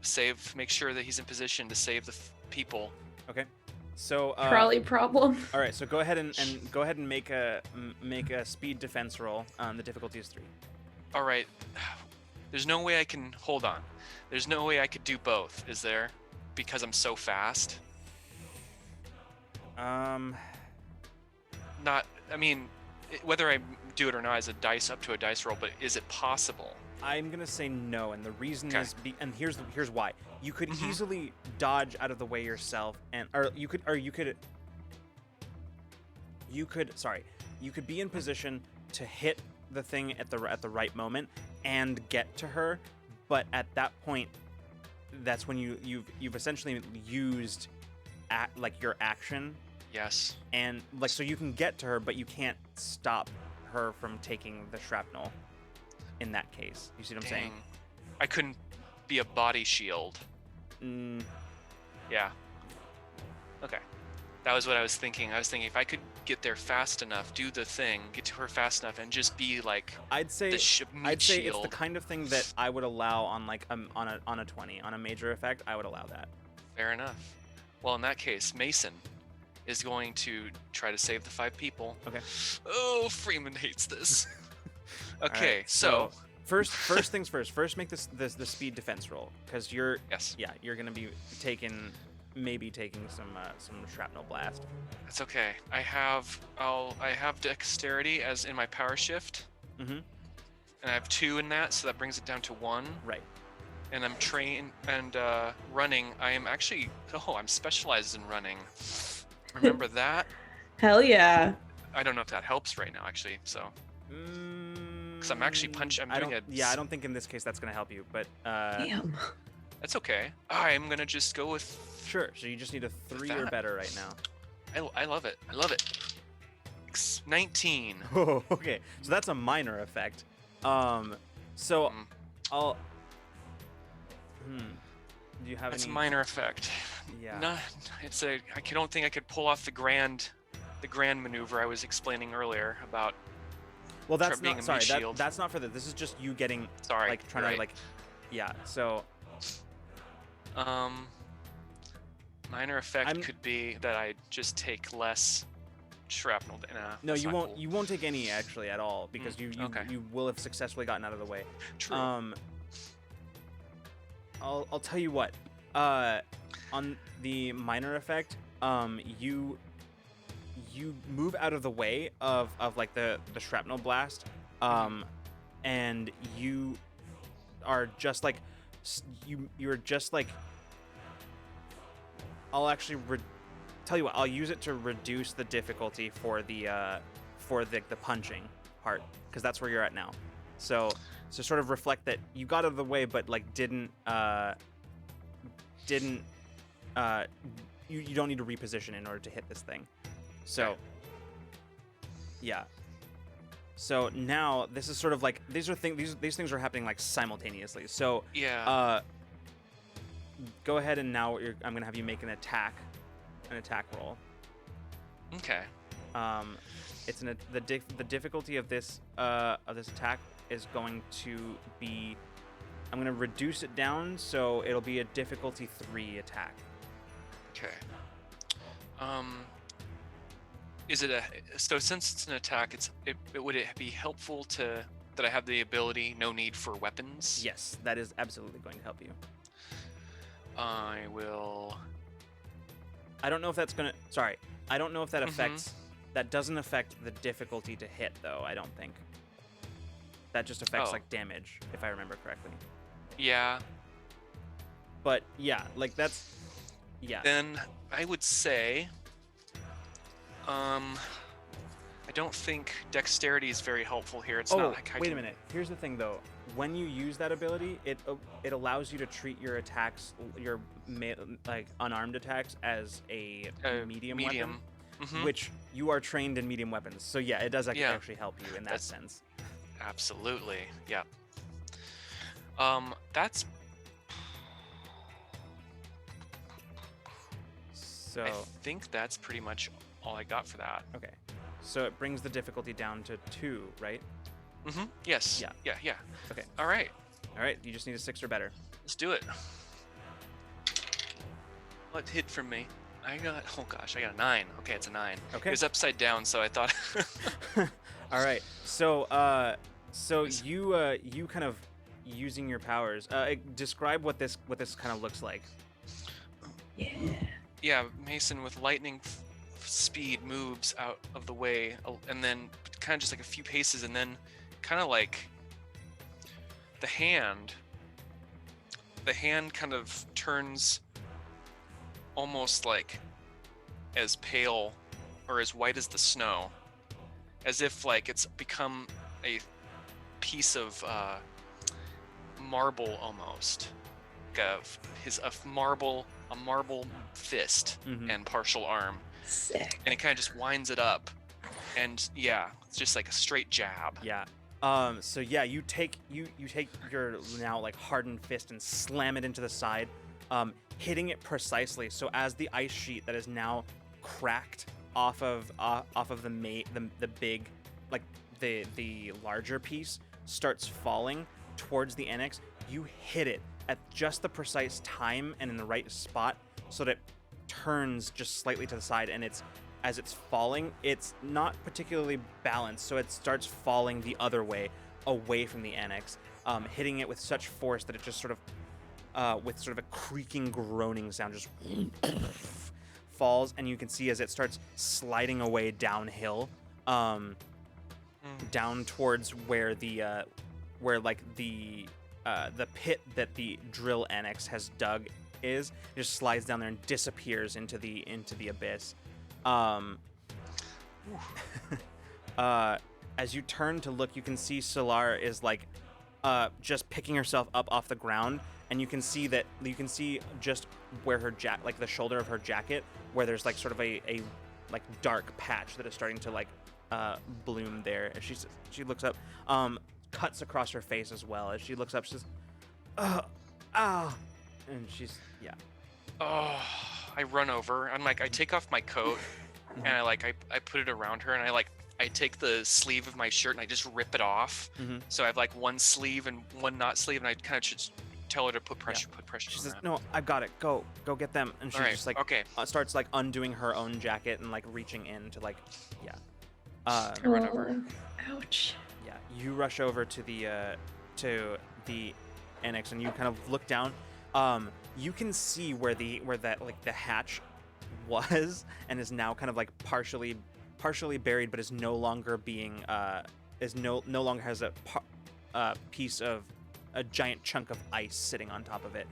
save, make sure that he's in position to save the people. Okay. So trolley problem. All right, so go ahead and make a speed defense roll. The difficulty is 3. All right. There's no way I can hold on. There's no way I could do both, is there? Because I'm so fast. Whether I do it or not is up to a dice roll, but is it possible? I'm gonna say no, and the reason is and here's why. You could easily dodge out of the way yourself, you could be in position to hit the thing at the right moment and get to her, but at that point, that's when you've essentially used your action. Yes. And so you can get to her, but you can't stop her from taking the shrapnel. In that case, you see what I'm saying? I couldn't be a body shield. Yeah. Okay. That was what I was thinking. I was thinking if I could get there fast enough, do the thing, get to her fast enough, and just be like I'd say shield. It's the kind of thing that I would allow on on a 20 on a major effect. I would allow that. Fair enough. Well, in that case, Mason is going to try to save the 5 people. Okay. Oh, Freeman hates this. Okay, right, so first things first. First, make the speed defense roll, because you're gonna be maybe taking some shrapnel blast. That's okay. I have dexterity as in my power shift. And I have 2 in that, so that brings it down to 1. Right. And I'm trained and running. I'm specialized in running. Remember that? Hell yeah. I don't know if that helps right now, actually. So. Because I'm actually I'm I doing don't. Yeah, I don't think in this case that's gonna help you, but Damn. That's okay. I'm gonna just go with. sure. So you just need a 3 or that. better right now. I love it. I love it. 19. Oh, okay. So that's a minor effect. So Mm. I'll. Do you have That's a any? minor effect. Yeah. No, I don't think I could pull off the grand maneuver I was explaining earlier about. Well, that's being not. a Sorry, meat shield. that's not for the. This is just you getting Sorry. like trying you're to right. like. Yeah. So Minor effect I'm- could be that I just take less shrapnel. Nah, no, that's you not won't. cool. You won't take any actually at all because okay. you will have successfully gotten out of the way. True. I'll tell you what. On the minor effect, you move out of the way of like the shrapnel blast, and you are just like you're just like. I'll actually tell you what. I'll use it to reduce the difficulty for the punching part because that's where you're at now. So sort of reflect that you got out of the way, but like didn't you don't need to reposition in order to hit this thing. So Okay. yeah. So now this is sort of like these things are happening like simultaneously. So Yeah. go ahead and now I'm gonna have you make an attack roll. Okay. It's the difficulty of this attack is going to be. I'm gonna reduce it down, so it'll be a difficulty 3 attack. Okay. Is it so since it's an attack? Would it be helpful that I have the ability no need for weapons? Yes, that is absolutely going to help you. I will. I don't know if that's gonna. Sorry, I don't know if that Mhm. affects. That doesn't affect the difficulty to hit, though. I don't think. That just affects Oh. like damage, if I remember correctly. Yeah. But yeah, like that's. Yeah. Then I would say. I don't think dexterity is very helpful here. It's not like I wait a can- minute. Here's the thing, though. When you use that ability, it allows you to treat your attacks, your like unarmed attacks, as a medium weapon, Mhm. which you are trained in medium weapons. So yeah, it does Yeah. actually help you in that That's- sense. Absolutely. Yeah. That's. So I think that's pretty much all I got for that. okay, so it brings the difficulty down to 2, right? Mm-hmm. Yes. Yeah. Yeah. Okay. All right. All right, you just need a 6 or better. Let's do it. What hid from me? I got a 9. Okay, it's a 9. Okay. It was upside down, so I thought. All right. So you kind of using your powers. Describe what this kind of looks like. Yeah. Yeah, Mason with lightning speed moves out of the way, and then kind of just like a few paces, and then kind of like the hand kind of turns almost like as pale or as white as the snow, as if like it's become a piece of marble almost, like a marble fist Mhm. and partial arm, Sick. and it kind of just winds it up, and yeah, it's just like a straight jab. Yeah. So yeah, you take your now like hardened fist and slam it into the side, hitting it precisely. So as the ice sheet that is now cracked off of the big, like the larger piece starts falling towards the annex, you hit it at just the precise time and in the right spot so that it turns just slightly to the side, and as it's falling, it's not particularly balanced, so it starts falling the other way, away from the annex, hitting it with such force that it just sort of, with sort of a creaking, groaning sound, just falls, and you can see as it starts sliding away downhill, down towards where the pit that the drill annex has dug is. It just slides down there and disappears into the abyss. as you turn to look, you can see Solar is like just picking herself up off the ground, and you can see just where her like the shoulder of her jacket, where there's like sort of a like dark patch that is starting to like bloom there. As she looks up, cuts across her face as well. As she looks up, she says, and she's Oh, I run over. I'm like, I take off my coat and I put it around her, and I take the sleeve of my shirt and I just rip it off. So I have like one sleeve and one not sleeve, and I kind of just tell her to put pressure. She on says, that. "No, I've got it. Go get them." And she All right, just like okay. starts like undoing her own jacket and like reaching in to like I run over. Ouch. Yeah, you rush over to the annex, and you kind of look down. You can see where that like the hatch was, and is now kind of like partially buried, but is no longer being no longer has a piece of a giant chunk of ice sitting on top of it.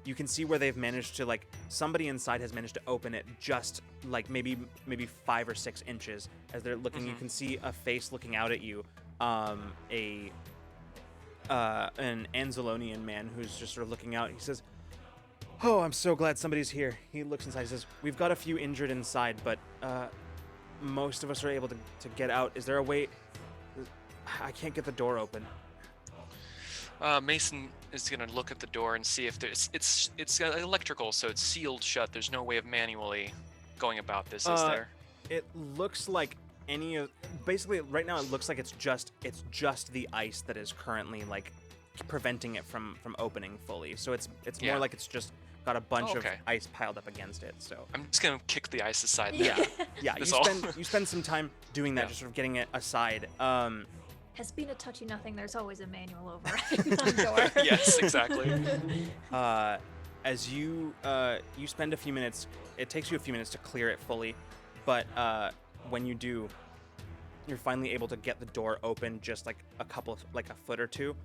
You can see where they've managed to like somebody inside has managed to open it just like maybe 5 or 6 inches. As they're looking, you can see a face looking out at you. An Anzalonian man who's just sort of looking out. He says, "Oh, I'm so glad somebody's here." He looks inside. He says, "We've got a few injured inside, but most of us are able to get out. Is there a way? I can't get the door open." Mason is gonna look at the door and see if it's electrical, so it's sealed shut. There's no way of manually going about this, is there? It looks like basically right now it looks like it's just the ice that is currently like preventing it from opening fully. So it's more like it's just got a bunch of ice piled up against it. So I'm just gonna kick the ice aside. Yeah. You spend some time doing that, just sort of getting it aside. Has Bina taught you nothing? There's always a manual override on the door. Yes, exactly. As you spend a few minutes, it takes you a few minutes to clear it fully, but when you do, you're finally able to get the door open just like a foot or two.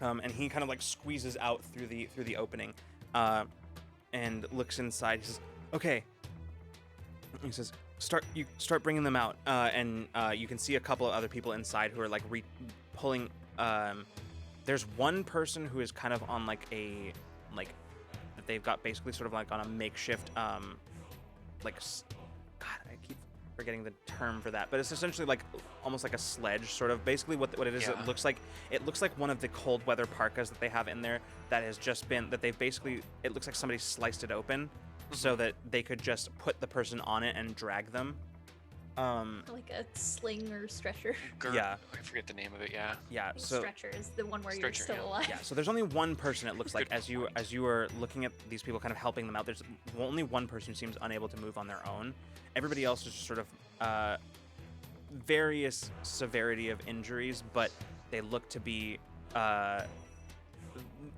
And he kind of like squeezes out through the opening, and looks inside. He says, "Okay." He says, start bringing them out, and you can see a couple of other people inside who are like pulling. There's one person who is kind of on like that they've got basically sort of like on a makeshift God, I keep forgetting the term for that, but it's essentially like almost like a sledge, sort of. Basically, what it is, it looks like one of the cold weather parkas that they have in there that has just been it looks like somebody sliced it open, so that they could just put the person on it and drag them. Like a sling or stretcher. Yeah. I forget the name of it. Yeah. Yeah. So Stretcher is the one where Stretcher, you're still alive. yeah. So there's only one person. It looks like as you are looking at these people, kind of helping them out. There's only one person who seems unable to move on their own. Everybody else is just sort of various severity of injuries, but they look to be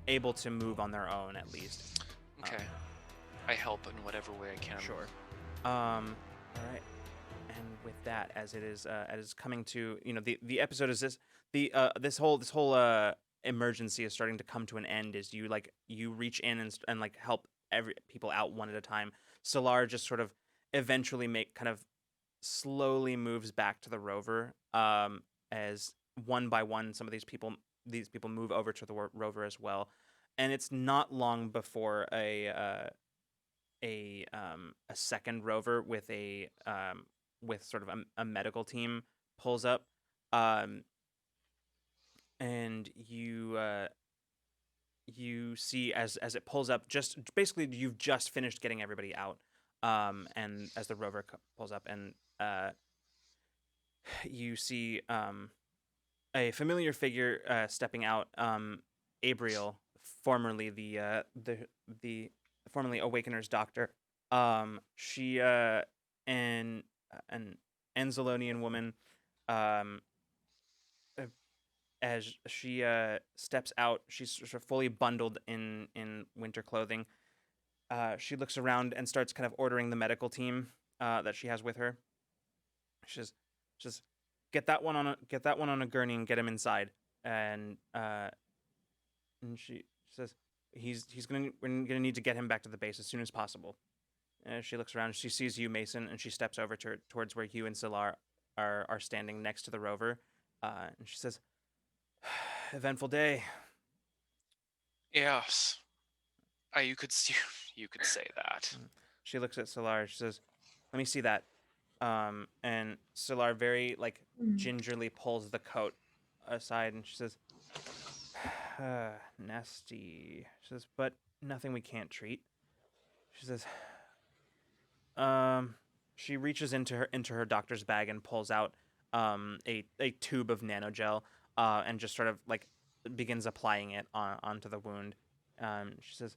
able to move on their own at least. Okay. I help in whatever way I can. Sure. All right. And with that, as it is coming to, the episode is this whole emergency is starting to come to an end. As you reach in and like help people out one at a time. Solar just sort of eventually kind of slowly moves back to the rover, as one by one some of these people move over to the rover as well. And it's not long before a second rover with with sort of a medical team pulls up, and you see as it pulls up, just basically you've just finished getting everybody out, and as the rover pulls up, and you see a familiar figure stepping out, Abriel, formerly the formerly Awakener's doctor. She an Anzalonian woman, as she steps out, she's sort of fully bundled in winter clothing. She looks around and starts kind of ordering the medical team that she has with her. She says, get that one on a gurney and get him inside. And she says, we're gonna need to get him back to the base as soon as possible. She looks around. She sees you, Mason, and she steps over towards where you and Solar are standing next to the rover, and she says, "Eventful day." Yes. You could you could say that. She looks at Solar. She says, "Let me see that." And Solar very gingerly pulls the coat aside, and she says, "Nasty." She says, "But nothing we can't treat." She says, she reaches into her doctor's bag and pulls out a tube of nanogel, and just sort of begins applying it onto the wound. She says,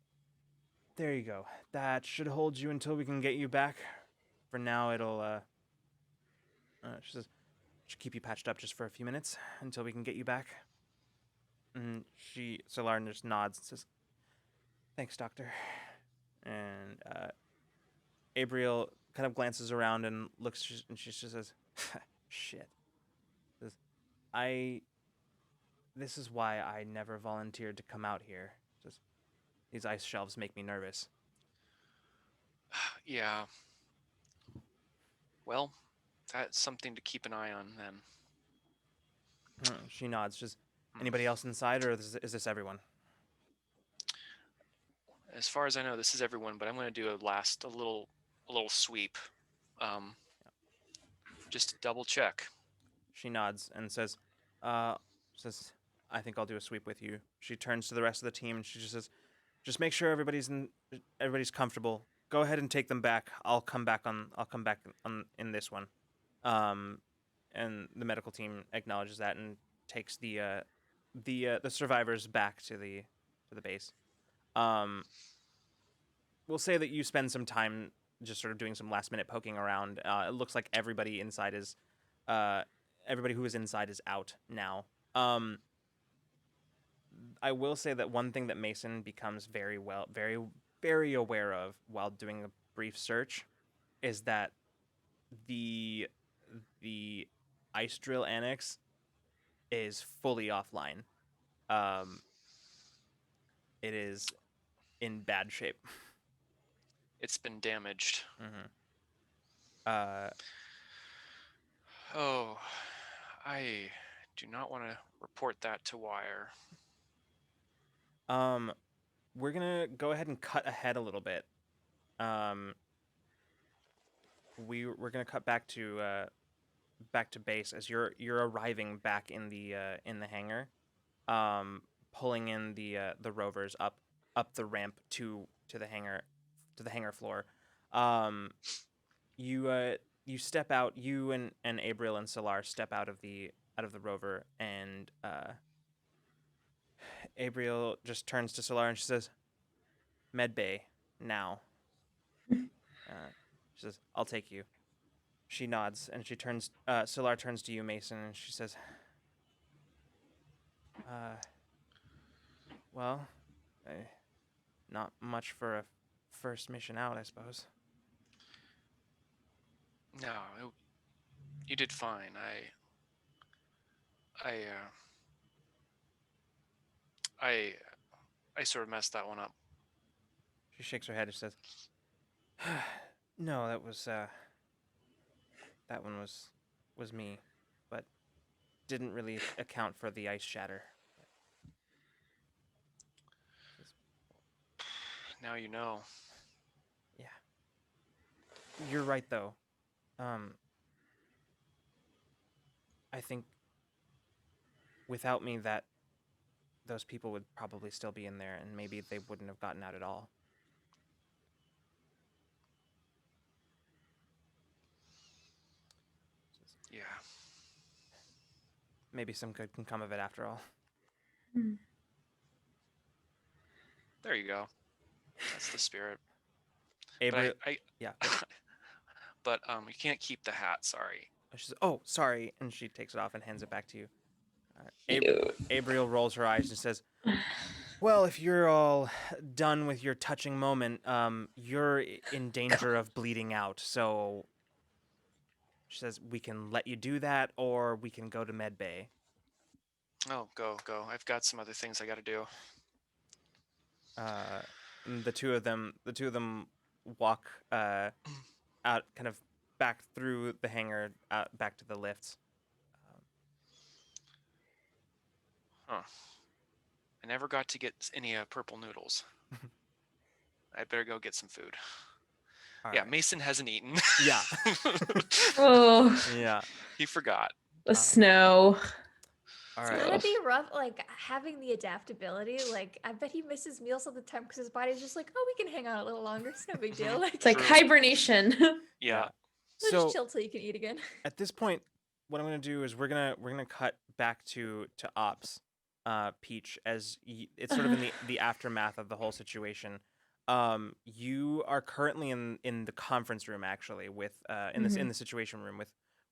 "There you go. That should hold you until we can get you back. For now, it'll she says, should keep you patched up just for a few minutes until we can get you back." And Solar just nods and says, "Thanks, doctor." And Abriel kind of glances around and looks, and she just says, "Shit." Says, This is why I never volunteered to come out here. Just these ice shelves make me nervous." Yeah. Well, that's something to keep an eye on then. She nods. Just, anybody else inside, or is this everyone? As far as I know, this is everyone, but I'm going to do a little sweep, just to double check. She nods and says, says, "I think I'll do a sweep with you." She turns to the rest of the team and she just says, "Just make sure everybody's comfortable. Go ahead and take them back. I'll come back on in this one." And the medical team acknowledges that and takes the survivors back to the base. We'll say that you spend some time just sort of doing some last minute poking around. It looks like everybody inside is everybody who is inside is out now. I will say that one thing that Mason becomes very very aware of while doing a brief search is that the ice drill annex is fully offline. It is in bad shape. It's been damaged. Mm-hmm. Oh, I do not want to report that to Wire. We're gonna go ahead and cut ahead a little bit. We're gonna cut back to base as you're arriving back in the hangar, pulling in the rovers up the ramp to the hangar floor. You step out. You and Abriel and Solar step out of the rover, and Abriel just turns to Solar and she says, "Med bay now." She says, "I'll take you." She nods and she turns. Solar turns to you, Mason, and she says, "Well, not much for a first mission out, I suppose." No, you did fine. I sort of messed that one up. She shakes her head and says, "No, that one was me, but didn't really account for the ice shatter." Now you know. Yeah. You're right, though. I think without me, those people would probably still be in there, and maybe they wouldn't have gotten out at all. Yeah. Maybe some good can come of it after all. There you go. That's the spirit. Abriel, But yeah. But you can't keep the hat. Sorry. She says, "Oh, sorry," and she takes it off and hands it back to you. Cute. Abriel rolls her eyes and says, "Well, if you're all done with your touching moment, you're in danger of bleeding out. So," she says, "we can let you do that, or we can go to med bay." Oh, go. I've got some other things I got to do. And the two of them walk out, kind of back through the hangar, back to the lifts. Huh. I never got to get any purple noodles. I better go get some food. All Yeah, right. Mason hasn't eaten. Yeah. Oh, Yeah. He forgot. the snow. All It's right. gotta be rough, like having the adaptability. Like I bet he misses meals all the time because his body's just like, oh, we can hang out a little longer. It's no big deal. Like, It's like True. hibernation. Yeah. let's So chill till you can eat again. at this point, what I'm gonna do is we're gonna cut back to ops, Peach, as it's sort of in the aftermath of the whole situation. You are currently in the conference room actually with in the situation room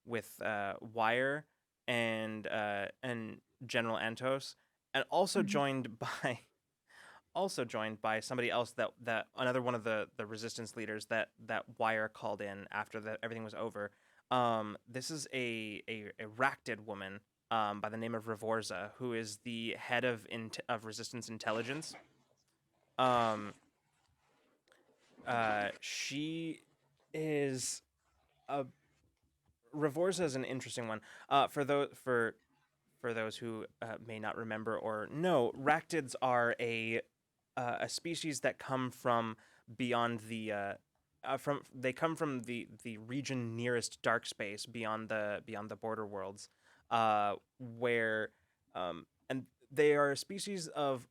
with Wire and General Antos, and also joined by somebody else that another one of the resistance leaders that Wire called in after everything was over. This is a Racted woman by the name of Revorza, who is the head of resistance intelligence. She is a Revorza is an interesting one. For those who may not remember or know, Ractids are a species that come from beyond they come from the region nearest dark space beyond the border worlds, where and they are a species of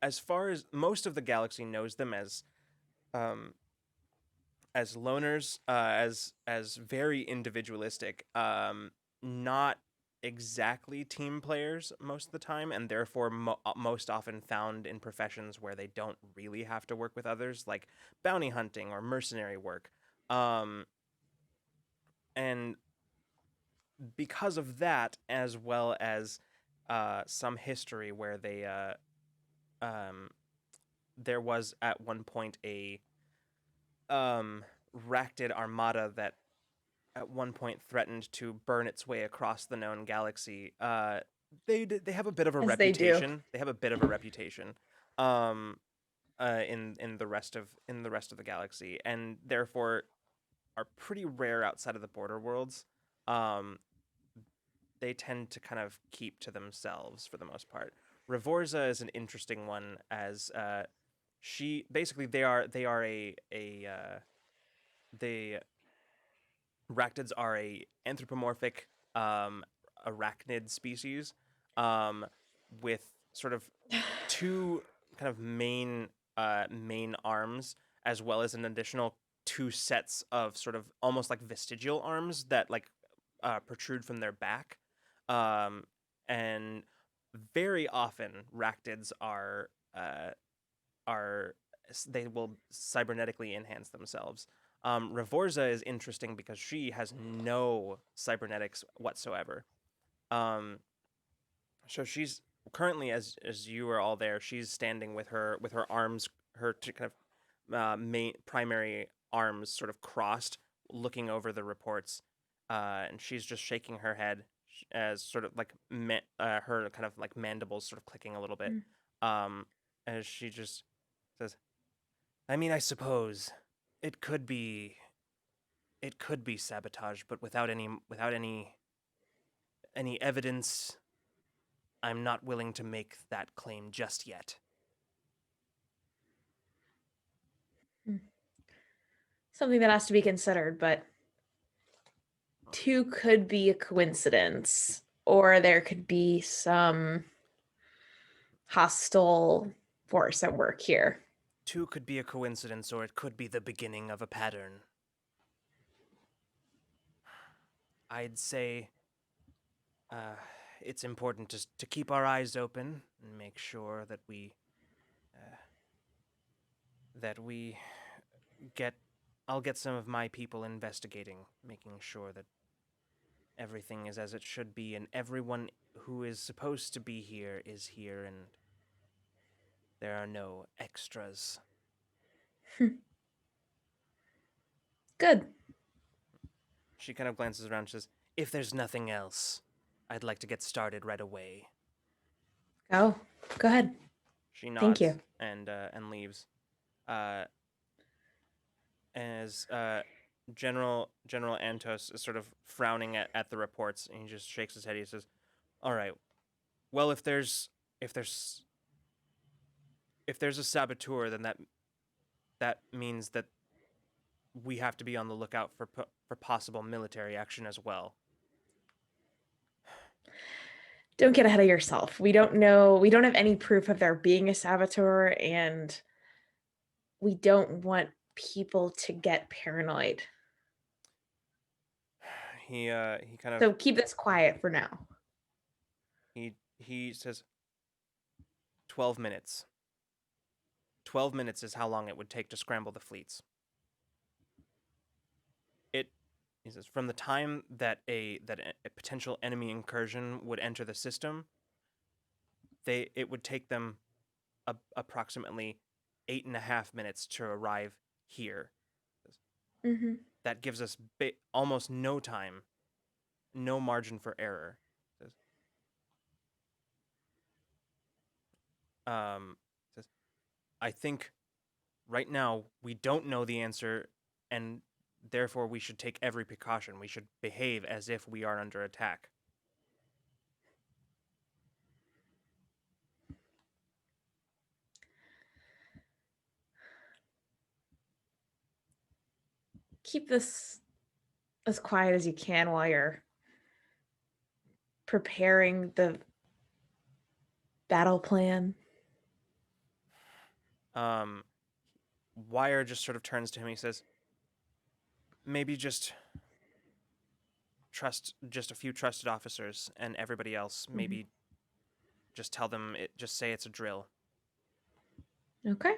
as far as most of the galaxy knows them as loners, as very individualistic, not exactly team players most of the time, and therefore most often found in professions where they don't really have to work with others, like bounty hunting or mercenary work. And because of that, as well as some history where there was at one point a Racted armada that at one point threatened to burn its way across the known galaxy. They have a bit of a As they do. reputation. They have a bit of a reputation, in the rest of the galaxy, and therefore are pretty rare outside of the border worlds. They tend to kind of keep to themselves for the most part. Revorza is an interesting one, as she basically they Ractids are a anthropomorphic arachnid species, with sort of two kind of main arms, as well as an additional two sets of sort of almost like vestigial arms that like protrude from their back, and very often Ractids they will cybernetically enhance themselves. Revorza is interesting because she has no cybernetics whatsoever. So she's currently, as you are all there, she's standing with her arms, her two kind of main primary arms sort of crossed, looking over the reports, and she's just shaking her head as sort of like her kind of like mandibles sort of clicking a little bit, as she just says, "I mean, I suppose it could be sabotage, but without any evidence, I'm not willing to make that claim just yet." Something that has to be considered, but two could be a coincidence, or there could be some hostile force at work here. Two could be a coincidence, or it could be the beginning of a pattern. I'd say it's important to keep our eyes open and make sure that we I'll get some of my people investigating, making sure that everything is as it should be, and everyone who is supposed to be here is here, and there are no extras. Good. She kind of glances around and says, "If there's nothing else, I'd like to get started right away." Go ahead. She nods Thank you. and leaves. as General Antos is sort of frowning at the reports, and he just shakes his head. He says, "All right. Well, if there's a saboteur, then that means that we have to be on the lookout for possible military action as well." Don't get ahead of yourself. We don't know. We don't have any proof of there being a saboteur, and we don't want people to get paranoid. He kind of So keep this quiet for now. he says 12 minutes. 12 minutes is how long it would take to scramble the fleets. He says from the time that a potential enemy incursion would enter the system, it would take them approximately 8.5 minutes to arrive here. Mm-hmm. That gives us almost no time, no margin for error. Says, I think right now we don't know the answer, and therefore we should take every precaution. We should behave as if we are under attack. Keep this as quiet as you can while you're preparing the battle plan. Wire just sort of turns to him. He says, maybe just trust just a few trusted officers, and everybody else, maybe just tell them, just say it's a drill. Okay.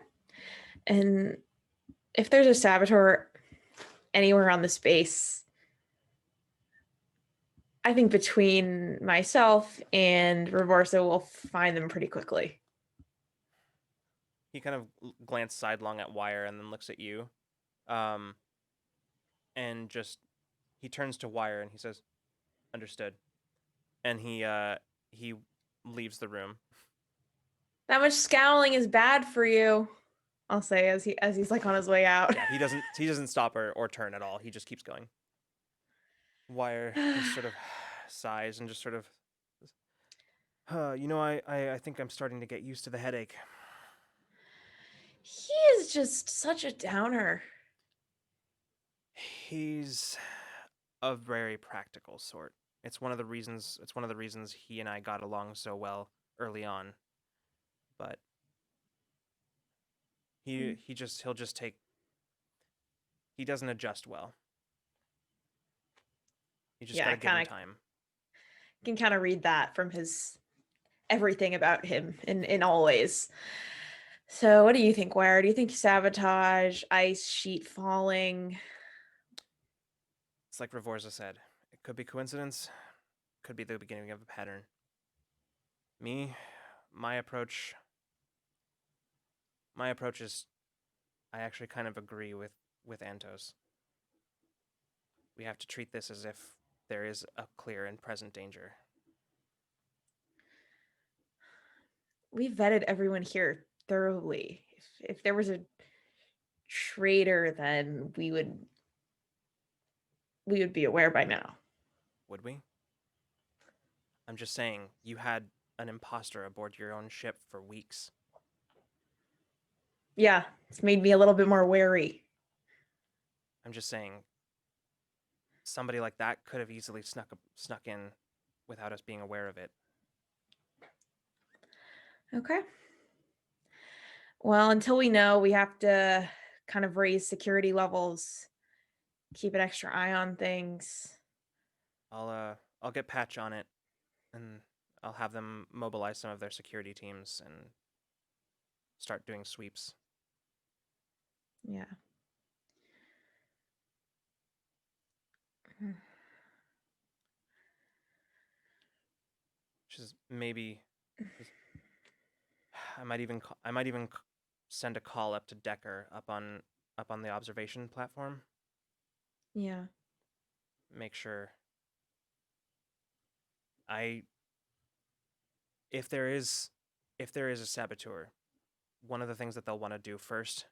And if there's a saboteur anywhere on the space, I think between myself and Reborsa, we'll find them pretty quickly. He kind of glanced sidelong at Wire and then looks at you. And just, he turns to Wire and he says, understood. And he leaves the room. That much scowling is bad for you, I'll say as he's like on his way out. Yeah, he doesn't stop or turn at all. He just keeps going. Wire just sort of sighs and just sort of, I think I'm starting to get used to the headache. He is just such a downer. He's a very practical sort. It's one of the reasons he and I got along so well early on. But he doesn't adjust well. You just gotta give him time. You can kind of read that from his everything about him in all ways. So what do you think, Wire? Do you think sabotage, ice sheet falling? It's like Revorza said. It could be coincidence. Could be the beginning of a pattern. My approach is, I actually kind of agree with Antos. We have to treat this as if there is a clear and present danger. We vetted everyone here thoroughly. If there was a traitor, then we would be aware by now. Would we? I'm just saying, you had an imposter aboard your own ship for weeks. Yeah, it's made me a little bit more wary. I'm just saying, somebody like that could have easily snuck in without us being aware of it. Okay. Well, until we know, we have to kind of raise security levels, keep an extra eye on things. I'll get Patch on it, and I'll have them mobilize some of their security teams and start doing sweeps. Yeah. Which is maybe I might even send a call up to Decker up on the observation platform. Yeah. Make sure if there is a saboteur, one of the things that they'll want to do first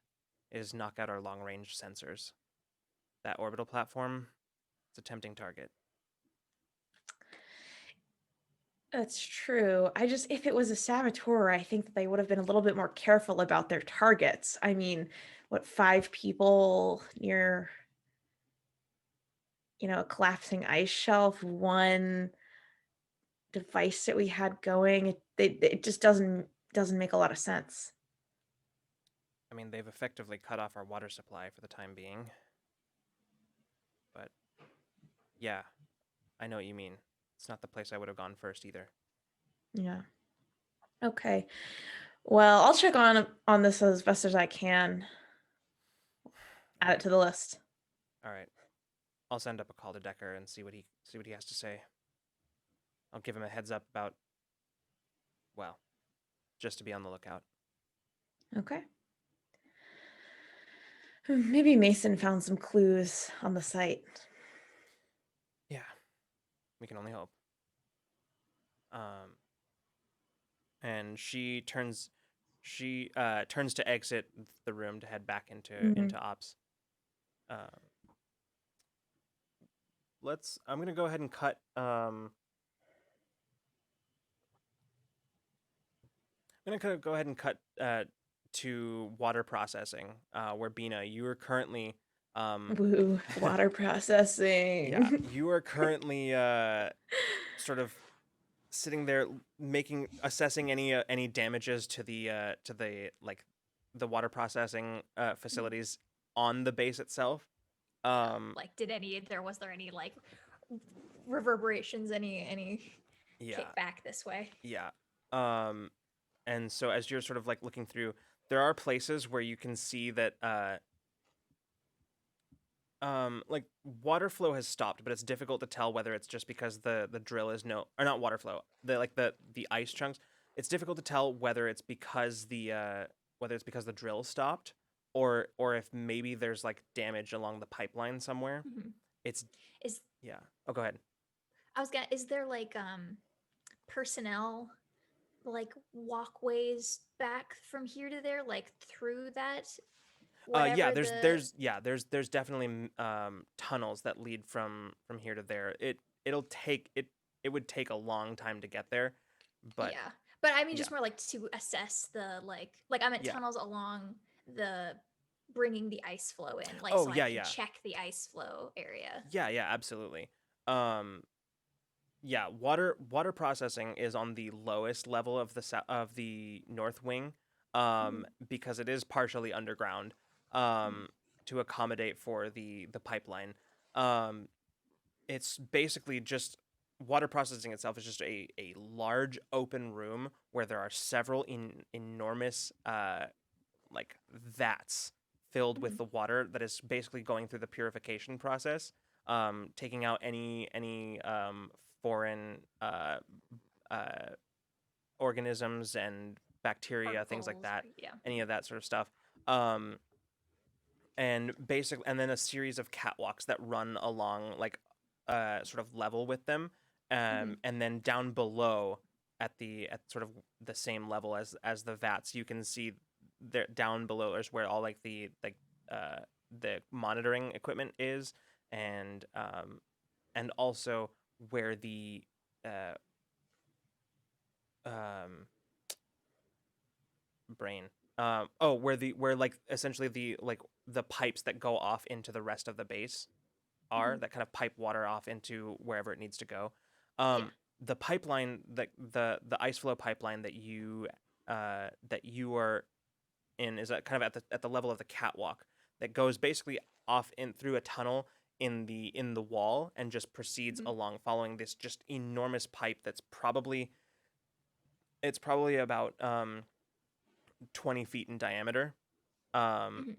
is knock out our long-range sensors. That orbital platform, it's a tempting target. That's true. If it was a saboteur, I think that they would have been a little bit more careful about their targets. I mean, what, 5 people near, a collapsing ice shelf, one device that we had going. It just doesn't make a lot of sense. I mean, they've effectively cut off our water supply for the time being. But yeah, I know what you mean. It's not the place I would have gone first either. Yeah. Okay. Well, I'll check on this as best as I can. Add it to the list. All right. I'll send up a call to Decker and see what he has to say. I'll give him a heads up about, well, just to be on the lookout. Okay. Maybe Mason found some clues on the site. Yeah. We can only hope. And she turns to exit the room to head back into ops. I'm gonna go ahead and cut. I'm gonna go ahead and cut to water processing, where Bina, you are currently. Woo, water processing. Yeah, you are currently sort of sitting there assessing any damages to the the water processing facilities on the base itself. Like, was there any like reverberations, any Yeah. kickback this way? Yeah. And so as you're sort of like looking through, there are places where you can see that like water flow has stopped, but it's difficult to tell whether it's just because the drill is not water flow, the ice chunks. It's difficult to tell whether it's because the drill stopped or if maybe there's like damage along the pipeline somewhere. Mm-hmm. Yeah. Oh, go ahead. Is there like personnel like walkways back from here to there, like through that? Yeah, there's definitely tunnels that lead from here to there. It would take a long time to get there, but yeah. But I mean, just more like to assess the like I'm at tunnels along the bringing the ice flow in, like I can check the ice flow area. Yeah, absolutely. Yeah, water processing is on the lowest level of the north wing, because it is partially underground, to accommodate for the pipeline. It's basically just water processing itself is just a large open room where there are several enormous like vats filled with the water that is basically going through the purification process, taking out any foreign organisms and bacteria, Particles, things like that, yeah. any of that sort of stuff. And then a series of catwalks that run along like sort of level with them, and then down below at sort of the same level as the vats, you can see there down below is where all like the monitoring equipment is, and also where the where like essentially the pipes that go off into the rest of the base are, that kind of pipe water off into wherever it needs to go. The pipeline, the ice flow pipeline that you are in is kind of at the level of the catwalk that goes basically off in through a tunnel in the wall and just proceeds along, following this just enormous pipe that's probably about 20 feet in diameter, and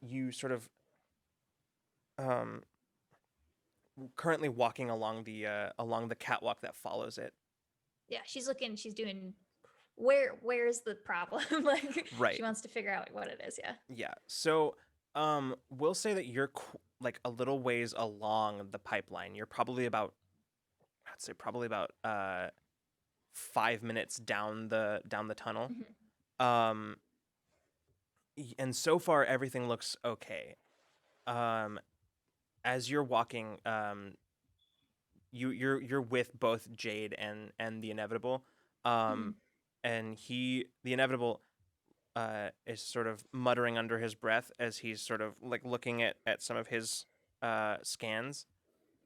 you sort of currently walking along the catwalk that follows it. Yeah, she's doing where's the problem? Like, right. She wants to figure out what it is. Yeah. So we'll say that you're like a little ways along the pipeline. You're probably about 5 minutes down the tunnel. and so far everything looks okay. As you're walking, you're with both Jade and the Inevitable, Mhm. and the Inevitable is sort of muttering under his breath as he's sort of like looking at some of his scans,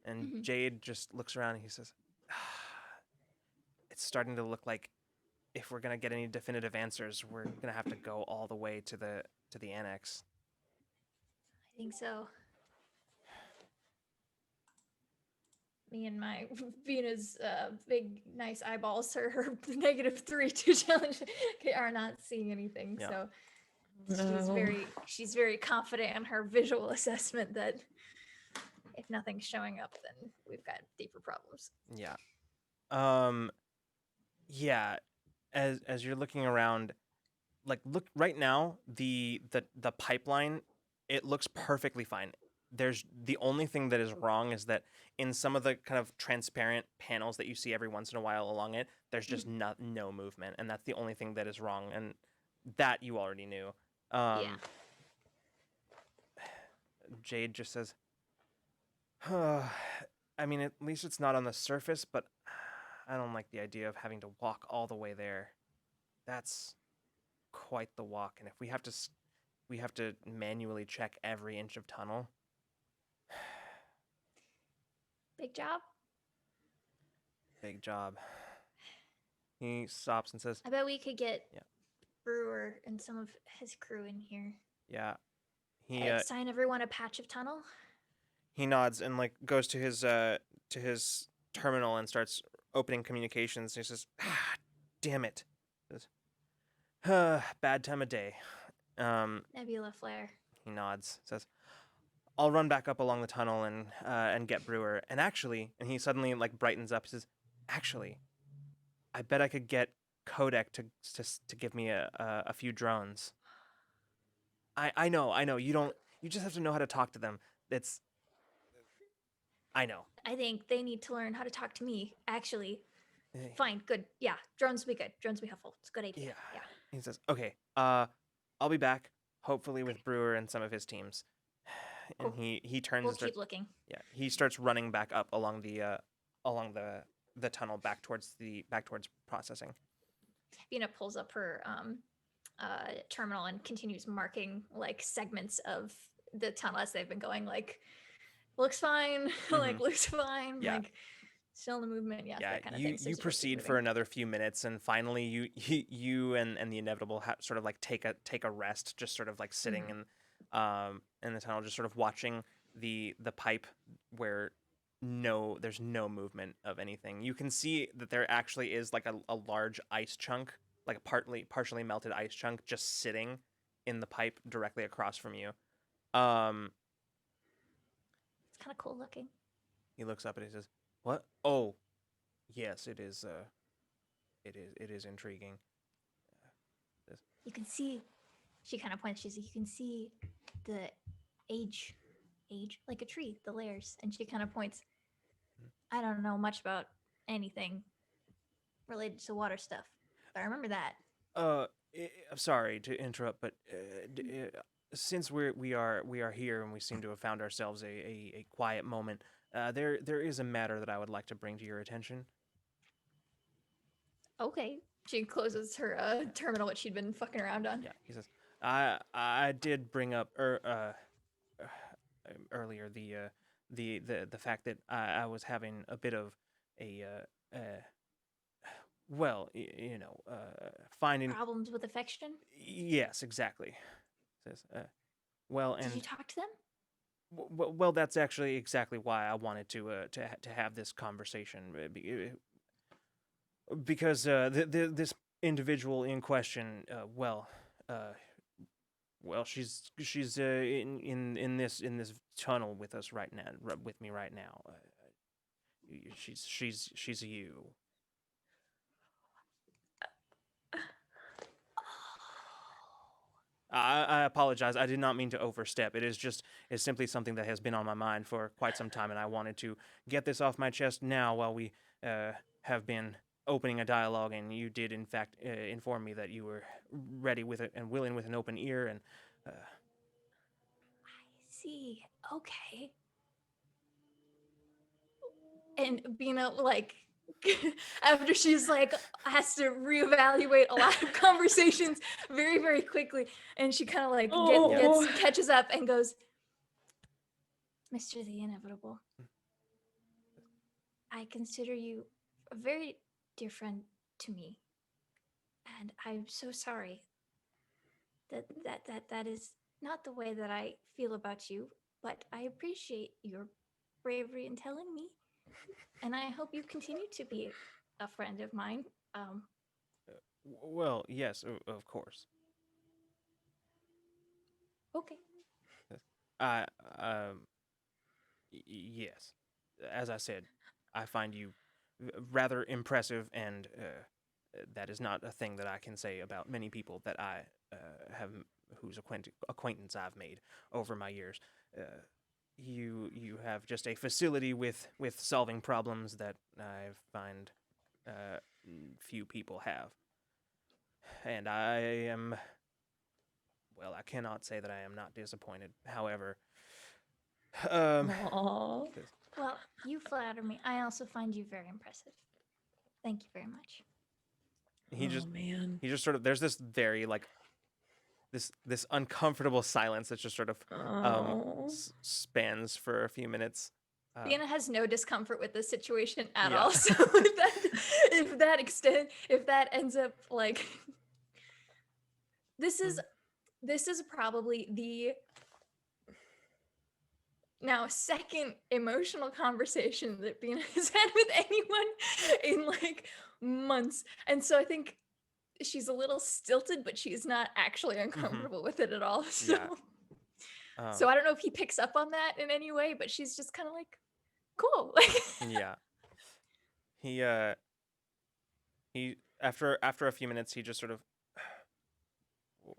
and Mhm. Jade just looks around and he says, "It's starting to look like if we're gonna get any definitive answers, we're gonna have to go all the way to the annex." I think so. Me and my Bina's big nice eyeballs, her -3 to challenge are not seeing anything. Yeah. So No. she's very confident in her visual assessment that if nothing's showing up, then we've got deeper problems. Yeah. Yeah. As you're looking around, like look right now, the pipeline, it looks perfectly fine. There's the only thing that is wrong is that in some of the kind of transparent panels that you see every once in a while along it, there's just no movement, and that's the only thing that is wrong, and that you already knew. Yeah. Jade just says, I mean, at least it's not on the surface, but I don't like the idea of having to walk all the way there. That's quite the walk, and if we have to manually check every inch of tunnel. Big job. Big job. He stops and says, I bet we could get Yeah. Brewer and some of his crew in here. "Yeah." He Assign everyone a patch of tunnel. he nods and like goes to his terminal and starts opening communications. He says, "Damn it." He says, bad time of day. Nebula flare. He nods. Says, "I'll run back up along the tunnel and get Brewer. And actually," and he suddenly like brightens up. He says, "Actually, I bet I could get Kodak to give me a few drones." I know. You don't. You just have to know how to talk to them. It's. I know. I think they need to learn how to talk to me. Actually, Eh, fine, good. Yeah, drones will be good. Drones will be helpful. It's a good idea. Yeah. He says, "Okay. I'll be back. Hopefully with Brewer and some of his teams." And Cool. he turns. We'll and starts, keep looking. Yeah. He starts running back up along the tunnel back towards processing. Bina pulls up her terminal and continues marking like segments of the tunnel as they've been going. Like, looks fine. Like, looks fine. Yeah. Like, still in the movement. Yeah, that kind of you thing. So you just keep proceed for moving. another few minutes, and finally you and the Inevitable sort of like take a rest, just sort of like sitting in the tunnel, just sort of watching the pipe where there's no movement of anything. You can see that there actually is like a large ice chunk, like a partially melted ice chunk, just sitting in the pipe directly across from you. It's kind of cool looking. He looks up and he says, "What? Oh, yes, it is. It is intriguing." You can see. She kind of points. She says, "You can see the age, like a tree, the layers." And she kind of points. I don't know much about anything related to water stuff, but I remember that. I'm sorry to interrupt, but since we are here and we seem to have found ourselves a quiet moment, there is a matter that I would like to bring to your attention. Okay. She closes her terminal, which she'd been fucking around on. Yeah, he says, I did bring up earlier the fact that I was having a bit of a well, finding. Problems with affection? Yes, exactly. Says, well, Did and you talk to them? well, that's actually exactly why I wanted to have this conversation, because this individual in question, she's in this tunnel with us right now, with me right now. She's you. I apologize. I did not mean to overstep. It's simply something that has been on my mind for quite some time, and I wanted to get this off my chest now while we have been opening a dialogue, and you did in fact inform me that you were ready with it and willing with an open ear. And See, okay. And Bina, like, after she's like, has to reevaluate a lot of conversations very, very quickly. And she kind of like catches up and goes, Mr. the Inevitable, I consider you a very dear friend to me. And I'm so sorry that is not the way that I feel about you, but I appreciate your bravery in telling me. And I hope you continue to be a friend of mine. Well, yes, of course. Okay. I yes, as I said, I find you rather impressive, and that is not a thing that I can say about many people that I have whose acquaintance I've made over my years. You have just a facility with solving problems that I find few people have, and I am. Well, I cannot say that I am not disappointed. However, Aww. Well, you flatter me. I also find you very impressive. Thank you very much. he Man. just sort of, there's this very like this uncomfortable silence that just sort of Oh. spans for a few minutes. Bina has no discomfort with this situation at Yeah. all. So if that ends up like this is probably the now second emotional conversation that Bina has had with anyone in like months. And so I think she's a little stilted, but she's not actually uncomfortable with it at all. So Yeah. so I don't know if he picks up on that in any way, but she's just kind of like, cool. Yeah. He after a few minutes, he just sort of,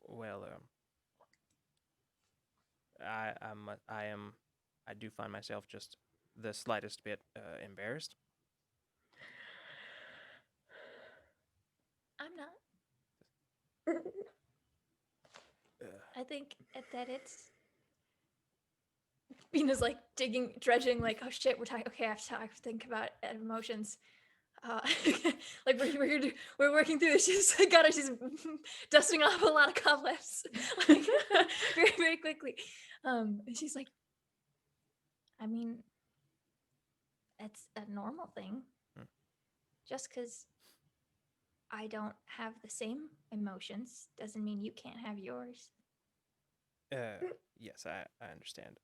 well, I do find myself just the slightest bit embarrassed. I'm not. I think that it's Bina's like dredging, like, oh shit, we're talking. Okay, I have to think about emotions. Like we're working through this. She's dusting off a lot of cobwebs, like very, very quickly. And she's like, I mean, it's a normal thing. Just because I don't have the same emotions doesn't mean you can't have yours. Yes, I understand.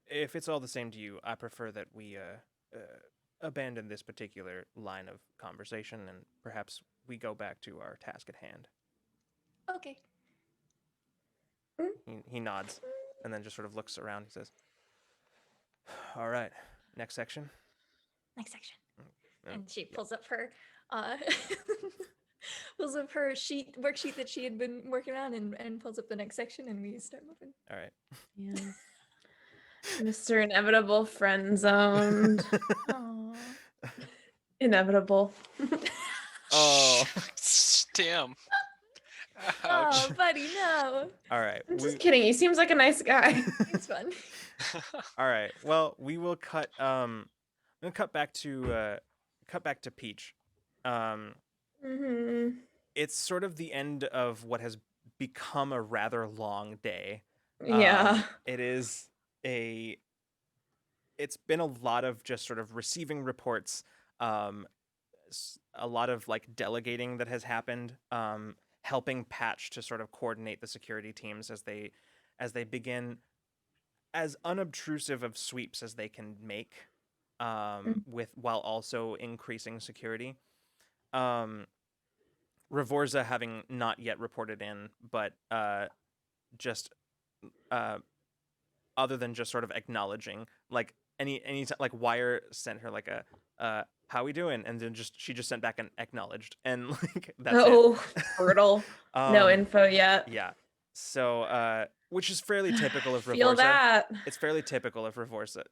If it's all the same to you, I prefer that we abandon this particular line of conversation, and perhaps we go back to our task at hand. Okay. He nods, and then just sort of looks around. He says, all right, next section. Next section. Yeah. And she pulls up her worksheet that she had been working on and pulls up the next section, and we start moving. All right. Yeah. Mr. Inevitable friend zoned. Aww. Inevitable. Oh. Damn. Oh, Ouch. buddy, no. All right. I'm just kidding. He seems like a nice guy. It's fun. All right. Well, we will cut. I'm gonna cut back to Peach. It's sort of the end of what has become a rather long day. Yeah. It's been a lot of just sort of receiving reports, a lot of like delegating that has happened, helping Patch to sort of coordinate the security teams as they begin as unobtrusive of sweeps as they can make, while also increasing security. Ravorza having not yet reported in, but just other than just sort of acknowledging, like any like Wire sent her like a how we doing, and then she just sent back an acknowledged, and like that's it. Brutal. No info yet. Yeah. So which is fairly typical of Ravorza. Feel that. It's fairly typical of Ravorza.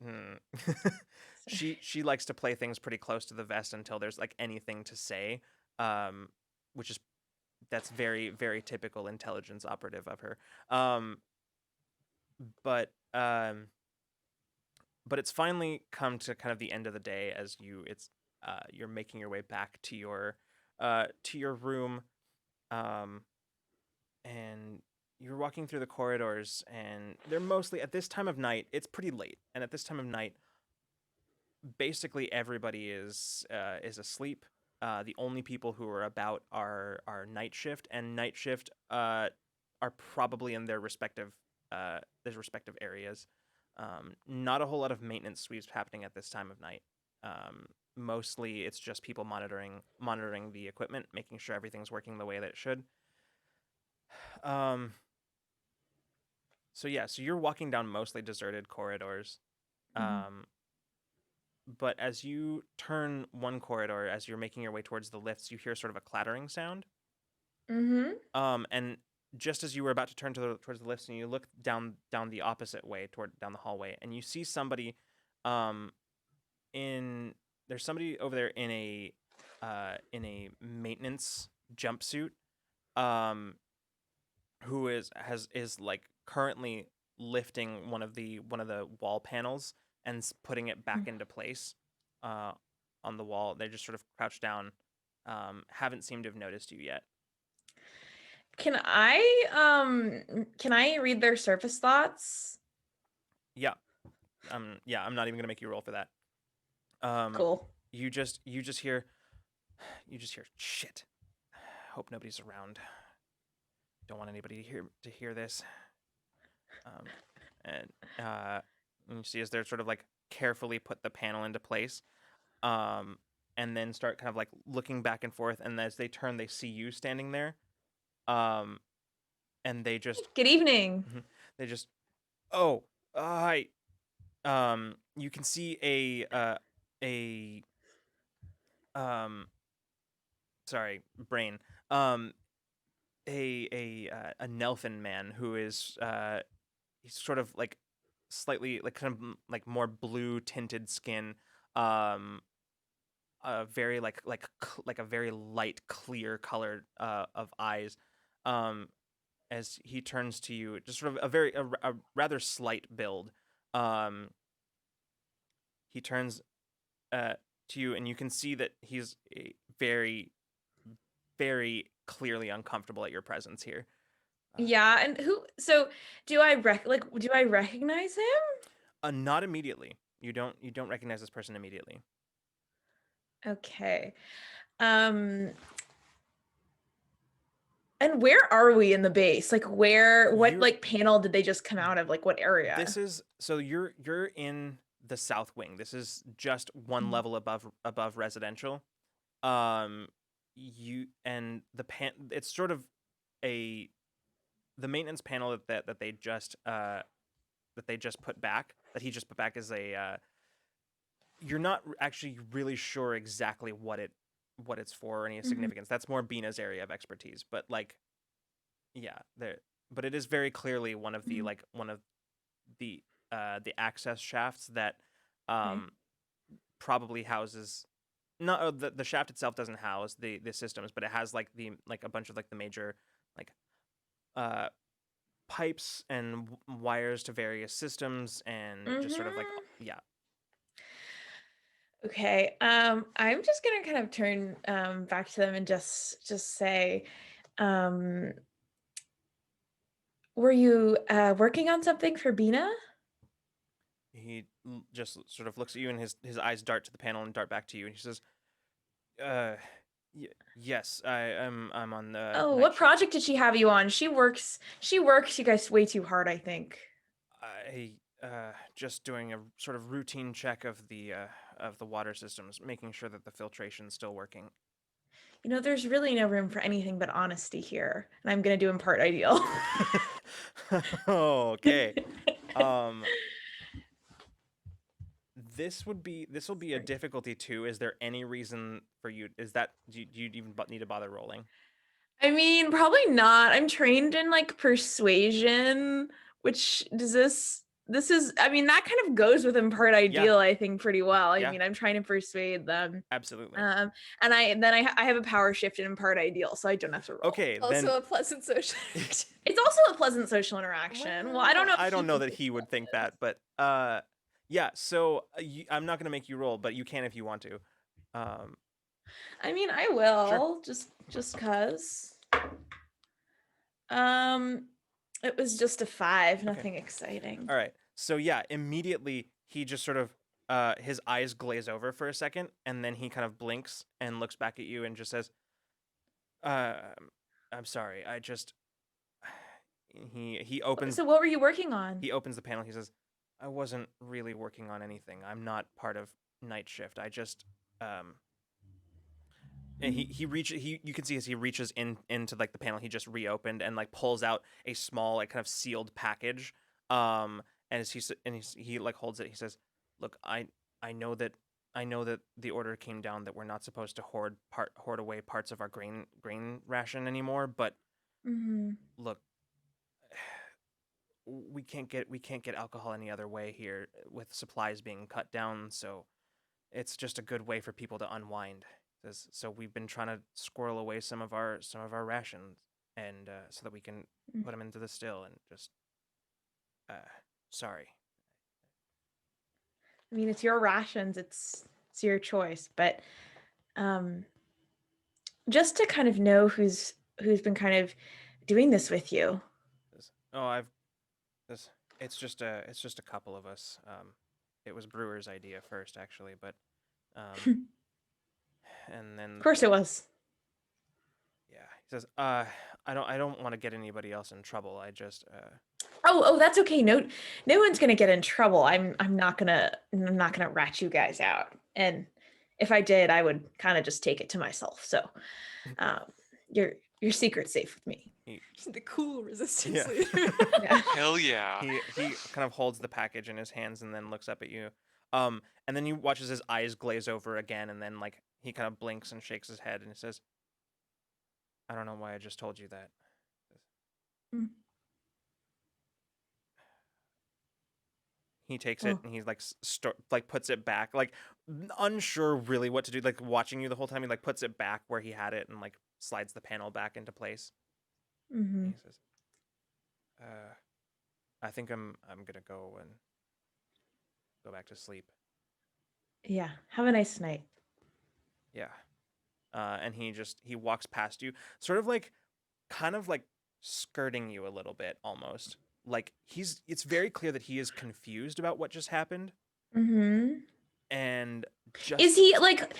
she likes to play things pretty close to the vest until there's like anything to say, which is that's very, very typical intelligence operative of her. But it's finally come to kind of the end of the day as you're making your way back to your room, and you're walking through the corridors, and they're mostly at this time of night. It's pretty late, and at this time of night, basically everybody is asleep. The only people who are about are night shift, and night shift are probably in their respective areas. Not a whole lot of maintenance sweeps happening at this time of night. Mostly it's just people monitoring the equipment, making sure everything's working the way that it should. So you're walking down mostly deserted corridors. But as you turn one corridor, as you're making your way towards the lifts, you hear sort of a clattering sound. And just as you were about to turn towards the lifts, and you look down the opposite way, down the hallway, and you see somebody, there's somebody over there in a maintenance jumpsuit, who is like currently lifting one of the wall panels and putting it back into place on the wall. They just sort of crouched down, haven't seemed to have noticed you yet. Can I read their surface thoughts? Yeah. I'm not even gonna make you roll for that. Cool. You just hear shit. Hope nobody's around. Don't want anybody to hear this. And you see as they're sort of like carefully put the panel into place, and then start kind of like looking back and forth, and as they turn, they see you standing there, and they just good evening. They just hi. You can see a sorry, brain. A Nelfin man who is he's sort of like slightly like kind of like more blue tinted skin, very like a very light clear color of eyes, as he turns to you, just sort of a rather slight build. He turns to you, and you can see that he's very, very clearly uncomfortable at your presence here. Yeah, and so do I recognize him? Not immediately. You don't recognize this person immediately. Okay. And where are we in the base? Like what panel did they just come out of? Like what area? This is you're in the south wing. This is just one level above residential. It's sort of the maintenance panel that they just put back, that he just put back, is you're not actually really sure exactly what it's for or any significance. That's more Bina's area of expertise, but like but it is very clearly one of the the access shafts that probably houses, not the shaft itself doesn't house the systems, but it has like a bunch of like the major like pipes and wires to various systems, and just sort of like Okay. I'm just gonna kind of turn back to them and just say, were you working on something for Bina? He just sort of looks at you, and his eyes dart to the panel and dart back to you, and he says, yes, I'm on the Oh, what project did she have you on? She works you guys way too hard, I think. I just doing a sort of routine check of the water systems, making sure that the filtration's still working. You know, there's really no room for anything but honesty here, and I'm gonna do impart ideal. Okay. This will be a difficulty 2. Is there any reason for you? Do you even need to bother rolling? I mean, probably not. I'm trained in like persuasion, which does this this is, I mean, that kind of goes with impart ideal, I think, pretty well. I Yeah. mean, I'm trying to persuade them. Absolutely. And I have a power shift in impart ideal, so I don't have to roll. Okay, Also then a pleasant social interaction. It's also a pleasant social interaction. Well, I don't know. I if don't know can that he would think that, but yeah. So I'm not gonna make you roll, but you can if you want to. I mean, I will just cause. It was just a 5, nothing exciting. All right. So yeah, immediately he just sort of his eyes glaze over for a second, and then he kind of blinks and looks back at you and just says, I'm sorry. I just he opens So what were you working on? he opens the panel. He says, I wasn't really working on anything. I'm not part of night shift. I just and he reaches you can see as he reaches into like the panel he just reopened and like pulls out a small like kind of sealed package, and as he like holds it, he says, look, I know that the order came down that we're not supposed to hoard away parts of our grain ration anymore, but look, we can't get alcohol any other way here with supplies being cut down, so it's just a good way for people to unwind. So we've been trying to squirrel away some of our rations, and so that we can put them into the still, and just sorry. I mean, it's your rations. It's your choice, but just to kind of know who's been kind of doing this with you. Oh, it's just a couple of us. It was Brewer's idea first, actually, but and then Of course it was. yeah, he says, I don't want to get anybody else in trouble. I just Oh, that's okay. No one's gonna get in trouble. I'm not gonna rat you guys out. And if I did, I would kind of just take it to myself. So, your secret's safe with me. The cool resistance Yeah. leader. Yeah. Hell yeah. he kind of holds the package in his hands and then looks up at you. And then you watch as his eyes glaze over again, and then like he kind of blinks and shakes his head and he says, I don't know why I just told you that. He takes it and he like like puts it back, like unsure really what to do, like watching you the whole time. He like puts it back where he had it and like slides the panel back into place. He says, I think I'm gonna go and go back to sleep. Yeah. Have a nice night. Yeah. And he walks past you, sort of like kind of like skirting you a little bit almost. Like it's very clear that he is confused about what just happened. And just Is he like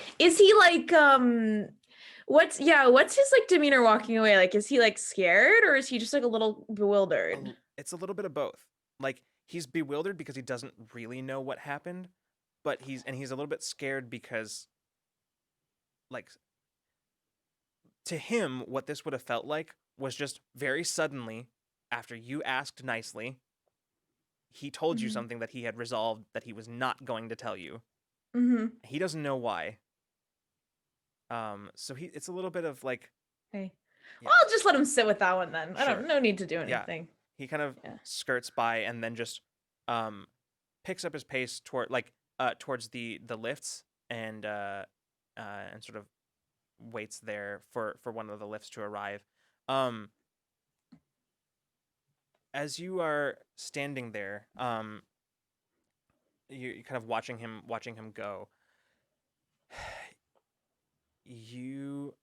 what's his like demeanor walking away? Like, is he like scared, or is he just like a little bewildered? It's a little bit of both. Like he's bewildered because he doesn't really know what happened, but he's a little bit scared because like to him what this would have felt like was just very suddenly, after you asked nicely, he told you something that he had resolved that he was not going to tell you. He doesn't know why. So it's a little bit of like, Okay. Yeah. Well, I'll just let him sit with that one then. Sure. No need to do Yeah. anything. He kind of skirts by and then just picks up his pace towards the lifts and sort of waits there for one of the lifts to arrive. As you are standing there, you're kind of watching him go. You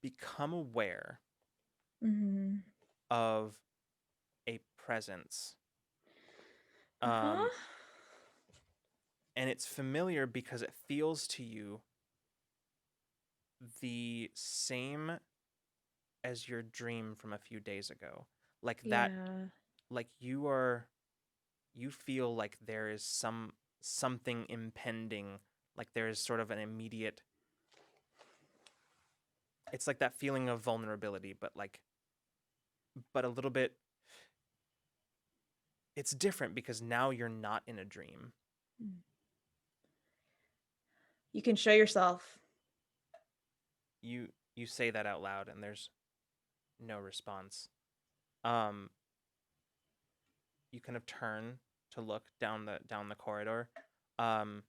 become aware of a presence. And it's familiar because it feels to you the same as your dream from a few days ago. Like that, like you feel like there is something impending, like there is sort of an immediate, it's like that feeling of vulnerability, but a little bit, it's different because now you're not in a dream. You can show yourself. You say that out loud and there's no response. You kind of turn look down the corridor, and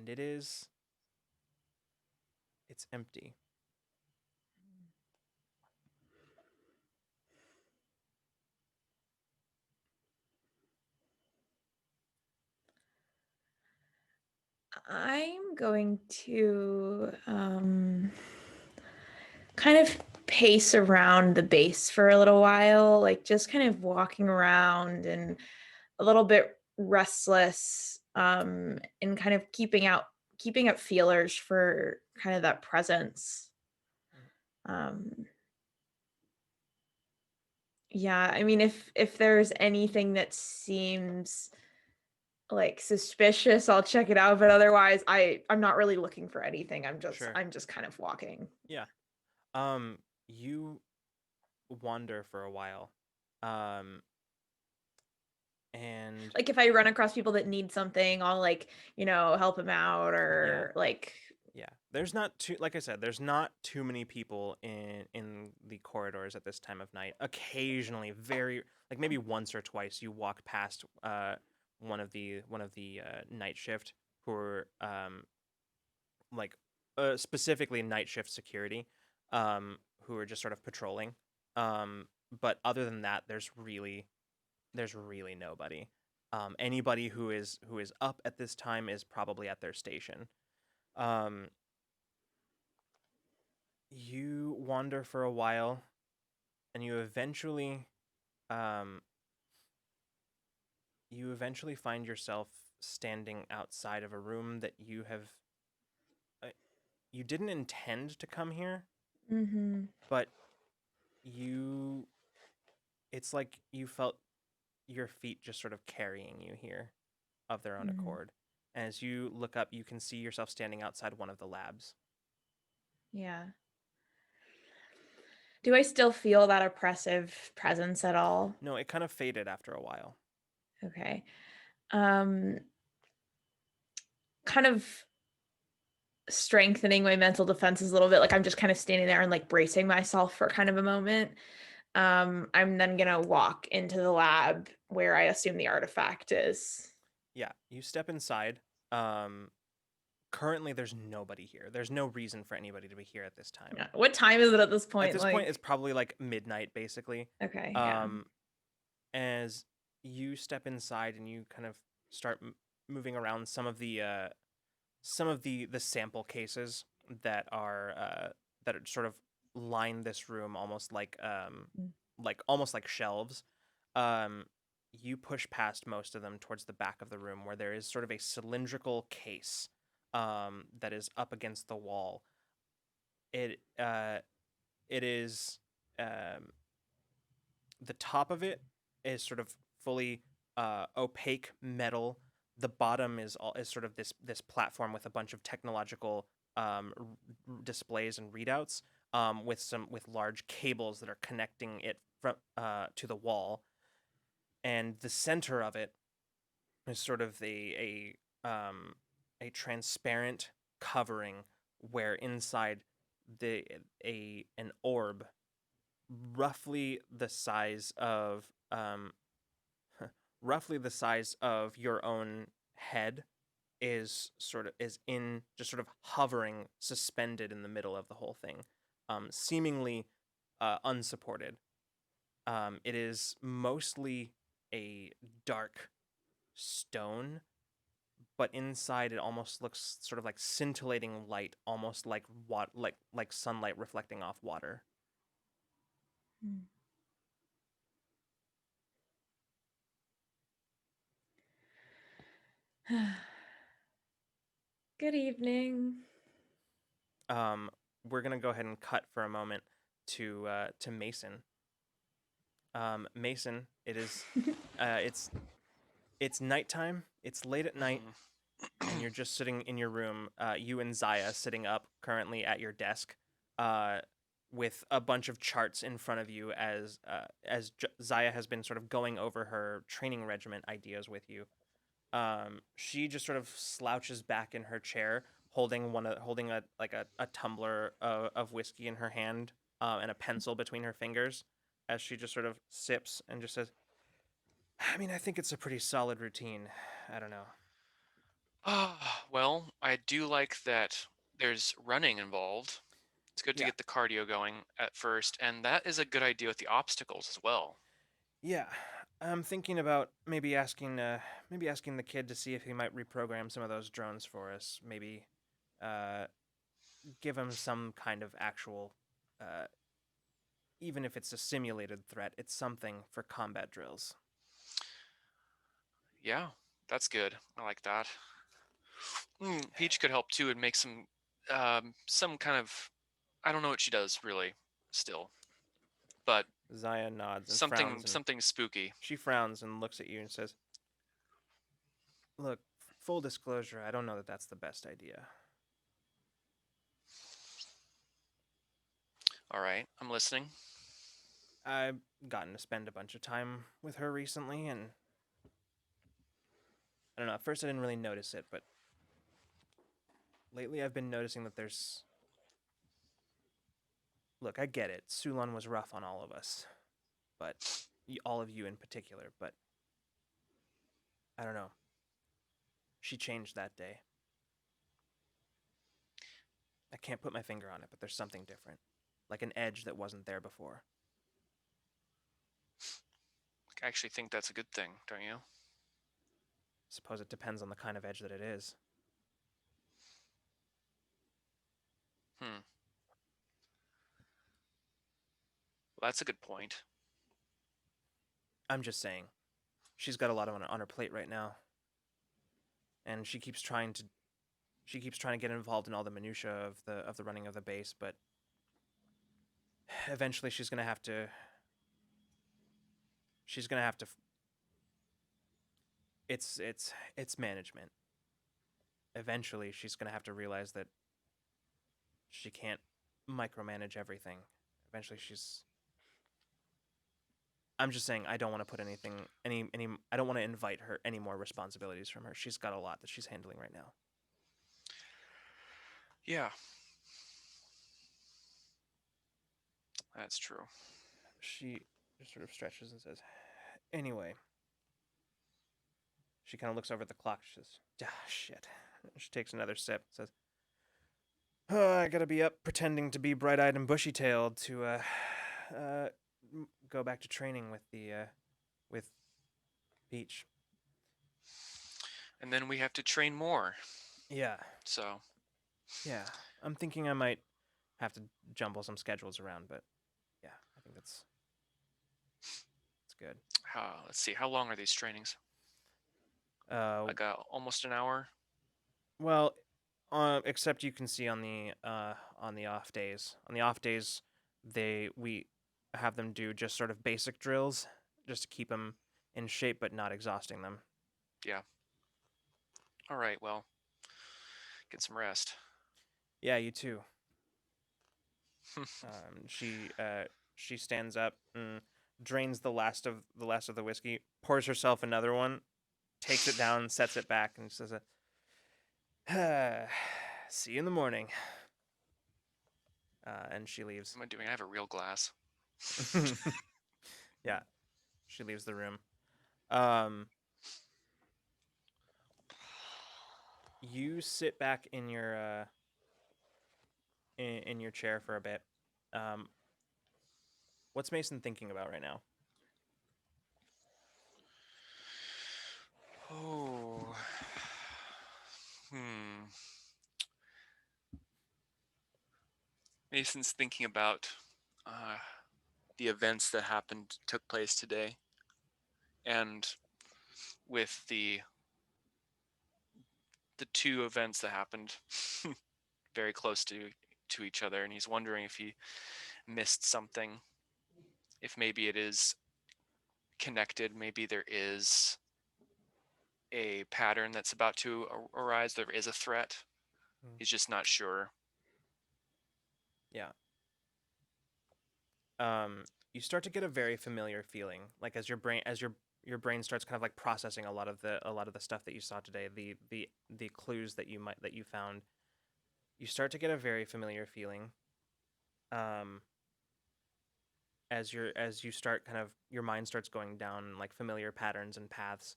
it's empty. I'm going to kind of pace around the base for a little while, like just kind of walking around and a little bit restless, and kind of keeping up feelers for kind of that presence. Yeah, I mean, if there's anything that seems like suspicious, I'll check it out, but otherwise I'm not really looking for anything. Sure. I'm just kind of walking. Yeah. You wander for a while. And Like if I run across people that need something, I'll like, help them out or like yeah, there's not too, like I said, there's not too many people in the corridors at this time of night. Occasionally, very like maybe once or twice, you walk past one of the night shift who are like specifically night shift security, who are just sort of patrolling. But other than that, there's really nobody. Anybody who is up at this time is probably at their station. You wander for a while, and you eventually find yourself standing outside of a room that you didn't intend to come here, but it's like you felt your feet just sort of carrying you here of their own accord. And as you look up, you can see yourself standing outside one of the labs. Yeah. Do I still feel that oppressive presence at all? No, it kind of faded after a while. Okay. Kind of strengthening my mental defenses a little bit. Like I'm just kind of standing there and like bracing myself for kind of a moment. I'm then gonna walk into the lab where I assume the artifact is. Yeah, you step inside. Currently there's nobody here. There's no reason for anybody to be here at this time. Yeah. What time is it at this point? At this point, it's probably like midnight, basically. Okay. Yeah. As you step inside and you kind of start moving around some of the sample cases that are sort of line this room almost like shelves. You push past most of them towards the back of the room where there is sort of a cylindrical case that is up against the wall. It is the top of it is sort of fully opaque metal. The bottom is sort of this platform with a bunch of technological displays and readouts, with large cables that are connecting it from to the wall. And the center of it is sort of a transparent covering where inside an orb roughly the size of your own head is just sort of hovering, suspended in the middle of the whole thing, seemingly unsupported. It is mostly a dark stone, but inside it almost looks sort of like scintillating light, almost like sunlight reflecting off water. Good evening. We're gonna go ahead and cut for a moment to Mason. Mason, it is it's nighttime. It's late at night, and you're just sitting in your room. You and Zaya sitting up currently at your desk, with a bunch of charts in front of you as Zaya has been sort of going over her training regiment ideas with you. She just sort of slouches back in her chair, holding a tumbler of whiskey in her hand, and a pencil between her fingers, as she just sort of sips and just says, I mean, I think it's a pretty solid routine. I don't know. Well, I do like that there's running involved. It's good to Yeah. get the cardio going at first, and that is a good idea with the obstacles as well. Yeah, I'm thinking about maybe asking the kid to see if he might reprogram some of those drones for us. Maybe uh, give him some kind of actual, uh, even if it's a simulated threat, it's something for combat drills. Yeah, that's good. I like that. Peach could help too and make some kind of, I don't know what she does really still, but Zaya nods and frowns, and something spooky. she frowns and looks at you and says, "Look, full disclosure, I don't know that that's the best idea." All right, I'm listening. I've gotten to spend a bunch of time with her recently, and I don't know. At first, I didn't really notice it, but lately, I've been noticing that there's. Look, I get it. Sulon was rough on all of us, but all of you in particular. But I don't know. She changed that day. I can't put my finger on it, but there's something different, like an edge that wasn't there before. I actually think that's a good thing, don't you? Suppose it depends on the kind of edge that it is. Well, that's a good point. I'm just saying, she's got a lot on her plate right now, and she keeps trying to get involved in all the minutia of the running of the base, but eventually she's gonna have to. It's management. Eventually, she's gonna have to realize that she can't micromanage everything. Eventually, she's. I'm just saying I don't want to put anything any I don't want to invite her any more responsibilities from her. She's got a lot that she's handling right now. Yeah, that's true. She just sort of stretches and says, "Anyway." She kind of looks over at the clock. She says, shit." She takes another sip. Says, "Oh, I gotta be up pretending to be bright-eyed and bushy-tailed to go back to training with Peach." And then we have to train more. Yeah. So Yeah. I'm thinking I might have to jumble some schedules around, but yeah, I think that's good. let's see, how long are these trainings? Uh, Like almost an hour. Well, except you can see on the off days. On the off days, we have them do just sort of basic drills, just to keep them in shape, but not exhausting them. Yeah. All right. Well, get some rest. Yeah, you too. She stands up and drains the last of the whiskey, pours herself another one, takes it down, sets it back, and says, "See you in the morning." And she leaves. What am I doing? I have a real glass. Yeah, she leaves the room. You sit back in your in your chair for a bit. What's Mason thinking about right now? Oh. Mason's thinking about the events that took place today, and with the two events that happened very close to each other, and he's wondering if he missed something, if maybe it is connected, maybe there is a pattern that's about to arise, there is a threat. He's just not sure. Yeah. You start to get a very familiar feeling, like as your brain starts kind of like processing a lot of the stuff that you saw today, the clues that you found. You start to get a very familiar feeling. as you start kind of your mind starts going down like familiar patterns and paths,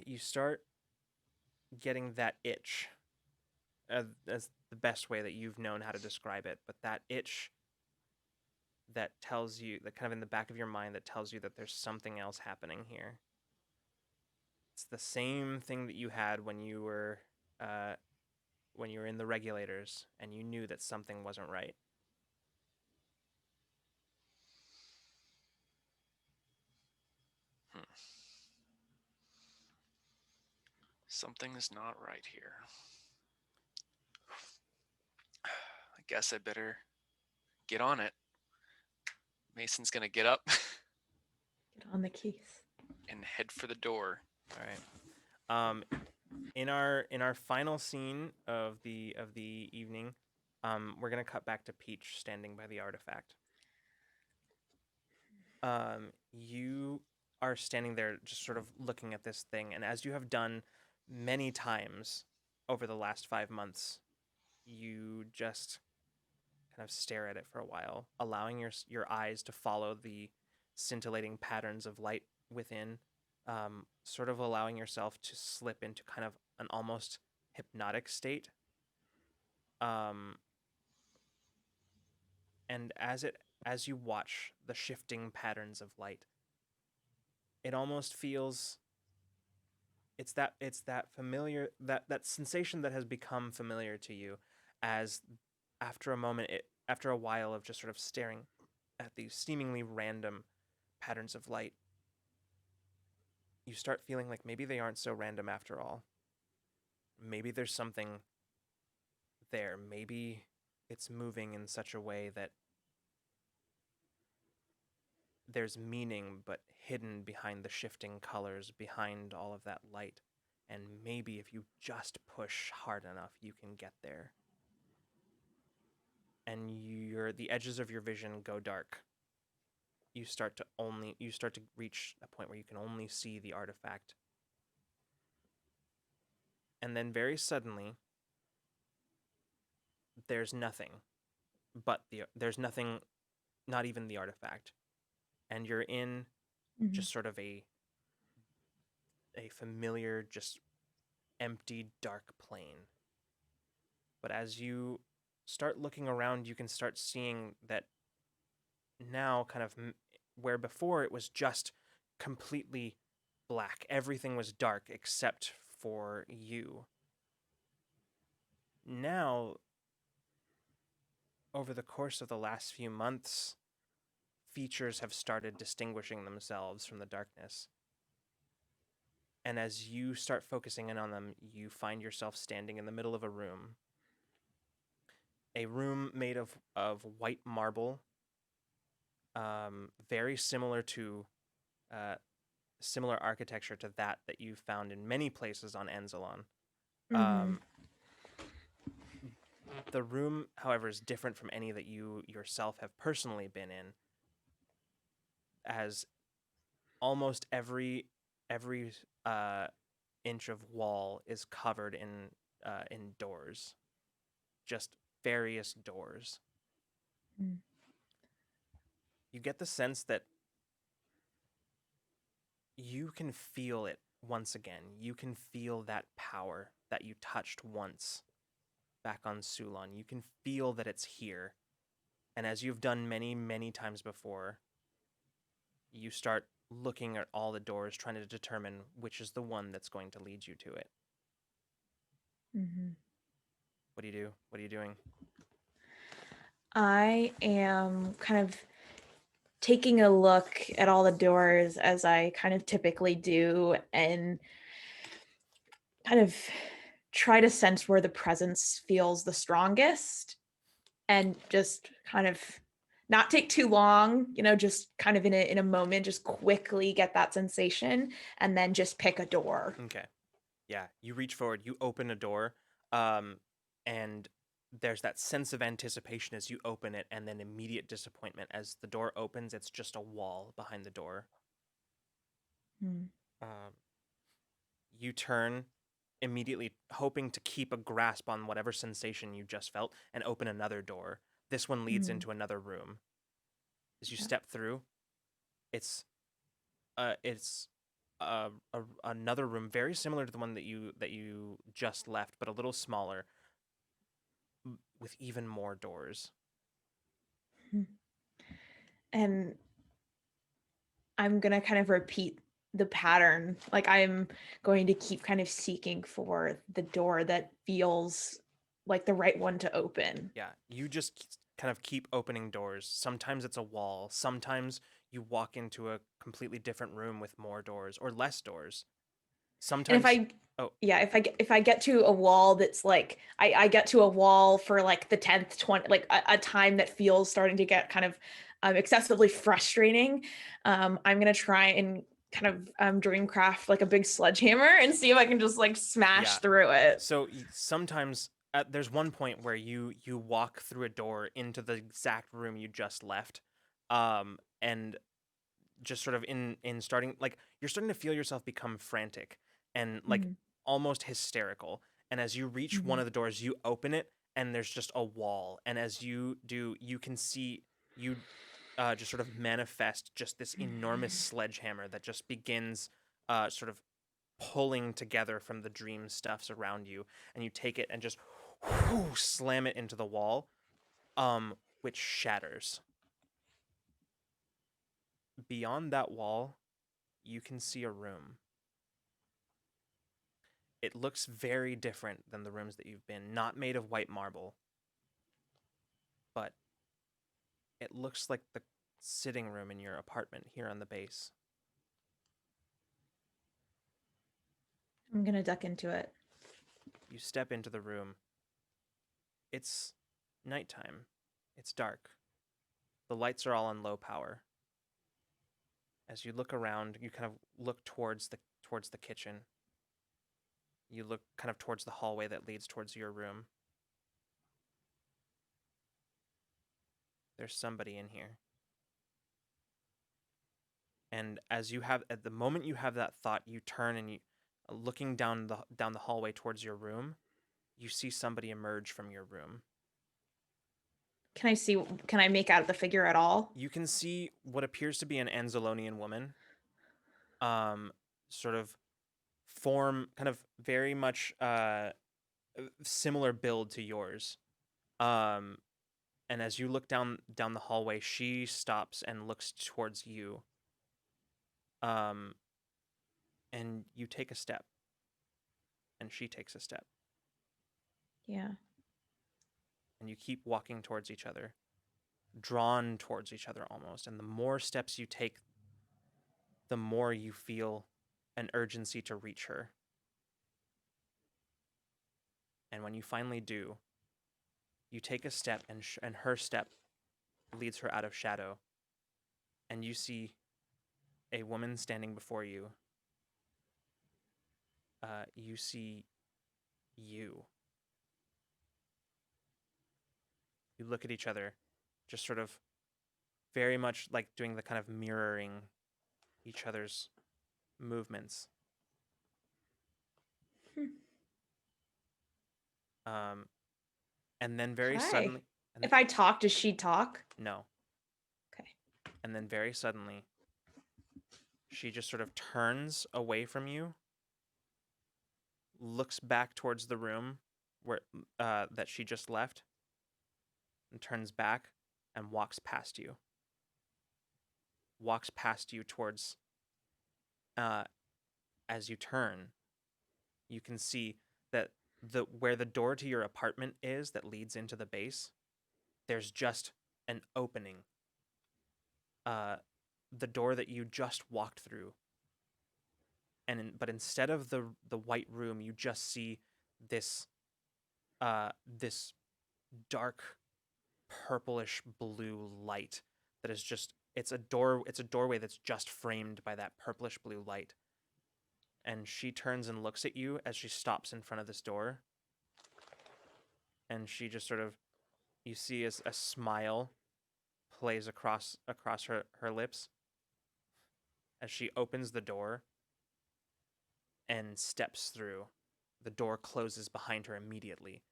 you start getting that itch, as the best way that you've known how to describe it, but that itch that tells you, that kind of in the back of your mind, that tells you that there's something else happening here. It's the same thing that you had when you were in the regulators and you knew that something wasn't right. Something is not right here. I guess I better get on it. Mason's gonna get up Get on the keys. and head for the door. All right. In our final scene of the evening, we're gonna cut back to Peach standing by the artifact. You are standing there just sort of looking at this thing, and as you have done many times over the last 5 months, you just kind of stare at it for a while, allowing your eyes to follow the scintillating patterns of light within, sort of allowing yourself to slip into kind of an almost hypnotic state. And as you watch the shifting patterns of light, it almost feels, it's that familiar, that sensation that has become familiar to you, as after a while of just sort of staring at these seemingly random patterns of light, you start feeling like maybe they aren't so random after all. Maybe there's something there. Maybe it's moving in such a way that there's meaning, but hidden behind the shifting colors, behind all of that light. And maybe if you just push hard enough, you can get there. And the edges of your vision go dark. You start to reach a point where you can only see the artifact. And then very suddenly, there's nothing, not even the artifact. And you're in just sort of a familiar, just empty, dark plane. But as you start looking around, you can start seeing that now kind of where before it was just completely black, everything was dark except for you. Now, over the course of the last few months, features have started distinguishing themselves from the darkness. And as you start focusing in on them, you find yourself standing in the middle of a room. A room made of white marble, very similar to similar architecture to that you found in many places on Enzalon. The room, however, is different from any that you yourself have personally been in, as almost every inch of wall is covered in doors, just various doors. You get the sense that you can feel it once again. You can feel that power that you touched once back on Sulon. You can feel that it's here. And as you've done many, many times before, you start looking at all the doors, trying to determine which is the one that's going to lead you to it. What do you do? What are you doing? I am kind of taking a look at all the doors, as I kind of typically do, and kind of try to sense where the presence feels the strongest, and just kind of not take too long, just kind of in a moment, just quickly get that sensation and then just pick a door. Okay. Yeah, you reach forward, you open a door, and there's that sense of anticipation as you open it, and then immediate disappointment. As the door opens, it's just a wall behind the door. You turn, immediately hoping to keep a grasp on whatever sensation you just felt, and open another door. This one leads into another room. As you Yeah. step through, it's another room very similar to the one that you just left, but a little smaller, with even more doors. And I'm gonna kind of repeat the pattern. Like I'm going to keep kind of seeking for the door that feels like the right one to open. Yeah, you just kind of keep opening doors. Sometimes it's a wall. Sometimes you walk into a completely different room with more doors or less doors. And if Sometimes, oh, if I get to a wall that's like I get to a wall for like the 10th 20 like a time that feels starting to get kind of excessively frustrating, I'm gonna try and kind of dreamcraft like a big sledgehammer and see if I can just like smash Yeah. through it. So sometimes there's one point where you walk through a door into the exact room you just left, and just sort of in starting, like, you're starting to feel yourself become frantic and like Mhm. almost hysterical. And as you reach one Mhm. of the doors, you open it, and there's just a wall. And as you do, you can see you just sort of manifest just this enormous sledgehammer that just begins sort of pulling together from the dream stuffs around you, and you take it and just slam it into the wall, which shatters. Beyond that wall, you can see a room. It looks very different than the rooms that you've been, not made of white marble, but it looks like the sitting room in your apartment here on the base. I'm gonna duck into it. You step into the room. It's nighttime. It's dark. The lights are all on low power. As you look around, you kind of look towards the kitchen. You look kind of towards the hallway that leads towards your room. There's somebody in here. And at the moment you have that thought, you turn and looking down the hallway towards your room, you see somebody emerge from your room. Can I make out the figure at all? You can see what appears to be an Anzalonian woman. Sort of form, kind of very much similar build to yours. And as you look down the hallway, she stops and looks towards you. And you take a step, and she takes a step, Yeah. and you keep walking towards each other, drawn towards each other almost. And the more steps you take, the more you feel an urgency to reach her. And when you finally do, you take a step, and her step leads her out of shadow, and you see a woman standing before you. You see you. You look at each other, just sort of very much like doing the kind of mirroring each other's movements. And then very Hi. suddenly, If I talk, does she talk? no. Okay. And then very suddenly, she just sort of turns away from you, looks back towards the room where that she just left, and turns back and walks past you. Walks past you towards. As you turn, you can see that where the door to your apartment is that leads into the base, there's just an opening. The door that you just walked through. But instead of the white room, you just see this this dark purplish blue light that is just, it's a doorway that's just framed by that purplish blue light. And she turns and looks at you as she stops in front of this door. And she just sort of, you see as a smile plays across her lips as she opens the door and steps through. The door closes behind her immediately.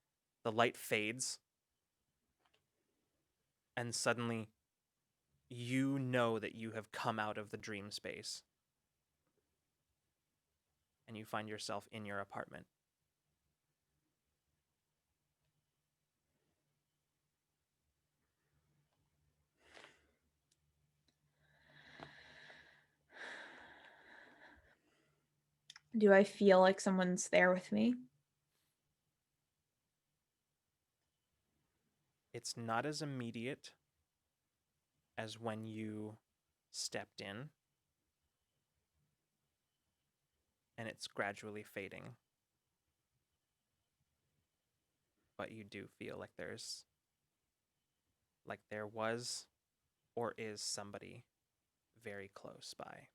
The light fades, and suddenly you know that you have come out of the dream space. And you find yourself in your apartment. Do I feel like someone's there with me? It's not as immediate as when you stepped in, and it's gradually fading. But you do feel like there was or is somebody very close by.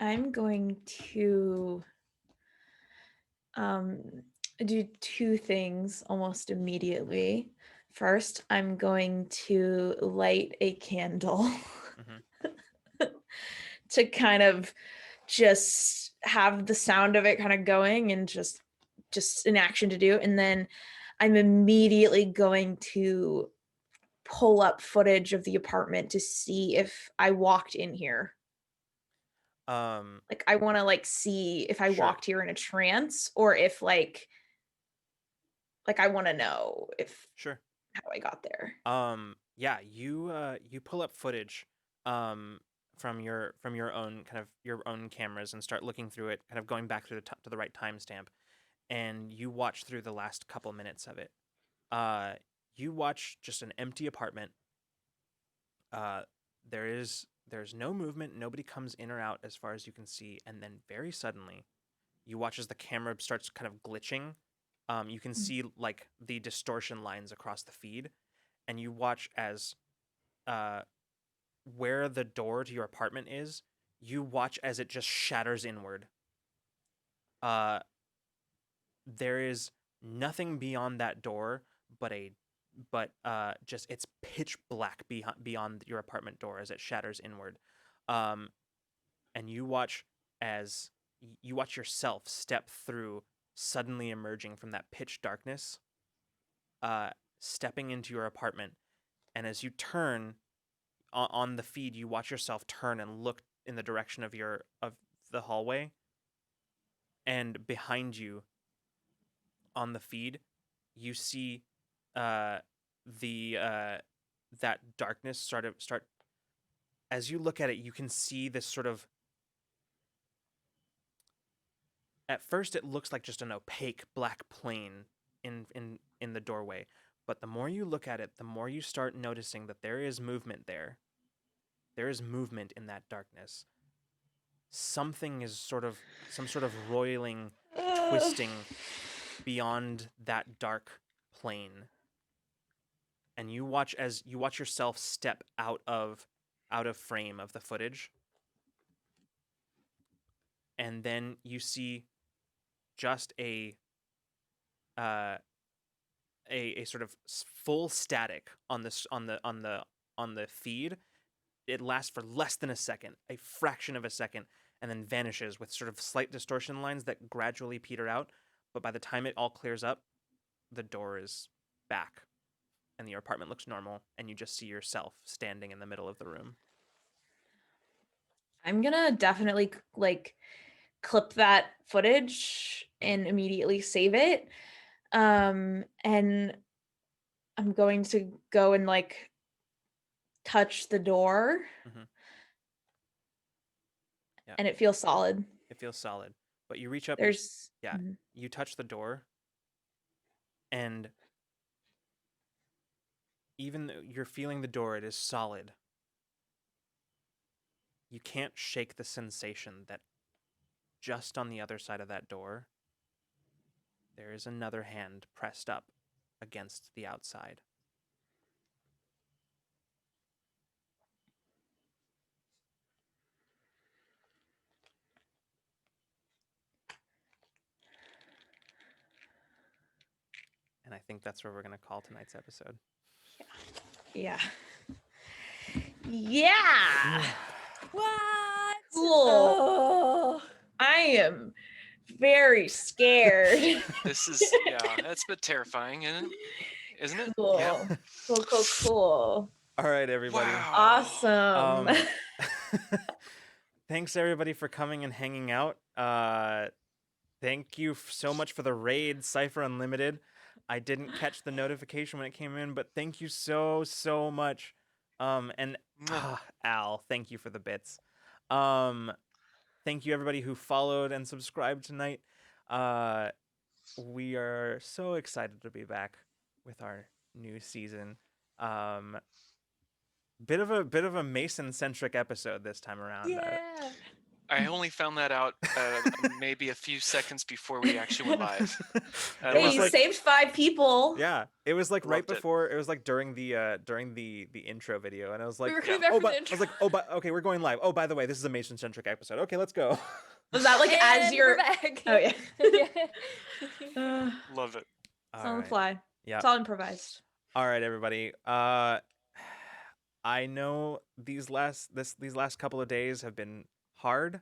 I'm going to do two things almost immediately. First, I'm going to light a candle to kind of just have the sound of it kind of going and just an action to do. And then I'm immediately going to pull up footage of the apartment to see if I walked in here. Like I want to like see if I Sure. walked here in a trance or if like I want to know if Sure. how I got there. Yeah, you pull up footage from your own kind of your own cameras and start looking through it, kind of going back to the right timestamp, and you watch through the last couple minutes of it. You watch just an empty apartment. There's no movement, nobody comes in or out as far as you can see, and then very suddenly you watch as the camera starts kind of glitching. You can see like the distortion lines across the feed, and you watch as where the door to your apartment is, you watch as it just shatters inward. There is nothing beyond that door but just it's pitch black beyond your apartment door as it shatters inward. And you watch as you watch yourself step through, suddenly emerging from that pitch darkness, stepping into your apartment. And as you turn on the feed, you watch yourself turn and look in the direction of the hallway. And behind you on the feed, you see that darkness start as you look at it, you can see this sort of, at first it looks like just an opaque black plane in the doorway, but the more you look at it, the more you start noticing that there is movement there. There is movement in that darkness. Something is some sort of roiling, twisting beyond that dark plane. And you watch yourself step out of frame of the footage. And then you see just a sort of full static on the feed. It lasts for less than a second, a fraction of a second, and then vanishes with sort of slight distortion lines that gradually peter out. But by the time it all clears up, the door is back, and the apartment looks normal, and you just see yourself standing in the middle of the room. I'm gonna definitely like clip that footage and immediately save it. And I'm going to go and like touch the door. Yeah. And it feels solid. It feels solid. But you reach up, you touch the door, and even though you're feeling the door, it is solid. You can't shake the sensation that just on the other side of that door, there is another hand pressed up against the outside. And I think that's where we're going to call tonight's episode. Yeah. Yeah. What? Cool. Oh. I am very scared. This is that's a bit terrifying, isn't it? Cool. Yeah. Cool. All right, everybody. Wow. Awesome. Thanks everybody for coming and hanging out. Thank you so much for the raid, Cypher Unlimited. I didn't catch the notification when it came in, but thank you so much. And Al, thank you for the bits. Thank you everybody who followed and subscribed tonight. We are so excited to be back with our new season. Bit of a Mason centric episode this time around. Yeah. I only found that out maybe a few seconds before we actually went live. I Hey, love you it. saved 5 people. Yeah, it was like right Loved it. before. It was like during the intro video, and I was like, We were coming back from the I was like, okay, we're going live. Oh, by the way, this is a Mason centric episode. Okay, let's go. Was that like as And you're we're back. Oh yeah. Yeah. Love it. It's All on the right. fly. Yeah. It's all improvised. All right, everybody. I know these last couple of days have been hard.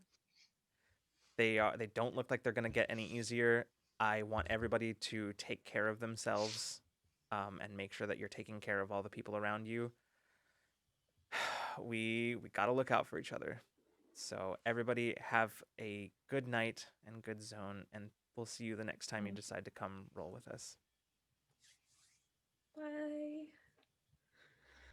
They don't look like they're gonna get any easier. I want everybody to take care of themselves, and make sure that you're taking care of all the people around you. We gotta look out for each other. So everybody have a good night and good zone, and we'll see you the next time you decide to come roll with us. Bye.